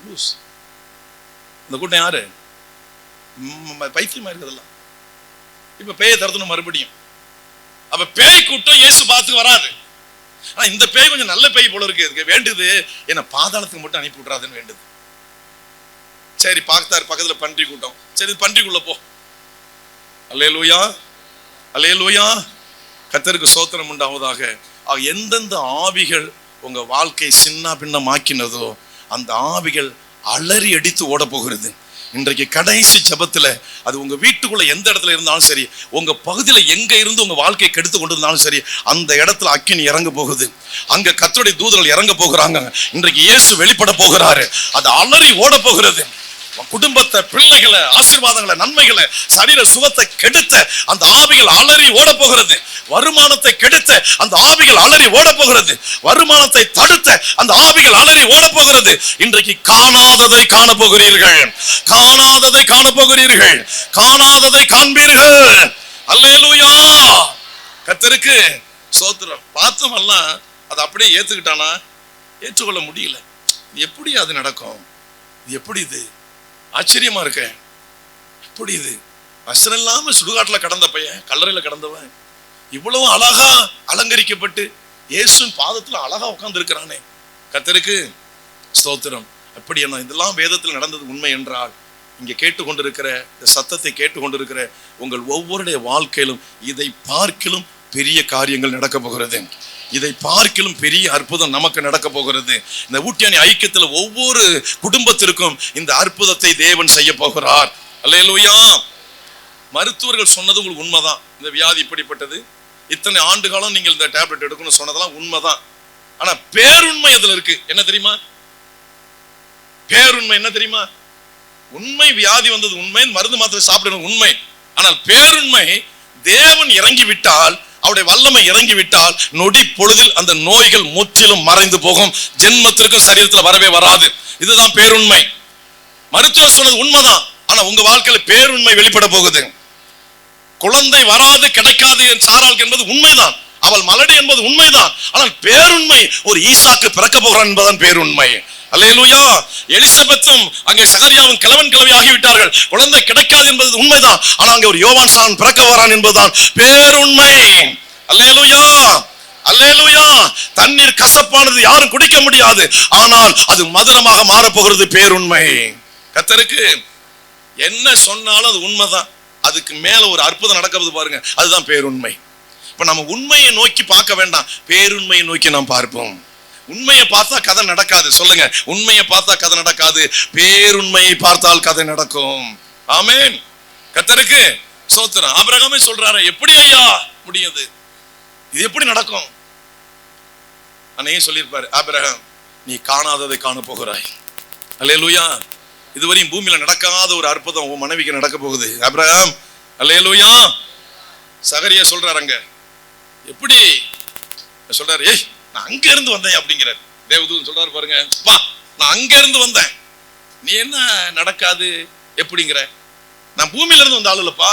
loose. இந்த கூட்டம் யாரு? பைத்தியமா இருக்குதெல்லாம். இப்ப பேயை தரத்தணும் மறுபடியும். அப்ப பேய் கூட்டம் இயேசு பார்த்து வராது. ஆனா இந்த பேய் கொஞ்சம் நல்ல பேய் போல இருக்கு. இதுக்கு வேண்டுது என்ன பாதாளத்துக்கு மட்டும் அனுப்பி விட்றாதுன்னு வேண்டுது. சரி பார்த்தாரு, பக்கத்துல பன்றி கூட்டம். சரி பன்றிக்குள்ள போ. அல்லேலூயா அல்லேலூயா. கர்த்தருக்கு ஸ்தோத்திரம் உண்டாவதாக. எந்தெந்த ஆவிகள் உங்க வாழ்க்கை சின்ன பின்னமாக்கினதோ அந்த ஆவிகள் அலறி அடித்து ஓட போகிறது. இன்றைக்கு கடைசி ஜெபத்துல அது உங்க வீட்டுக்குள்ள எந்த இடத்துல இருந்தாலும் சரி, உங்க பகுதியில எங்க இருந்து உங்க வாழ்க்கையை கெடுத்து கொண்டு இருந்தாலும் சரி, அந்த இடத்துல அக்கினி இறங்க போகுது. அங்க கர்த்தருடைய தூதர்கள் இறங்க போகிறாங்க. இன்றைக்கு இயேசு வெளிப்பட போகிறாரு. அது அலறி ஓட போகிறது. குடும்பத்தை, பிள்ளைகளை, ஆசீர்வாதங்களை, நன்மைகளை, சரீர சுகத்தை கெடுத்த அந்த ஆவிகள் அலறி ஓட போகிறது. வருமானத்தை கெடுத்த அந்த ஆவிகள் அலறி ஓட போகிறது. வருமானத்தை தடுத்த அந்த ஆவிகள் அலறி ஓட போகிறது. இன்றைக்கு காணாததை காண போகிறீர்கள், காணாததை காண போகிறீர்கள், காணாததை காண்பீர்கள். அல்லேலூயா. கர்த்தருக்கு ஸ்தோத்திரம். பார்த்தோமெல்லாம் அதை அப்படியே ஏத்துக்கிட்டானா? ஏற்றுக்கொள்ள முடியல. எப்படி அது நடக்கும்? எப்படி இது ஆச்சரியமா இருக்க? எப்படி இது வசனம் இல்லாம சுடுகாட்டுல கடந்த பையன், கல்லறையில கடந்தவன், இவ்வளவு அழகா அலங்கரிக்கப்பட்டு இயேசுவின் பாதத்துல அழகா உட்கார்ந்து இருக்கிறானே. கர்த்தருக்கு ஸ்தோத்திரம். அப்படி என்ன இதெல்லாம் வேதத்தில் நடந்தது உண்மை என்றால், இங்க கேட்டுக்கொண்டிருக்கிற இந்த சத்தத்தை கேட்டுக்கொண்டிருக்கிற உங்கள் ஒவ்வொருடைய வாழ்க்கையிலும் இதை பார்க்கிலும் பெரிய காரியங்கள் நடக்க போகிறது. இதை பார்க்கிலும் பெரிய அற்புதம் நமக்கு நடக்க போகிறது. இந்த ஊட்டியானி ஐக்கியத்துல ஒவ்வொரு குடும்பத்திற்கும் இந்த அற்புதத்தை தேவன் செய்ய போகிறார். அல்லேலூயா. மருத்துவர்கள் சொன்னது உங்களுக்கு உண்மைதான். இந்த வியாதி இப்படிப்பட்டது, இத்தனை ஆண்டு காலம் நீங்கள் இந்த டேப்லெட் எடுக்கணும்னு சொன்னதெல்லாம் உண்மைதான். ஆனா பேருண்மை இதுல இருக்கு. என்ன தெரியுமா? பேருண்மை என்ன தெரியுமா? உண்மை வியாதி வந்தது உண்மை, மருந்து மாத்திரை சாப்பிடுறது உண்மை. ஆனால் பேருண்மை தேவன் இறங்கி விட்டால், அவருடைய வல்லமை இறங்கி விட்டால் நொடி பொழுதில் அந்த நோய்கள் முற்றிலும் மறைந்து போகும். ஜென்மத்திற்கும் சரீரத்தில் வரவே வராது. இதுதான் பேருண்மை. மருத்துவர் சொன்னது உண்மைதான். ஆனா உங்க வாழ்க்கையில பேருண்மை வெளிப்பட போகுது. குழந்தை வராது கிடைக்காது சாராள் என்பது உண்மைதான். அவள் மலடி என்பது உண்மைதான். ஆனால் பேருண்மை ஒரு ஈசாக்கு பிறக்க போகிறான் என்பதுதான் பேருண்மை. அல்லேலூயா. எலிசபெத்தும் அங்கே சகரியாவும் கிழவன் கிழவி ஆகிவிட்டார்கள். குழந்தை கிடைக்காது என்பது உண்மைதான். ஆனா அங்கே ஒரு யோவான் சான் பிறக்க வரான் என்பதுதான் பேருண்மை. அல்லேலூயா அல்லேலூயா. தண்ணீர் கசப்பானது யாரும் குடிக்க முடியாது, ஆனால் அது மதுரமாக மாறப்போகிறது. பேருண்மை. கர்த்தருக்கு என்ன சொன்னாலும் அது உண்மைதான். அதுக்கு மேல ஒரு அற்புதம் நடக்கிறது பாருங்க, அதுதான் பேருண்மை. இப்ப நம்ம உண்மையை நோக்கி பார்க்க வேண்டாம், பேருண்மையை நோக்கி நாம் பார்ப்போம். உண்மையை பார்த்தா கதை நடக்காது. சொல்லுங்க, உண்மையை பார்த்தா கதை நடக்காது, பேருண்மையை பார்த்தால் கதை நடக்கும். ஆமென். கர்த்தருக்கு ஸ்தோத்திரம். ஆபிரகாமே சொல்றாரு, எப்படி ஐயா முடியுது, இது எப்படி நடக்கும்? அன்னையே சொல்லியிருப்பாரு, ஆபிரகாம் நீ காணாததை காண போகிறாய். அல்லேலூயா. இதுவரையும் பூமியில நடக்காத ஒரு அற்புதம் உன் மனைவிக்கு நடக்க போகுது. ஆபிரகாம் அல்லேலூயா. சகரியா சொல்றாரு, அங்க எப்படி சொல்றாரு, ஏய் நான் அங்க இருந்து வந்தேன் அப்படிங்கிறார். தேவதூதன் சொல்றாரு பாருங்க, பா நான் அங்க இருந்து வந்தேன், நீ என்ன நடக்காது எப்படிங்கிற? நான் பூமியில இருந்து வந்த ஆளு இல்லப்பா,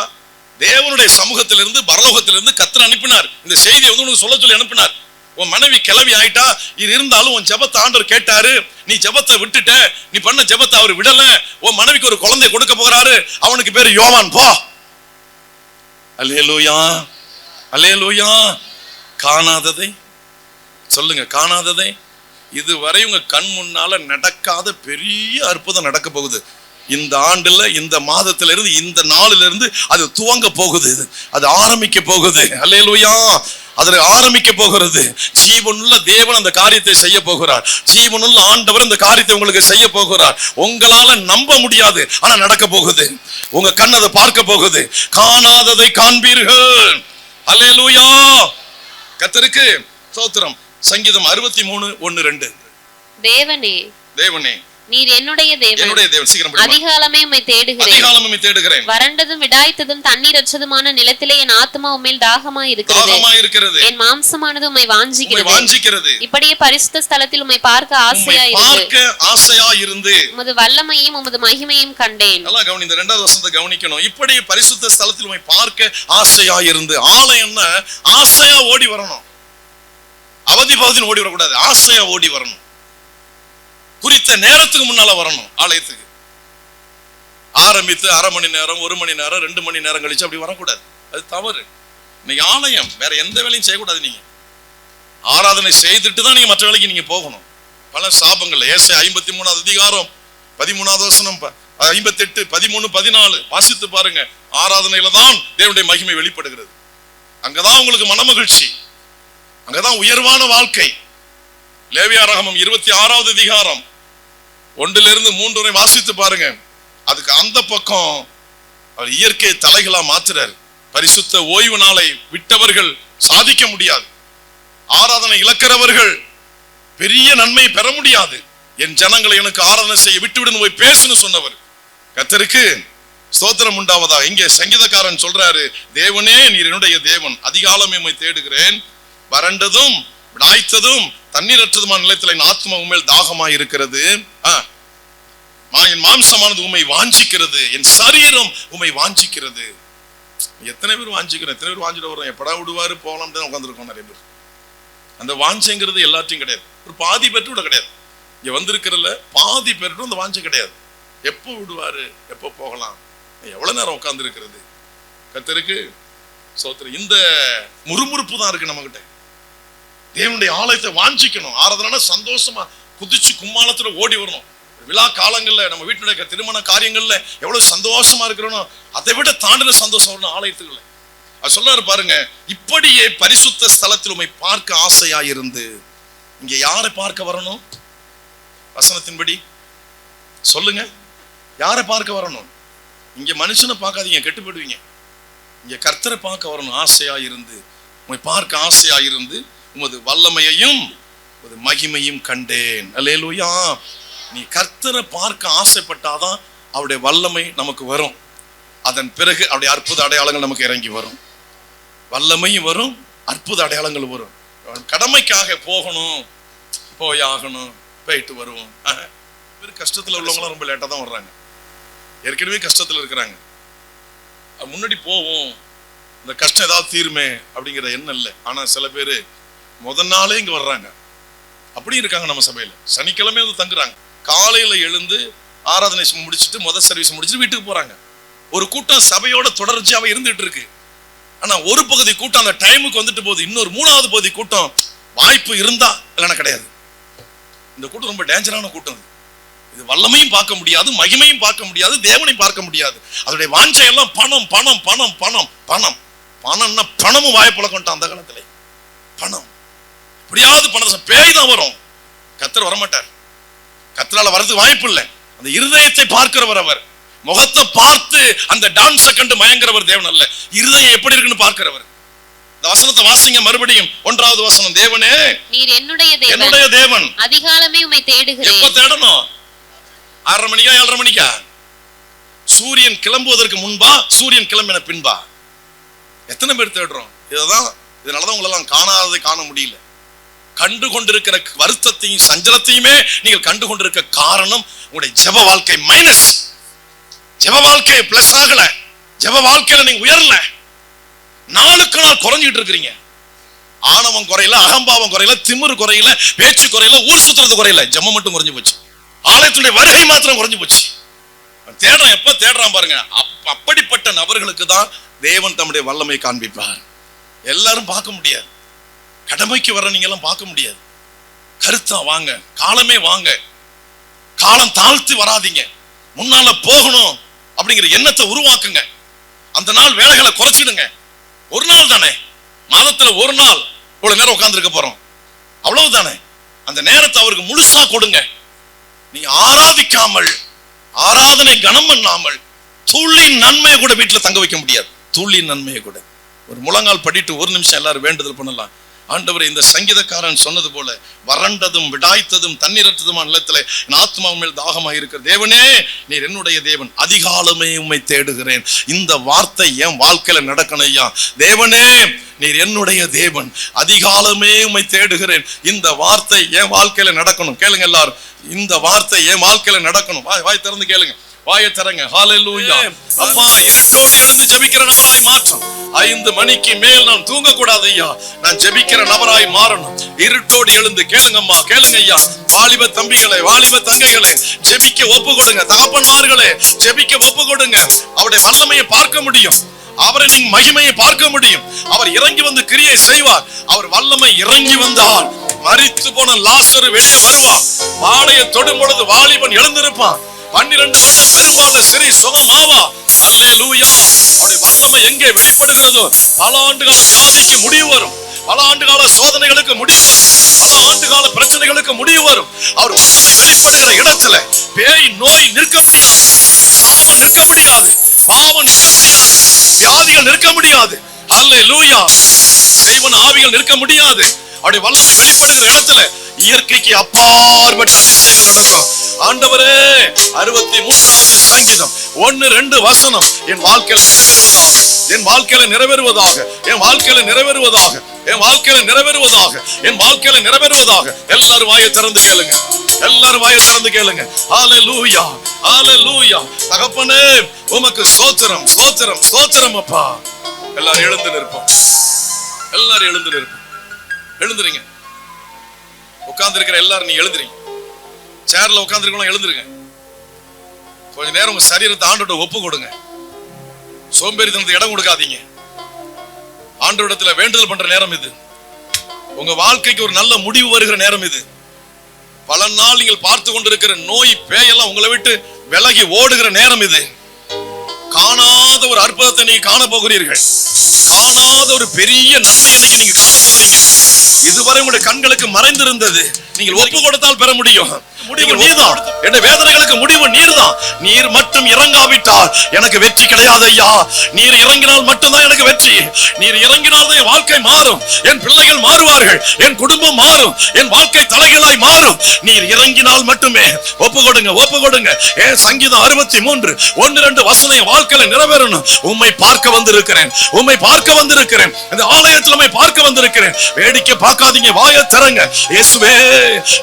தேவனுடைய சமூகத்திலிருந்து பரலோகத்திலிருந்து கர்த்தர் அனுப்பினார். இந்த செய்தியை வந்து உனக்கு சொல்ல சொல்லி அனுப்பினார். உன் மனைவி கிளவி ஆயிட்டா, இது இருந்தாலும் உன் ஜெபத்தை ஆண்டவர் கேட்டாரு, நீ ஜெபத்தை விட்டுட்ட, நீ பண்ண ஜெபத்தை அவர் விடல. உன் மனைவிக்கு ஒரு குழந்தை கொடுக்க போகிறாரு, அவனுக்கு பேரு யோவான், போ. அல்லேலூயா அல்லேலூயா. காணாததை சொல்லுங்க, காணாததை. இதுவரை உங்க கண் முன்னால நடக்காத பெரிய அற்புதம் நடக்க போகுது. இந்த ஆண்டுல, இந்த மாதத்துல இருந்து, இந்த நாளில இருந்து அது துவங்க போகுது, அது ஆரம்பிக்க போகுது. அல்லேலூயா. அது ஆரம்பிக்க போகிறது. ஜீவனுள்ள தேவன் அந்த காரியத்தை செய்ய போகிறார். ஜீவனுள்ள ஆண்டவர் இந்த காரியத்தை உங்களுக்கு செய்ய போகிறார். உங்களால நம்ப முடியாது, ஆனா நடக்க போகுது. உங்க கண் அதை பார்க்க போகுது. காணாததை காண்பீர்கள். அல்லேலூயா கர்த்தருக்கு ஸ்தோத்திரம். சங்கீதம் 63:1-2. தேவனே தேவனே நீர் என்னுடைய தேவன், என்னுடைய தேவன். சீக்கிரம் படிமா. அதிகாலமே உம்மை தேடுகிறேன், அதிகாலமே உம்மை தேடுகிறேன். வறண்டதும் விடாய்த்ததும் தண்ணீரற்றதுமான நிலத்திலே என் ஆத்துமா உம்மில் தாகமாய் இருக்கிறது. என் மாம்சமானது உம்மை வாஞ்சிக்கிறது. இப்படியே பரிசுத்த ஸ்தலத்தில் உம்மை பார்க்க ஆசையாய் இருந்து உமது வல்லமையும் உமது மகிமையும் கண்டேன். நல்லா கவனி, இந்த இரண்டாவது வசனத்தை கவனிக்கணும். இப்படி பரிசுத்த ஸ்தலத்தில் உம்மை பார்க்க ஆசையாய் இருந்து. ஆலயம்னா ஆசையா ஓடி வரணும், அவதி பகுதின்னு ஓடி வரக்கூடாது, ஆசையா ஓடி வரணும். குறித்த நேரத்துக்கு முன்னால வரணும். ஆலயத்துக்கு ஆரம்பித்து 1/2 மணி நேரம், 1 மணி நேரம், 2 மணி நேரம் கழிச்சு அப்படி வரக்கூடாது. அது தவறு. இன்னைக்கு ஆலயம் வேற எந்த வேலையும் செய்யக்கூடாது. நீங்க ஆராதனை செய்துட்டு தான் நீங்க மற்ற வேலைக்கு நீங்க போகணும். பல சாபங்கள். ஏசாயா 53வது அதிகாரம் 13வது வசனம், 58, 13, 14 வாசித்து பாருங்க. ஆராதனையில தான் தேவனுடைய மகிமை வெளிப்படுகிறது. அங்கதான் உங்களுக்கு மனமகிழ்ச்சி, அங்கதான் உயர்வான வாழ்க்கை. லேவியாராகமம் 26வது அதிகாரம் 1-3 வரை வாசித்து பாருங்க. அதுக்கு அந்த பக்கம் அவர் இயற்கை தலைகளா மாத்துறார். பரிசுத்த ஓய்வு நாளை விட்டவர்கள் சாதிக்க முடியாது, ஆராதனை இழக்கிறவர்கள் பெரிய நன்மை பெற முடியாது. என் ஜனங்களை எனக்கு ஆராதனை செய்ய விட்டுவிடுன்னு போய் பேசுன்னு சொன்னவர். கர்த்தருக்கு ஸ்தோத்திரம் உண்டாவதா. இங்கே சங்கீதக்காரன் சொல்றாரு, தேவனே நீர் என்னுடைய தேவன், அதிகாலமே உம்மை தேடுகிறேன், வறண்டதும் விடாய்த்ததும் தண்ணீரற்றதுமான நிலத்தில் என் ஆத்மா உம்மேல் தாகமாய் இருக்கிறது. என் மாம்சமானது உம்மை வாஞ்சிக்கிறது, என் சரீரம் உம்மை வாஞ்சிக்கிறது. எத்தனை பேர் வாஞ்சிக்கிறோம்? எத்தனை பேர் வாஞ்சிட்டு வரோம்? எப்படா விடுவாரு போலாம் தான் உட்காந்துருக்கோம் நிறைய பேர். அந்த வாஞ்சைங்கிறது எல்லாத்தையும் கிடையாது. ஒரு பாதி பேர்ட்டு கூட கிடையாது. இங்க வந்திருக்கிறதுல பாதி பேர்ட்டும் அந்த வாஞ்சை கிடையாது. எப்போ விடுவாரு, எப்போ போகலாம், எவ்வளவு நேரம் உட்கார்ந்து இருக்கிறது. கர்த்தருக்கு ஸ்தோத்திரம். இந்த முறுமுறுப்பு தான் இருக்கு நம்ம கிட்ட. தேவனுடைய ஆலயத்தை வாஞ்சிக்கணும். ஆராதனை சந்தோஷமா குதிச்சு கும்மாளத்துல ஓடி வரணும். விழா காலங்கள்ல நம்ம வீட்டுடைய திருமண காரியங்கள்ல எவ்வளவு சந்தோஷமா இருக்கிறோம், அதை விட தாண்டின சந்தோஷம் வரணும் ஆலயத்துக்குள்ள. அது சொல்றாரு பாருங்க, இப்படியே பரிசுத்த ஸ்தலத்தில் உம்மை பார்க்க ஆசையாயிருந்து. இங்க யாரை பார்க்க வரணும்? வசனத்தின்படி சொல்லுங்க, யாரை பார்க்க வரணும்? இங்க மனுஷனை பார்க்காதீங்க, கெட்டு போயிடுவீங்க. இங்க கர்த்தரை பார்க்க வரணும். ஆசையாயிருந்து, உம்மை பார்க்க ஆசையாயிருந்து உமது வல்லமையையும் உமது மகிமையும் கண்டேன். அல்லேலூயா. நீ கர்த்தரை பார்க்க ஆசைப்பட்டாதான் அவருடைய வல்லமை நமக்கு வரும். அதன் பிறகு அவருடைய அற்புத அடையாளங்கள் நமக்கு இறங்கி வரும். வல்லமையும் வரும், அற்புத அடையாளங்கள் வரும். கடமைக்காக போகணும், போயாகணும், போயிட்டு வருவோம். கஷ்டத்துல உள்ளவங்களாம் ரொம்ப லேட்டா தான் வர்றாங்க. ஏற்கனவே கஷ்டத்துல இருக்கிறாங்க. முன்னாடி போவோம், இந்த கஷ்டம் ஏதாவது தீருமே அப்படிங்கிற எண்ணம் இல்லை. ஆனா சில பேரு முதல் நாளே இங்க வர்றாங்க. அப்படி இருக்காங்க நம்ம சபையில. சனிக்கிழமை வந்து தங்குறாங்க. காலையில எழுந்து ஆராதனை முடிச்சுட்டு முதல் சர்வீஸ் முடிச்சுட்டு வீட்டுக்கு போறாங்க. ஒரு கூட்டம் சபையோட தொடர்ச்சியாவே இருந்துட்டு இருக்கு. ஆனா ஒரு பகுதி கூட்டம் அந்த டைமுக்கு வந்துட்டு போகுது. இன்னொரு 3வது பகுதி கூட்டம் வாய்ப்பு இருந்தா இல்லைன்னா கிடையாது. இந்த கூட்டம் ரொம்ப டேஞ்சரான கூட்டம். இது வல்லமையும் பார்க்க முடியாது, மகிமையும் பார்க்க முடியாது, தேவனையும் பார்க்க முடியாது. அதோடைய வாஞ்சை எல்லாம் பணம் பணம் பணம் பணம் பணம் பணம்னா பணமும் வாய்ப்புழக்கம்ட்டான் அந்த காலத்துல. பணம் எப்படியாவது பணம், பேய் தான் வரும், கர்த்தர் வரமாட்டார். கர்த்தரால வரதுக்கு வாய்ப்பு இல்லை. அந்த இருதயத்தை பார்க்கிறவர் அவர். முகத்தை பார்த்து அந்த டான்ஸை கண்டு மயங்கிறவர் தேவன் அல்ல, இருதயம் எப்படி இருக்குன்னு பார்க்கிறவர். இந்த வசனத்தை வாசிங்க மறுபடியும். 1வது வசனம், தேவனே நீர் என்னுடைய தேவன், அதிகாலமே உம்மை தேடுகிறேன். எப்ப தேடணும்? 6:30 மணிக்கா 7:30 மணிக்கா? சூரியன் கிளம்புவதற்கு முன்பா, சூரியன் கிளம்பின பின்பா? எத்தனை பேர் தேடுறோம்? இதுதான். இதனாலதான் உங்களெல்லாம் காணாததை காண முடியல. கண்டு கொண்டிருக்கிற வருத்தத்தையும் சஞ்சலத்தையுமே நீங்கள் கண்டு கொண்டிருக்க காரணம் உங்களுடைய ஜெப வாழ்க்கை மைனஸ். ஜெப வாழ்க்கை பிளஸ் ஆகல. ஜெப வாழ்க்கையில நீங்க உயரல. நாளுக்கு நாள் குறைஞ்சிட்டு இருக்கிறீங்க. ஆணவம் குறையல, அகம்பாவம் குறையல, திமிரு குறையல, பேச்சு குறையல, ஊர் சுத்துறது குறையல, ஜெபம் மட்டும் குறைஞ்சு போச்சு. ஆலயத்துடைய வருகை மாத்திரம் குறைஞ்சு போச்சு. தேடுறான், எப்ப தேடுறான் பாருங்க. அப்படிப்பட்ட நபர்களுக்கு தான் தேவன் தம்முடைய வல்லமை காண்பிப்பார். எல்லாரும் பார்க்க முடியாது. கடமைக்கு வர நீங்க எல்லாம் பார்க்க முடியாது. கருத்தா வாங்க, காலமே வாங்க, காலம் தாழ்த்தி வராதீங்க. முன்னால போகணும் அப்படிங்கிற எண்ணத்தை உருவாக்குங்க. அந்த நாள் வேலைகளை குறைச்சிடுங்க. ஒரு நாள் தானே, மாதத்துல ஒரு நாள் இவ்வளவு நேரம் உட்கார்ந்து இருக்க போறோம், அவ்வளவுதானே. அந்த நேரத்தை அவருக்கு முழுசா கொடுங்க. நீ ஆராதிக்காமல், ஆராதனை கனம் பண்ணாமல் துள்ளி நன்மையை கூட வீட்டுல தங்க வைக்க முடியாது. துள்ளி நன்மையை கூட ஒரு முழங்கால் படிட்டு 1 நிமிஷம் எல்லாரும் வேண்டுதல் பண்ணலாம். ஆண்டவரே, இந்த சங்கீதக்காரன் சொன்னது போல வறண்டதும் விடாய்த்ததும் தண்ணீரற்றதுமான நிலத்திலே என் ஆத்மா மேல் தாகமாக இருக்கிற தேவனே, நீர் என்னுடைய தேவன், அதிகாலமே உம்மை தேடுகிறேன். இந்த வார்த்தை என் வாழ்க்கையில நடக்கணும் ஐயா. தேவனே, நீர் என்னுடைய தேவன், அதிகாலமே உம்மை தேடுகிறேன். இந்த வார்த்தை என் வாழ்க்கையில நடக்கணும். கேளுங்க எல்லாரும், இந்த வார்த்தை என் வாழ்க்கையில நடக்கணும். வாய் திறந்து கேளுங்க, வாயை தரங்க. ஹalleluya. அப்பா, இருட்டோடு எழுந்து ஜெபிக்கிற நபராய் மாற்றும். 5 மணிக்கு மேல் நான் தூங்க கூடாது ஐயா. நான் ஜெபிக்கிற நபராய் மாறணும். இருட்டோடு எழுந்து கேளுங்கம்மா, கேளுங்க ஐயா. வாலிப தம்பிகளே, வாலிப தங்கைகளே, ஜெபிக்க ஒப்பு கொடுங்க. தகப்பன்மார்களே, ஜெபிக்க ஒப்பு கொடுங்க. அவருடைய வல்லமையை பார்க்க முடியும். அவரை நீங்க மகிமையை பார்க்க முடியும். அவர் இறங்கி வந்து கிரியை செய்வார். அவர் வல்லமை இறங்கி வந்தால் மரித்து போன லாசரு வெளியே வருவான். வாளையை தொடும் பொழுது வாலிபன் எழுந்திருப்பான். 12 வருட பெரும்பாலும் சரி சுகமாவா. அல்லேலூயா. அவருடைய வல்லமை எங்கே வெளிப்படுகிறதோ பல ஆண்டுகால வியாதிக்கு முடிவு வரும். பல ஆண்டுகால சோதனைகளுக்கு முடிவு வரும். பல ஆண்டுகால பிரச்சனைகளுக்கு முடிவு வரும். அவர் வல்லமை வெளிப்படுகிற இடத்துல பேய் நோய் நிற்க முடியாது. சாபம் நிற்க முடியாது. பாவம் நிற்க முடியாது. வியாதிகள் நிற்க முடியாது. அல்லேலூயா. செய்வன ஆவிகள் நிற்க முடியாது. அவருடைய வல்லமை வெளிப்படுகிற இடத்துல இயற்கைக்கு அப்பாற்பட்ட அதிசயங்கள் நடக்கும். ஆண்டவரே, 63வது சங்கீதம் 1-2 வசனம் என் வாழ்க்கையில நிறைவேறுவதாக, என் வாழ்க்கையில நிறைவேறுவதாக, என் வாழ்க்கையில நிறைவேறுவதாக, என் வாழ்க்கையில நிறைவேறுவதாக, என் வாழ்க்கையில நிறைவேறுவதாக. எல்லாரும் வாயை திறந்து கேளுங்க. எல்லாரும் வாயை திறந்து கேளுங்க. ஹalleluya, ஹalleluya. தகப்பனே, உமக்கு ஸ்தோத்திரம், ஸ்தோத்திரம், ஸ்தோத்திரம் அப்பா. எல்லாரும் எழுந்து நிற்போம். எல்லாரும் எழுந்து நிற்போம். எழுந்துறீங்க. உட்கார்ந்து இருக்கிற எல்லாரும் நீ எழுந்துறீங்க. சேர்ல உட்கார்ந்து இருக்கலாம், எழுந்துருங்க. கொஞ்ச நேரம் உங்க சரீரத்தை ஆண்டோட ஒப்பு கொடுங்க. சோம்பேறித்தனத்துக்கு இடம் கொடுக்காதீங்க. ஆண்டோடத்துல வேண்டுதல் பண்ற நேரம் இது. உங்க வாழ்க்கைக்கு ஒரு நல்ல முடிவு வருகிற நேரம் இது. பல நாள் நீங்கள் பார்த்து கொண்டிருக்கிற நோய் பேயெல்லாம் உங்களை விட்டு விலகி ஓடுகிற நேரம் இது. காணாத ஒரு அற்புதத்தை நீங்க காண போகிறீர்கள். காணாத ஒரு பெரிய நன்மை இன்னைக்கு நீங்க காண போகிறீங்க. இதுவரை உங்களுடைய கண்களுக்கு மறைந்திருந்தது நீங்கள் ஒப்பு கொடுத்தால் பெற முடியும். முடிவு நீர்தான். என் வேதனைகளுக்கு முடிவு நீர்தான். நீர் மட்டும் இறங்காவிட்டால் எனக்கு வெற்றி கிடையாது ஐயா. நீர் இறங்கினால் மட்டும்தான் எனக்கு வெற்றி. நீர் இறங்கினால் தான் என் வாழ்க்கை மாறும். என் பிள்ளைகள் மாறுவார்கள். என் குடும்பம் மாறும். என் வாழ்க்கை தலைகளாய் மாறும். நீர் இறங்கினால் மட்டுமே. ஒப்பு கொடுங்க, ஒப்பு கொடுங்க. சங்கீதம் 63 1-2 வசனம் என் வாழ்க்கையில நிறைவேறணும். உம்மை பார்க்க வந்திருக்கிறேன். உம்மை பார்க்க வந்திருக்கிறேன். இந்த ஆலயத்தில் உம்மை பார்க்க வந்திருக்கிறேன். வேடிக்கை பார்க்காதீங்க, வாயை திறங்க. இயேசுவே,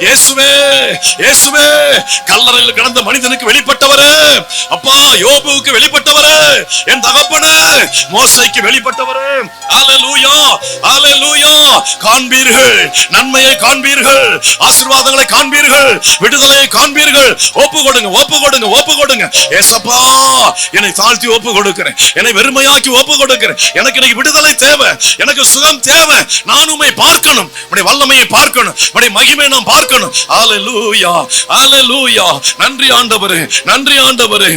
இயேசுவே, இயேசுவே. கல்லறையில் கிடந்த மனிதனுக்கு வெளிப்பட்டவரே, அப்பா யோபுவுக்கு வெளிப்பட்டவரே, என் தகப்பனே மோசேக்கு வெளிப்பட்டவரே. ஹalleluya, ஹalleluya. காண்பீர்கள், நன்மையை காண்பீர்கள், ஆசீர்வாதங்களை காண்பீர்கள், விடுதலையை காண்பீர்கள். ஒப்பு கொடுங்க, ஒப்பு கொடுங்க, ஒப்பு கொடுங்க. ஏசப்பா, என்னை தாழ்த்தி ஒப்பு கொடுக்கிறேன். என்னை வெறுமையாக்கி ஒப்பு கொடுக்கிறேன். எனக்கு இன்னைக்கு விடுதலை தேவை. எனக்கு சுகம் தேவை. நான் உம்மை பார்க்கணும். உம்முடைய வல்லமையை பார்க்கணும். உம்முடைய மகிமையை நான் பார்க்கணும். ஹalleluya, ஹalleluya. நன்றி ஆண்டவரே, நன்றி ஆண்டவரே,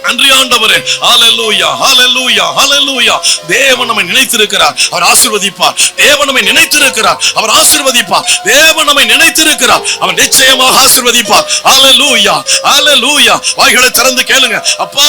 நன்றி ஆண்டவரே. ஹalleluya, ஹalleluya, ஹalleluya. தேவன் நம்மை நினைத்திருக்கிறார். அவர் ஆசீர்வதிப்பார். தேவன் நம்மை நினைத்திருக்கிறார். அவர் ஆசீர்வதிப்பார். தேவன் நம்மை நினைத்திருக்கிறார். அவர் நிச்சயமாக ஆசீர்வதிப்பார். ஹalleluya, ஹalleluya. வாய்களை திறந்து கேளுங்க. அப்பா,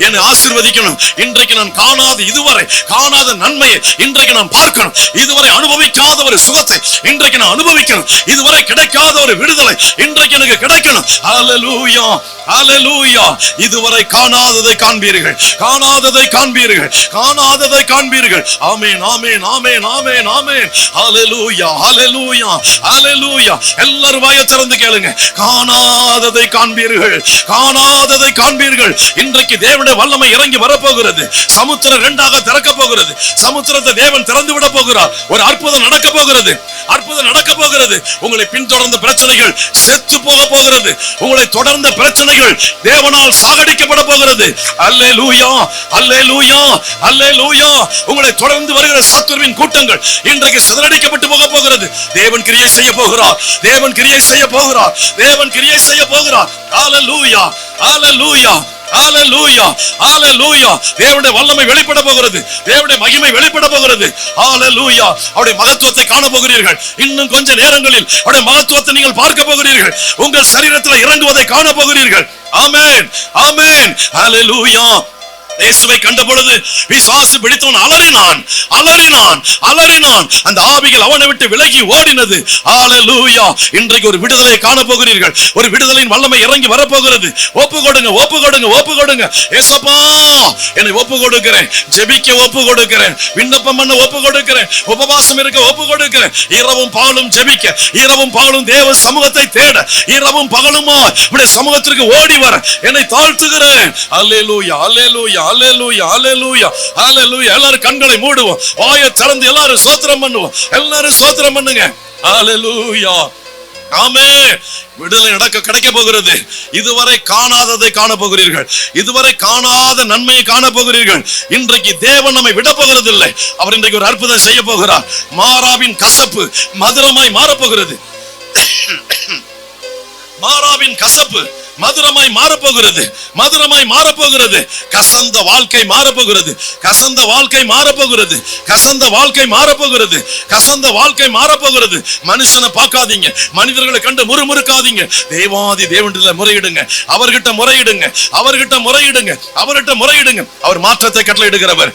என்னை ஆசீர்வதிக்கணும். இன்றைக்கு நான் காணாத, இதுவரை காணாத நன்மையை இன்றைக்கு நான் பார்க்கணும். இதுவரை அனுபவிக்காத ஒரு சுகத்தை இன்றைக்கு நான் அனுபவிக்கணும். இதுவரை கிடைக்காத ஒரு விடுதலை இன்றைக்கு எனக்கு கிடைக்கணும். ஹalleluya, ஹalleluya. இதுவரை காணாததை காண்பீர்கள், காணாததை காண்பீர்கள், காணாததை காண்பீர்கள். ஆமென், ஆமென், ஆமென், ஆமென், ஆமென். ஹalleluya, ஹalleluya, ஹalleluya. எல்லாரும் வாயை திறந்து கேளுங்க. காணாததை காண்பீர்கள், காணாததை காண்பீர்கள். இன்றைக்கு தேவனுடைய வல்லமை இறங்கி வரப்போகிறது. சமுத்திரம் 2ஆக திறக்க போகிறது. சமுத்திரத்தை தேவன் திறந்து விட போகிறார். ஒரு அற்புதம் நடக்க போகிறது. அற்புதம் நடக்க போகிறது. உங்களை பின்தொடர்ந்த பிரச்சனைகள் செத்து போக போகிறது. உங்களை தொடர்ந்த பிரச்சனைகள் தேவனால் சாகடிக்கப்பட போகிறது. அல்லேலூயா, அல்லேலூயா, அல்லேலூயா. உங்களை தொடர்ந்து வருகிற சத்துருவின் கூட்டங்கள் இன்றைக்கு சிதறடிக்கப்பட்டு போக போகிறது. தேவன் கிரியை செய்ய போகிறார். தேவன் கிரியை செய்ய போகிறார். தேவன் கிரியை செய்ய போகிறார். அல்லேலூயா, அல்லேலூயா, ஹalleluya, ஹalleluya. தேவனுடைய வல்லமை வெளிப்பட போகிறது. தேவனுடைய மகிமை வெளிப்பட போகிறது. ஹalleluya. அவருடைய மகத்துவத்தை காண போகிறீர்கள். இன்னும் கொஞ்ச நேரங்களில் அவருடைய மகத்துவத்தை நீங்கள் பார்க்க போகிறீர்கள். உங்கள் சரீரத்தில் இறங்குவதை காண போகிறீர்கள். ஆமென், ஆமென். ஹalleluya. இயேசுவை கண்ட பொழுது பிசாசு பிடித்தவன் அலறினான். அந்த ஆவிகள் அவனை விட்டு விலகி ஓடினது. ஹalleluya. இன்றைக்கு ஒரு விடுதலை காண போகிறீர்கள். ஒரு விடுதலையின் வல்லமை இறங்கி வரப்போகிறது. ஒப்பு கொடுங்க. ஏசப்பா, என்னை ஒப்பு கொடுக்கிறேன். ஜெபிக்க ஒப்பு கொடுக்கிறேன். விண்ணப்பம் பண்ண ஒப்பு கொடுக்கிறேன். உபவாசம் இருக்க ஒப்பு கொடுக்கிறேன். இரவும் பகலும் ஜெபிக்க, இரவும் பகலும் தேவ சமூகத்தை தேட, இரவும் பகலுமா இப்படி சமூகத்திற்கு ஓடி வர என்னை தாழ்த்துகிறேன். அல்லேலூயா, அல்லேலூயா, அல்லேலூயா, அல்லேலூயா, அல்லேலூயா. எல்லாரும் கண்களை மூடுவோம், வாயை திறந்து எல்லாரும் ஸ்தோத்திரம் பண்ணுவோம். எல்லாரும் ஸ்தோத்திரம் பண்ணுங்க. அல்லேலூயா. ஆமென். விடுதலை கிடைக்க போகிறது. இதுவரை காணாததை காண போகிறீர்கள். இதுவரை காணாத நன்மையை காண போகிறீர்கள். இன்றைக்கு தேவன் நம்மை விட போகிறது இல்லை. அவர் இன்றைக்கு ஒரு அற்புதம் செய்ய போகிறார். மாறாவின் கசப்பு மதுரமாய் மாறப்போகிறது. மாறாவின் கசப்பு மதுரமாய் மாறப்போகிறது. கசந்த வாழ்க்கை மாறப்போகிறது. மனுஷனை பார்க்காதீங்க, மனிதர்களை கண்டு முறுமுறுக்காதீங்க. தேவாதி தேவனிடத்தில் முறையிடுங்க. அவர்கிட்ட முறையிடுங்க. அவர் மாற்றத்தை கட்டளையிடுகிறவர்.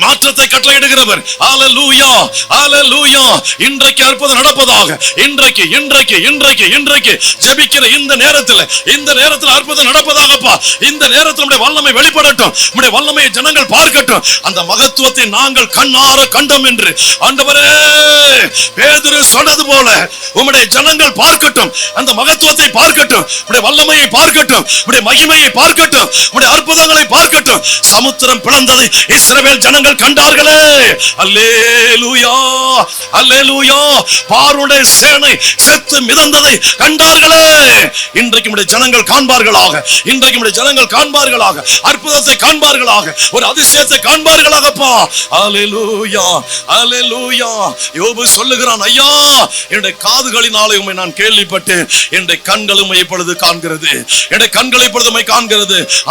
மாற்றத்தை கட்டளையிடுகிறவர். ஹalleluya, ஹalleluya. இன்றைக்கு அற்புதம் நடப்பதாக. இன்றைக்கு ஜெபிக்கிற இந்த நேரத்தில் அற்புதம் நடப்பதாகப்பா. இந்த நேரத்தில் நம்முடைய வல்லமை வெளிப்படட்டும். நம்முடைய வல்லமையை ஜனங்கள் பார்க்கட்டும். அந்த மகத்துவத்தை நாங்கள் கண்ணார கண்டோம் என்று ஆண்டவரே பேதுரு சொன்னது போல உம்முடைய ஜனங்கள் பார்க்கட்டும். அந்த மகத்துவத்தை பார்க்கட்டும். நம்முடைய வல்லமையை பார்க்கட்டும். நம்முடைய மகிமையை பார்க்கட்டும். நம்முடைய அற்புதங்களை பார்க்கட்டும். சமுத்திரம் பிளந்ததை இஸ்ரவேல் ஜனங்கள் கண்டார்களே. அல்லேலூயா, அல்லேலூயா. பார்வோனுடைய சேனை செத்து மிதந்ததை கண்டார்களே. இன்றைக்கு நம்முடைய ஜனங்கள் காண்பார்களாக. அற்புதத்தை காண்பார்களாக. ஒரு அதிசயத்தை காண்பார்களாகப்பா. அல்லேலூயா, அல்லேலூயா. யோபு சொல்லுகிறான், ஐயா, என்னுடைய காதுகளினாலே உம்மை நான் கேள்விப்பட்டேன். என்னுடைய கண்களும் இப்பொழுது காண்கிறது.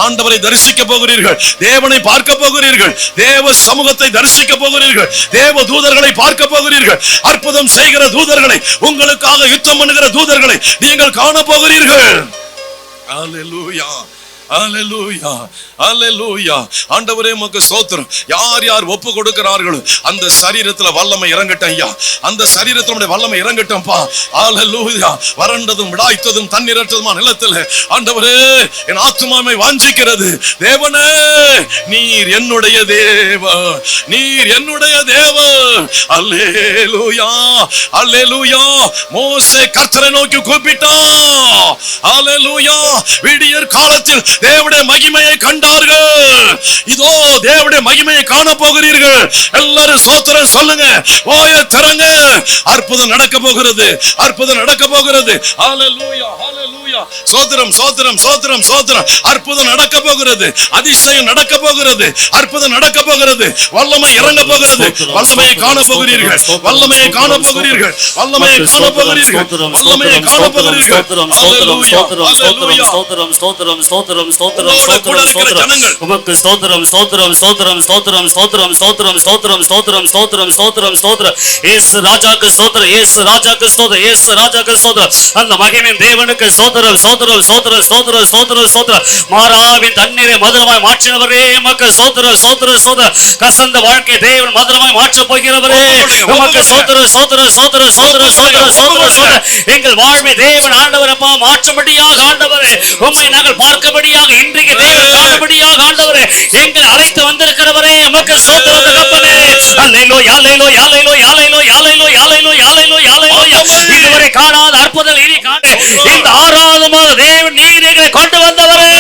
ஆண்டவரை தரிசிக்க போகிறீர்கள். தேவனை பார்க்க போகிறீர்கள். தேவ சமூகத்தை தரிசிக்க போகிறீர்கள். தேவ தூதர்களை பார்க்க போகிறீர்கள். அற்புதம் செய்கிற தூதர்களை, உங்களுக்காக யுத்தம் பண்ணுகிற தூதர்களை நீங்கள் காண போகிறீர்கள். அல்லேலூயா, அல்லேலூயா, அல்லேலூயா. ஆண்டவரே உமக்கு ஸ்தோத்திரம். யார் ஒப்பு கொடுக்கிறார்களோ அந்த சரீரத்துல வல்லமை இறங்கட்டும் ஐயா. அந்த சரீரத்தினுடைய வல்லமை இறங்கட்டும்பா. அல்லேலூயா. வறண்டதும் விடாய்த்ததும் தண்ணீரற்றதுமா நிலத்தில் ஆண்டவரே என் ஆத்துமாவை வாஞ்சிக்கிறது. தேவனே, நீர் என்னுடைய தேவன். அல்லேலூயா, அல்லேலூயா. மோசே கர்த்தரை நோக்கி கூப்பிட்டான். அல்லேலூயா. விடியற் காலத்தில் தேவனுடைய மகிமையை கண்டார்கள். இதோ தேவனுடைய மகிமையை காண போகிறீர்கள். எல்லாரும் ஸ்தோத்திரம் சொல்லுங்க. வாயை திறங்க. அற்புதம் நடக்க போகிறது. ஹalleluya, ஹalleluya. ஸ்தோத்திரம். அற்புதம் நடக்க போகிறது. அதிசயம் நடக்க போகிறது. அற்புதம் நடக்க போகிறது. வல்லமை இறங்க போகிறது. வல்லமையை காண போகிறீர்கள். வல்லமையை காண போகிறீர்கள். உமக்கு ஸ்தோத்திரம், ஸ்தோத்திரம், ஸ்தோத்திரம், ஸ்தோத்திரம், ஸ்தோத்திரம், ஸ்தோத்திரம், ஸ்தோத்திரம், ஸ்தோத்திரம், ஸ்தோத்திரம், ஸ்தோத்திரம், ஸ்தோத்திரம். இயேசு ராஜாக்கு ஸ்தோத்திரம், இயேசு ராஜாக்கு ஸ்தோத்திரம், இயேசு ராஜாக்கு ஸ்தோத்திரம். அந்த மகிமையின் தேவனுக்கு ஸ்தோத்திரம், ஸ்தோத்திரம், ஸ்தோத்திரம், ஸ்தோத்திரம், ஸ்தோத்திரம், ஸ்தோத்திரம். மாறாவின் தண்ணீரை மதுரமாய் மாற்றினவரே உமக்கு ஸ்தோத்திரம், ஸ்தோத்திரம், ஸ்தோத்திரம். கசந்த வாழ்க்கை தேவன் மதுரமாய் மாற்றப் போகிறவரே உமக்கு ஸ்தோத்திரம், ஸ்தோத்திரம், ஸ்தோத்திரம், ஸ்தோத்திரம், ஸ்தோத்திரம், ஸ்தோத்திரம், ஸ்தோத்திரம். எங்கள் வாழ்வை தேவன் ஆண்டவரப்பா மாற்றும்படியாக ஆண்டவரே உம்மை நாங்கள் பார்க்கபடியாக இன்றைக்கு தேவன் காணபடியாக ஆண்டவரே எங்களை அழைத்து வந்திருக்கிறவரே உமக்கு ஸ்தோத்திரம் தகப்பனே. அல்லேலூயா, அல்லேலூயா, அல்லேலூயா, அல்லேலூயா, அல்லேலூயா, அல்லேலூயா, அல்லேலூயா, அல்லேலூயா. இதுவரை காணாத அற்புதங்கள் இனி காண இந்த 6வது மாத தேவன் நீர் எங்களை கொண்டு வந்தவரே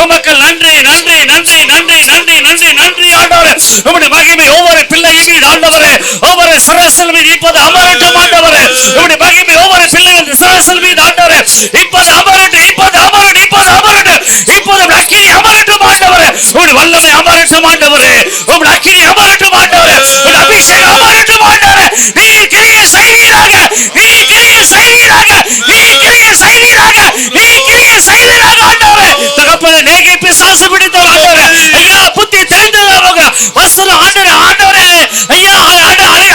உமக்கு நன்றி, நன்றி, நன்றி, நன்றி, நன்றி, நன்றி, நன்றி ஆண்டவரே. உம்முடைய மகிமை ஒவ்வொரு பிள்ளையின் மீது ஆண்டவரே, ஒவ்வொரு சிரசில் மீது இப்போது அமரட்டும் ஆண்டவரே. உம்முடைய மகிமை ஒவ்வொரு பிள்ளையின் சிரசில் மீது ஆண்டவரே இப்போது அமரட்டும், இப்போது அமரட்டும், இப்போது அமரட்டும், இப்போது அக்கினி அமரட்டும் ஆண்டவரே. உம்முடைய வல்லமை அமரட்டும் ஆண்டவரே. உம்முடைய அக்கினி அமரட்டும் ஆண்டவரே. உம்முடைய அபிஷேகம் அமரட்டும் ஆண்டவரே. நீர் கிரியை செய்வீராக, நீர் கிரியை செய்வீராக, நீர் கிரியை செய்வீராக, நீர் கிரியை செய்வீராக ஆண்டவரே. தகப்பனே, நேகை பிசாசு பிடித்தவர் ஆண்டவரே. ஐயா, புத்தி தெரிந்தவங்க வசனம் ஆண்டவரே, ஆண்டவரே ஐயா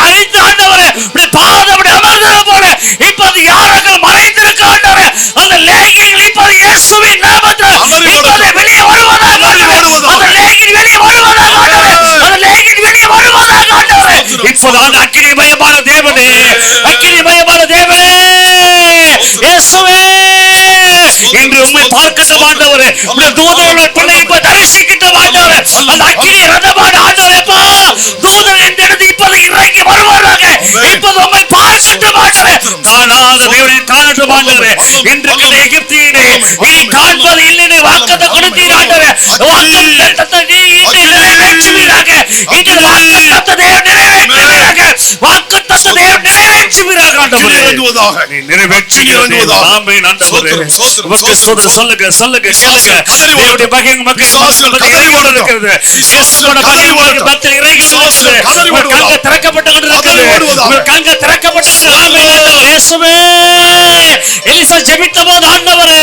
அழைத்து ஆண்டவரே இப்படி பாதம் அமர்ந்தது போல இப்போது யார்கள் மறைந்திருக்க ஆண்டவரே அந்த லேகிகள் இப்போது இயேசுவின் நாமத்தில் இப்போது வெளியே இப்போது அந்த அக்கினிமயமான தேவனே, அக்கினிமயமான தேவனே, இயேசுவே, இன்று உம்மை பார்க்கட்டும் ஆண்டவரே. உம்முடைய தூதர்கள் பிள்ளை இப்ப தரிசிக்கட்டும் ஆண்டவரே. அந்த அக்கினி ரதமான ஆண்டவரே, அப்பா தூதர் இந்த இடத்துக்கு இப்போது இறங்கி வருவாராக. இப்போது உம்மை பார்க்கட்டும் ஆண்டவரே. காணாத தேவனை காணட்டும் ஆண்டவரே. இன்றைக்கு இந்த எகிப்தியனை இனி காண்பது இல்லைன்னு வாக்குத்தத்தம் கொடுத்தீர் ஆண்டவரே. வாக்குத்தத்தத்தை நீ நிறைவேற்றுவீராக. இன்று வாக்குத்தத்த தேவன் நிறைவேற்றுவீராக. வாக்குத்தத்த தேவன் நிறைவேற்றுவீராக ஆண்டவரே. நீ நிறைவேற்றுவீராக. ஆமென் ஆண்டவரே. உமக்கு ஸ்தோத்திரம். சொல்லுங்க சொல்லுங்க கேளுங்க. தேவனுடைய மகிமை மக்கள் இறைவோடு இருக்கிறது. இயேசுவோட மகிமை மக்கள் இறைவோடு இருக்கிறது. உங்கள் கண்கள் திறக்கப்பட்டு கொண்டிருக்கிறது. உங்கள் கண்கள் திறக்கப்பட்டு ஆமென் ஆண்டவரே. இயேசுவே, எலிசா ஜெபித்த போது ஆண்டவரே,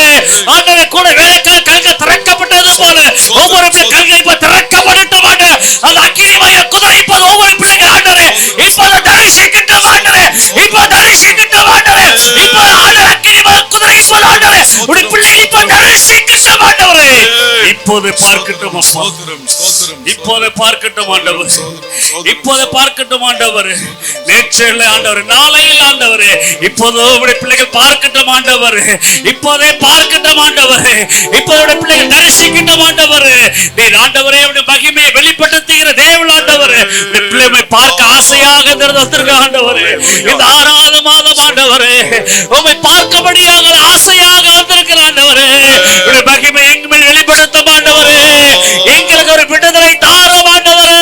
ஆண்டவரே கூட வேலைக்கார கண்கள் திறக்கப்பட்டது போல ஒவ்வொரு கண்கள் இப்ப திறக்கப்படட்டும் ஆண்டவரே. அந்த அக்கினிமய குதிரை இப்போது ஒவ்வொரு பிள்ளைகள் ஆண்டவரே இப்போது தரிசிக்கட்டும் ஆண்டவரே. இப்போது தரிசிக்கட்டும் ஆண்டவரே. இப்போது ஆண்டவரே அக்கினிமய குதிரை இப்போது ஆண்டவரே உடைய பிள்ளைகள் இப்போது தரிசிக்கட்டும் ஆண்டவரே. இப்போது பார்க்கட்டும் அப்பா. இப்போது பார்க்கட்டும் ஆண்டவரே. இப்போது பார்க்கட்டும் ஆண்டவரே. நேற்று இல்லை ஆண்டவரே, நாளையில் ஆண்டவரே, இப்போது உடைய பிள்ளைகள் பார்க்கட்டும் ஆண்டவரே. இப்போதே பார்க்கட்டும் ஆண்டவரே. இப்போது பிள்ளைகள் தரிசிக்கட்டும் ஆண்டவரே. நீர் ஆண்டவரே உடைய மகிமையை வெளிப்படுத்துகிற தேவன் ஆண்டவரே. உடைய பிள்ளைகளை பார்க்க ஆசையாக வந்திருக்க ஆண்டவரே. இந்த 6வது மாதம் ஆண்டவரே உம்மை பார்க்கபடியாக ஆசையாக வந்திருக்கிற ஆண்டவரே. உடைய மகிமை எங்க மேல் வெளிப்படுத்தும் ஆண்டவரே. எங்களுக்கு ஒரு விடுதலை தாரும் ஆண்டவரே.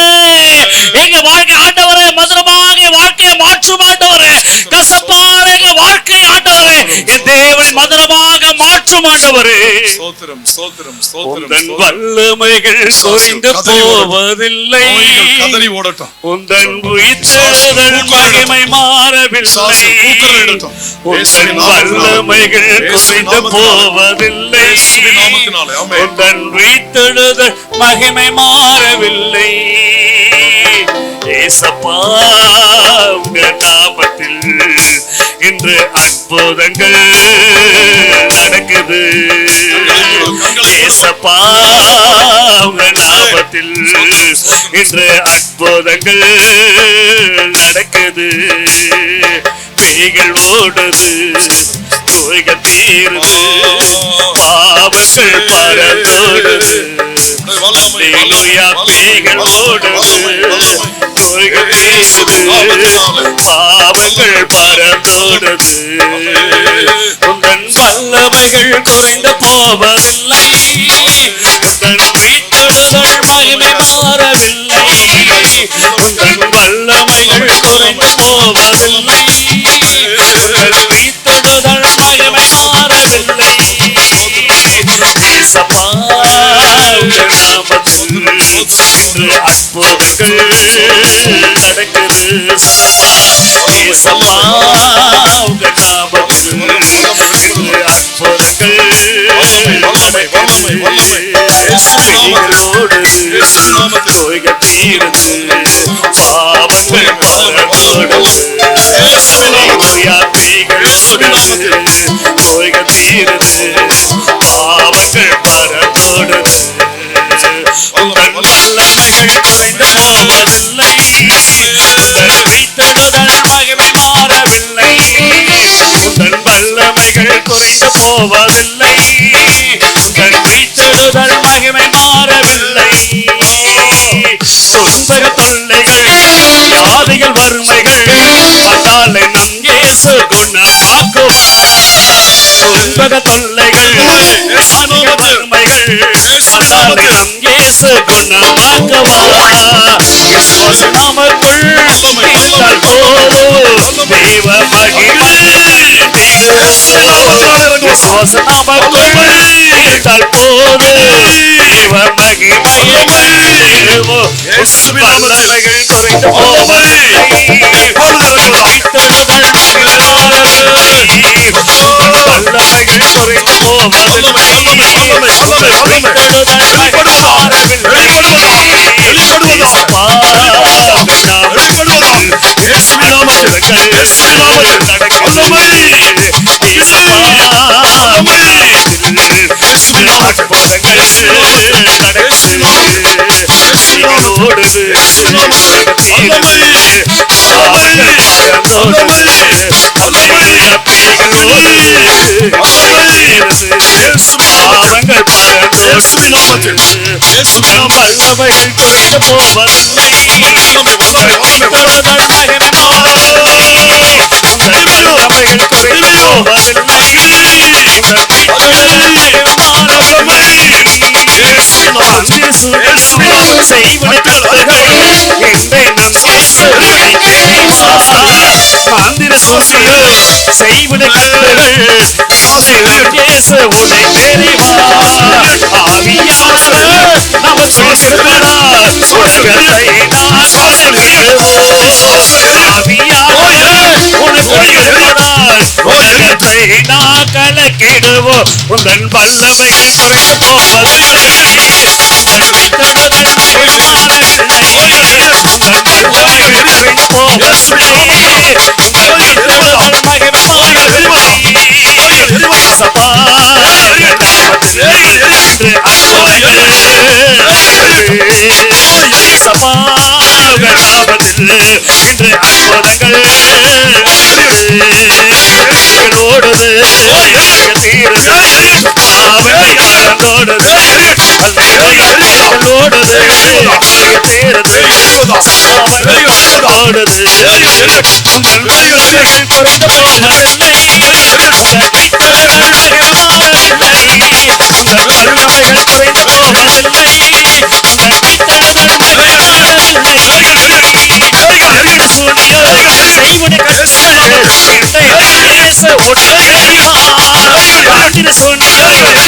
எங்க வாழ்க்கை ஆண்டவரே மதுரமாக வாழ்க்கையை மாற்றும் ஆண்டவரே. கசப்பான எங்க வாழ்க்கை ஆண்டவரே என் தேவன் மதுரமாக மாற்றும் ஆண்டவரே. ஸ்தோத்திரம் ஸ்தோத்திரம் ஸ்தோத்திரம். உந்தன் வல்லமைகள் குறைந்து போவதில்லை. கதறி ஓடட்டும். உந்தன் உயிர்த்தெழுதல் மகிமை மாறவில்லை. உந்தன் வல்லமைகள் குறைந்து போவதில்லை. உந்தன் உயிர்த்தெழுதல் மகிமை மாறவில்லை. ஏசப்பா உங்க நாமத்தில் இன்று அற்புதங்கள் நடக்குது. ஏசப்பா உங்க நாமத்தில் இன்று அற்புதங்கள் நடக்குது. பேய்கள் ஓடுது, நோய்கள் தீருது, பாவங்கள் பறந்தோடுது. அல்லேலூயா. பேய்கள் ஓடுது, நோய்கள் தீருது, பாவங்கள் பறந்தோடுது. உந்தன் வல்லமைகள் குறைந்து போவதில்லை. உந்தன் உயிர்த்தெழுதல் மகிமை மாறவில்லை. உந்தன் வல்லமைகள் குறைந்து போவதில்லை. உந்தன் உயிர்த்தெழுதல் மகிமை மாறவில்லை. ஏசப்பா உங்க நாமத்தில் இன்று அற்புதங்கள் நடக்குது. ஏசப்பா உங்க நாமத்தில் இன்று அற்புதங்கள் நடக்குது. நோய்கள் தீருது, பாவங்கள் பறந்தோடுது. பேய்கள் ஓடுது, நோய்கள் தீருது, பாவங்கள் பறந்தோடுது. உந்தன் வல்லமைகள் குறைந்து போவதில்லை. உந்தன் உயிர்த்தெழுதல் மகிமை மாறவில்லை. உந்தன் வல்லமைகள் குறைந்து போவதில்லை. உந்தன் உயிர்த்தெழுதல் மகிமை மாறவில்லை. துன்ப தொல்லைகள், வியாதிகள், வறுமைகள் வந்தாலே நம் இயேசு குணமாக்குவார். துன்ப தொல்லைகள், வியாதிகள், வறுமைகள் வந்தாலே நம் இயேசு குணமாக்குவார். விசுவாச நமக்குள் இருந்தால் போதும் தேவ மகிமை. விசுவாச நமக்குள் இருந்தால் போதும் தேவ மகிமையை வல்லமைகள் குறைந்து போவதில்லை. உயிர்த்தெழுதல் மகிமை மாறவில்லை. வல்லமைகள் குறைந்து போவதில்லை. உயிர்த்தெழுதல் மகிமை மாறவில்லை. ஏசப்பா உங்க நாமத்தில் அற்புதங்கள் நடக்குது. ஏசப்பா உங்க நாமத்தில் அற்புதங்கள் நடக்குது. பேய்கள் ஓடுது, நோய்கள் தீருது, பாவங்கள் வல்லமைகள் குறைந்து போவதில்லை. வல்லமைகள் குறைந்து போவதில்லை. செய்வன கட்டளை எந்தை மாந்திர சூழ்ச்சிகள் செய்வன கட்டளை இயேசு உன்னை தெரிவார். ஆவியானவர் நமக்கு இருப்பதால் உலகத்தை நான் கலக்கிடுவோம். ஆவியானவர் உனக்கு இருப்பதால் உலகத்தை நான் கலக்கிடுவோம். உங்கள் வல்லமைகள் குறைந்து போவதில்லை. இன்று அற்புதங்கள் உலகத்தை நான் கலக்கிடுவோம்.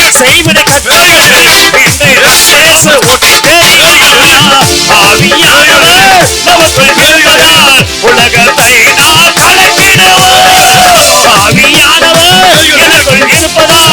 ஆவியானவர் எனக்குள் இருப்பதால் உலகத்தை நான் கலக்கிடுவோம்.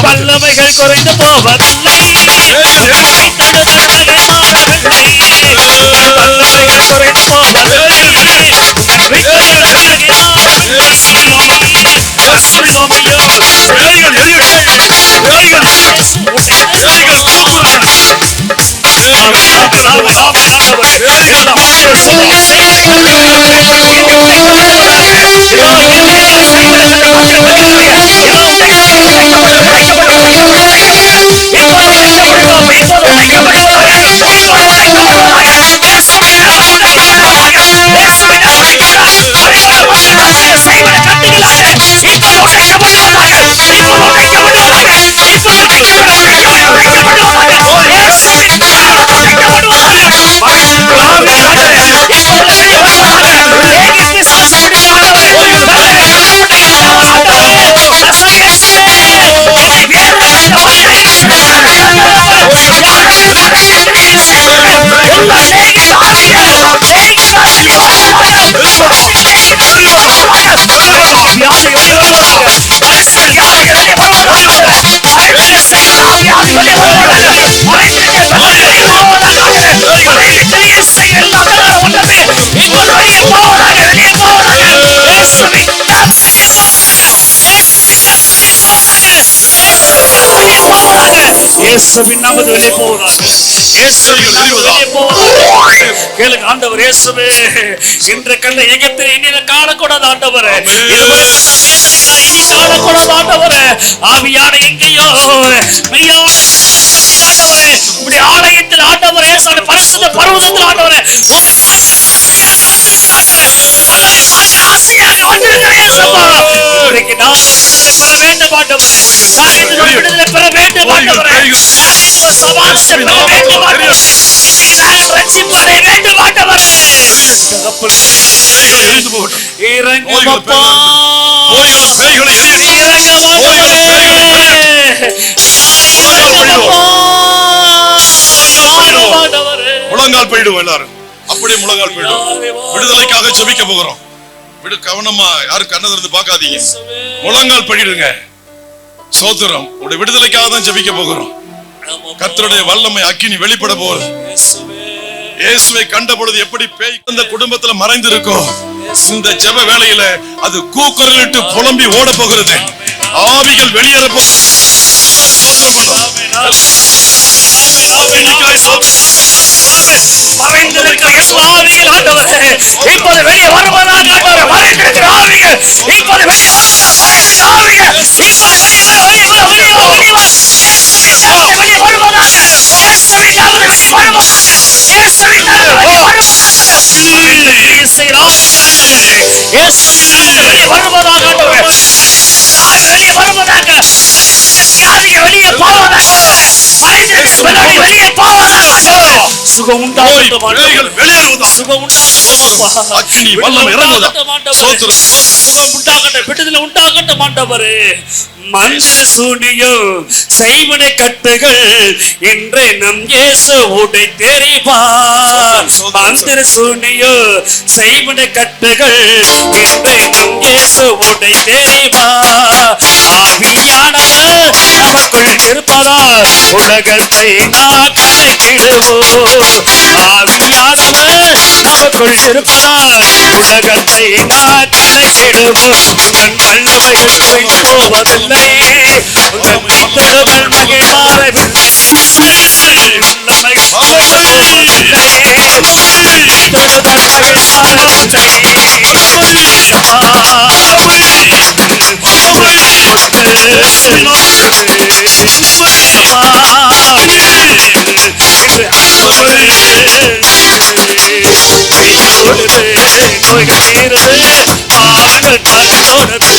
வல்லமைகள் குறைந்து போவதில்லை. வல்லமைகள் குறைந்து போவதில்லை. வல்லமைகள் குறைந்து போவதில்லை. இயேசுவின் நாமத்தில் வெளியே போவதாக. இயேசுவின் நாமத்தில் வெளியே போவதாக. கேளுங்க ஆண்டவர் இயேசுவே, இன்று கண்ட எகிப்தில் இனி காணக்கூடாது ஆண்டவரே. இனி காணக்கூடாது ஆண்டவரே. ஆவியான எங்கேயோ மெய்யான ஆண்டவரே, உம்முடைய ஆலயத்தில் ஆண்டவரே, பரிசுத்த பர்வதத்தில் ஆண்டவரே முழங்கால் போயிடுவோம் எல்லாரும், அப்படியே முழங்கால் போயிடுவோம். விடுதலைக்காக ஜெபிக்க போகிறோம். கவனமா யாரும் கண்ணை திறந்து பார்க்காதீங்க. முழங்கால் படிடுங்க. சோத்திரம், உடைய விடுதலைக்காக தான் ஜெபிக்க போகிறோம். கர்த்தருடைய வல்லமை அக்கினி வெளிப்பட போகுது. இயேசுவை கண்ட பொழுது எப்படி பேய் இந்த குடும்பத்துல மறைந்து இருக்கோ, இந்த ஜெப வேளையில அது கூக்குரலிட்டு புலம்பி ஓட போகிறது. ஆவிகள் வெளியேற போகிறது. மறைந்திருக்கிற எல்லா ஆவிகள் ஆண்டவரே இப்போது வெளியே வருவதாக ஆண்டவரே. மறைந்திருக்கிற ஆவிகள் இப்போது வெளியே வருவதாக. மறைந்திருக்கிற ஆவிகள் இப்போது வெளியே வருவதாக. இயேசுவின் நாமத்தில் வெளியே வருவதாக. இயேசுவின் நாமத்தில் வெளியே வருவதாக. இயேசுவின் நாமத்தில் வெளியே வருவதாக ஆண்டவரே. வெளியே வருவதாக. ஆவிகள் வெளியே போவதாக. மறைந்திருக்கிற மெலோடி வெளியே போவதாக. சுகம் உண்டாகட்டும் ஆண்டவரே. வெளியேறுவதாக. சுகம் உண்டாகட்டும். அக்கினி வல்லமை இறங்குவதாக. சோத்திரம். சுகம் உண்டாகட்டும். விடுதலை உண்டாகட்டும் ஆண்டவரே. மந்திர சூனியம் செய்வனை கட்டுகள் இன்று நம் இயேசு உடை தெரிவார். மந்திர சூனியம் செய்வனை கட்டுகள் இன்று நம் இயேசு உடை தெரிவார். ஆவியானவர் நமக்குள் இருப்பதால் உலகத்தை நாம் கலைத்திடுவோம். ஆவியானவர் நமக்குள் இருப்பதால் உலகத்தை நாம் கலைத்திடுவோம். உங்கள் வல்லமையில் குறைந்து போவதில்லை. உங்கள் மீட்பெறுதல் மகிழாரவில்லை. வல்லமையில் குறைந்து போவதில்லை. மீட்பெறுதல் மகிழாரவில்லை. நோய்கள் தீருது, பாவங்கள் பறந்தோடுது.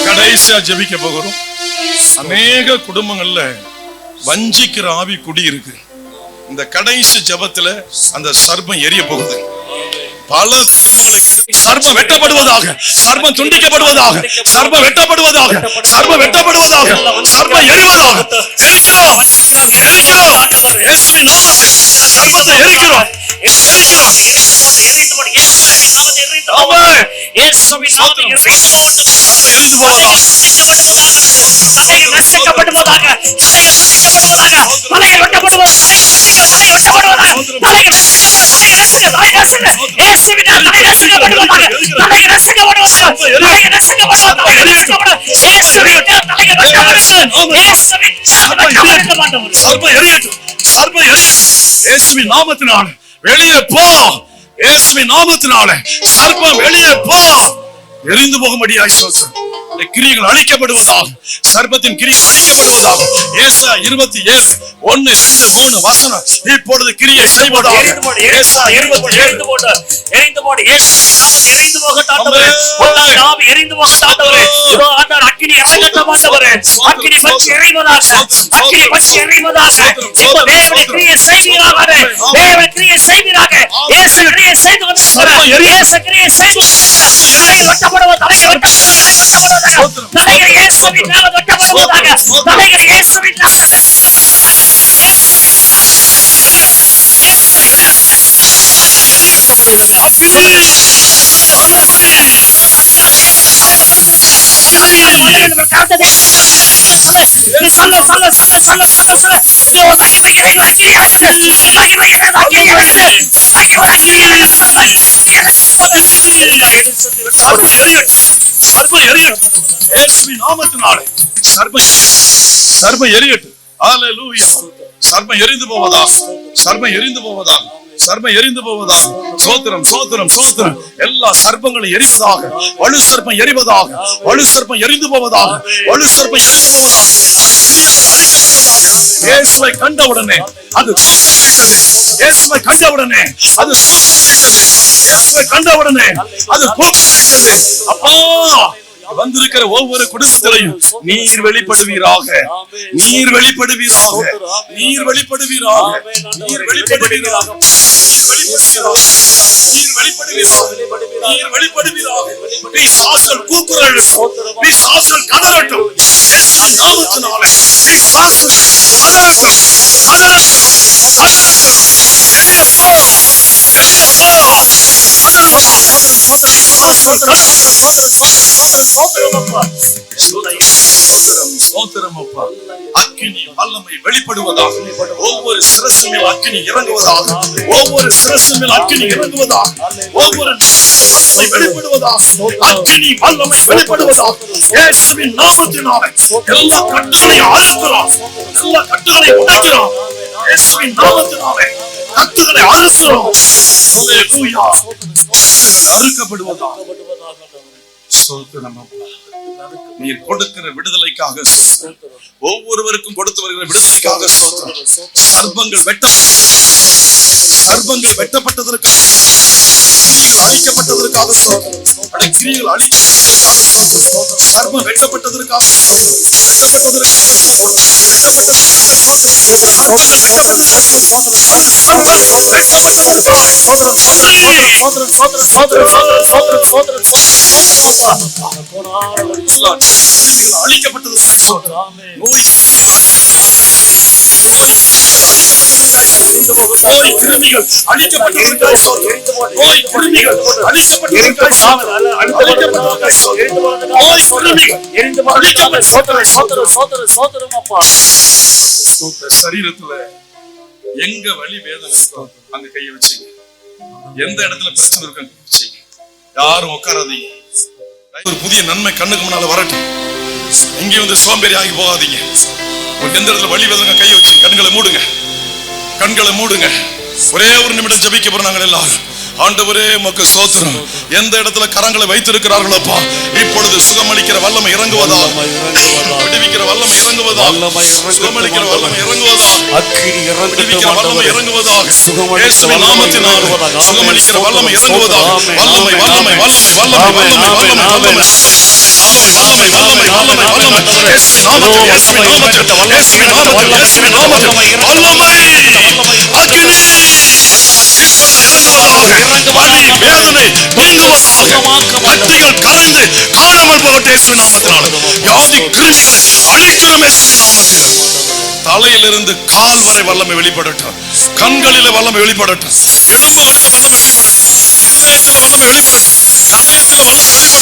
கடைசியா ஜெபிக்க போகிறோம். அநேக குடும்பங்கள்ல வஞ்சிக்கிற ஆவி குடி இருக்கு. இந்த கடைசி ஜெபத்துல அந்த சர்ப்பம் எரிய போகுது. பல குடும்பங்களை சர்ப்பம் வெட்டப்படுவதாக, சர்ப்பம் துண்டிக்கப்படுவதாக, சர்ப்பம் வெட்டப்படுவதாக, சர்ப்பம் வெட்டப்படுவதாக, சர்ப்பம் எரிவதாக. எரிக்கிறோம், எரிக்கிறோம். இயேசுவின் நாமத்தில் சர்ப்பத்தை எரிக்கிறோம், எரிக்கிறோம். இயேசுவின் நாமத்தினால வெளியே போ. இயேசுவின் நாமத்தினால சர்ப்பம் வெளியே போ. எரிந்து போகும்படியாய் ஸ்தோத்திரம். இந்த கிரியைகள் அழிக்கப்படுவதாக, சர்ப்பத்தின் கிரியைகள் அழிக்கப்படுவதாக. ஏசாயா 27 1 2 3 வசனம் இப்பொழுது கிரியை செய்வதாக. ஏசாயா 27 எரிந்து போடு இயேசுவின் நாமத்தில் எரிந்து போகட்டும் ஆண்டவரே. பொல்லாத ஆவி எரிந்து போகட்டும் ஆண்டவரே. இதோ ஆண்டவர் அக்கினி இறங்கட்டும் ஆண்டவரே. அக்கினி பற்றி எரிவதாக, அக்கினி பற்றி எரிவதாக. இப்போ தேவனுடைய கிரியை செய்வீராக, தேவனுடைய கிரியை செய்வீராக. இயேசு கிரியை செய்து கொண்டிருக்கிறார். இயேசு கிரியை செய்து கொண்டிருக்கிறார். தலைகள் வெட்டப்படுவதாக, தலைகள் வெட்டப்படுவதாக, தலைகள் இயேசுவின் நாமத்தில் வெட்டப்படுவதாக, தலைகள் இயேசுவின் நாமத்தில் சர்ப்பம் எரியட்டும். இயேசுவின் நாமத்தினாலே சர்ப்பம் எரியட்டும். ஹல்லேலூயா. சர்ப்பம் எரிந்து போவதா, சர்ப்பம் எரிந்து போவதா, சர்ப்பம் எரிந்து போவதா. சோத்திரம் சோத்திரம் சோத்திரம். எல்லா சர்ப்பங்களும் எரிவதாக, வலு சர்ப்பம் எரிவதாக, வலு சர்ப்பம் எரிந்து போவதாக, வலு சர்ப்பம் எரிந்து போவதாக. இயேசுவை கண்டவுடனே அது தோற்றமளித்தது. இயேசுவை கண்டவுடனே அது தோற்றமளித்தது. இயேசுவை கண்டவுடனே அது தோற்றமளித்தது. அப்பா, வந்திருக்கிற ஒவ்வொரு குடும்பத்திலையும் நீர் வெளிப்படுவீராக, நீர் வெளிப்படுவீராக, நீர் வெளிப்படுவீராக, நீர் வெளிப்படுவீராக, நீர் வெளிப்படுவீராக, நீர் வெளிப்படுவீராக. பிசாசுகள் கூக்குரலிடட்டும், பிசாசுகள் கதறட்டும். இயேசுவின் நாமத்தினாலே பிசாசுகள் கதறட்டும், கதறட்டும், கதறட்டும். வெளியே போ, வெளியே போ. அக்கினி வல்லமை வெளிப்படுவதாக, ஒவ்வொரு சிரசு மேல் அக்கினி இறங்குவதாக, ஒவ்வொரு சிரசு மேல் அக்கினி இறங்குவதாக, ஒவ்வொரு வல்லமை வெளிப்படுவதாக, அக்கினி வல்லமை வெளிப்படுவதாக. இயேசுவின் நாமத்தினாலே எல்லா கட்டுகளையும் அறுக்கிறோம், எல்லா கட்டுகளையும் உடைக்கிறோம். இயேசுவின் நாமத்தினாலே கட்டுகளை அறுக்கிறோம். ஹல்லேலூயா. கட்டுகள் அறுக்கப்படுவதாக. நீர் கொடுக்கிற விடுதலைக்காக ஸ்தோத்திரம். ஒவ்வொருவருக்கும் கொடுத்து வருகிற விடுதலைக்காக ஸ்தோத்திரம். சர்ப்பங்கள் வெட்டப்பட்டதற்காக, கிரியைகள் அழிக்கப்பட்டதற்காக ஸ்தோத்திரம். கிரியைகள் அழிக்கப்பட்டதற்காக ஸ்தோத்திரம். சர்ப்பம் வெட்டப்பட்டதற்காக ஸ்தோத்திரம். வெட்டப்பட்டதற்காக ஸ்தோத்திரம். வெட்டப்பட்டதற்காக ஸ்தோத்திரம். சர்ப்பங்கள் வெட்டப்பட்டதற்காக சரீரத்துல எங்க வலி வேதனை இருக்கோ அங்க கைய வச்சுங்க. எந்த இடத்துல பிரச்சனை இருக்கு யாரும் உட்காராதீங்க. ஒரு புதிய நன்மை கண்ணுக்கு முன்னால வரட்டும். எங்கேயும் வந்து சோம்பேறி ஆகி போகாதீங்க. உங்களுக்கு எந்த இடத்துல வலி வேதனை கைய வச்சு கண்களை மூடுங்க, கண்களை மூடுங்க. ஒரே ஒரு நிமிடம் ஜெபிக்க போறோம் நாங்கள் எல்லாரும். ஆண்டவரே உமக்கு ஸ்தோத்திரம். எந்த இடத்துல கரங்களை வைத்திருக்கிறார்களோப்பா, இப்பொழுது சுகமளிக்கிற வல்லமை இறங்குவதா, விடுவிக்கிற வல்லமை இறங்குவதா, சுகமளிக்கிற வல்லமை இறங்குவதா, விடுவிக்கிற வல்லமை இறங்குவதா, இயேசுவின் நாமத்தினால் சுகமளிக்கிற வல்லமை இறங்குவதா. வல்லமை வல்லமை வல்லமை வல்லமை வல்லமை வல்லமை வல்லமை வல்லமை வல்லமை வல்லமை வல்லமை இயேசுவின் நாமத்தில், இயேசுவின் நாமத்தில், இயேசுவின் நாமத்தில், இயேசுவின் நாமத்தில் வல்லமை அக்கினி வலி வேதனை நீங்குவதாக. கட்டிகள் கரைந்து காணாமல் போகட்டும் இயேசுவின் நாமத்தினால். வியாதி கிருமிகள் அழிக்கிறோம் இயேசுவின் நாமத்தில். தலையிலிருந்து கால் வரை வல்லமை வெளிப்படட்டும். கண்களில வல்லமை வெளிப்படட்டும். எலும்புகளில வல்லமை வெளிப்படட்டும். இருதயத்தில் வல்லமை வெளிப்படட்டும். கணையத்தில் வல்லமை வெளிப்படட்டும்.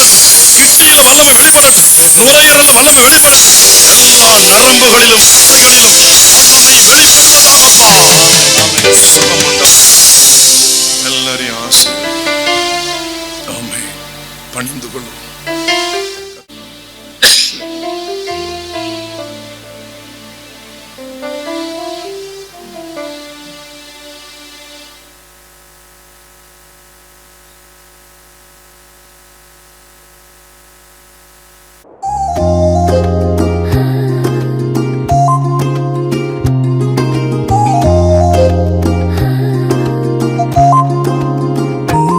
கிட்னியில வல்லமை வெளிப்படட்டும். நுரையீரல்ல வல்லமை வெளிப்படட்டும். எல்லா நரம்புகளிலும் வல்லமை வெளிப்படுவதாகப்பா. எல்லாரையும் ஆசை பணிந்து கொள்ளும்.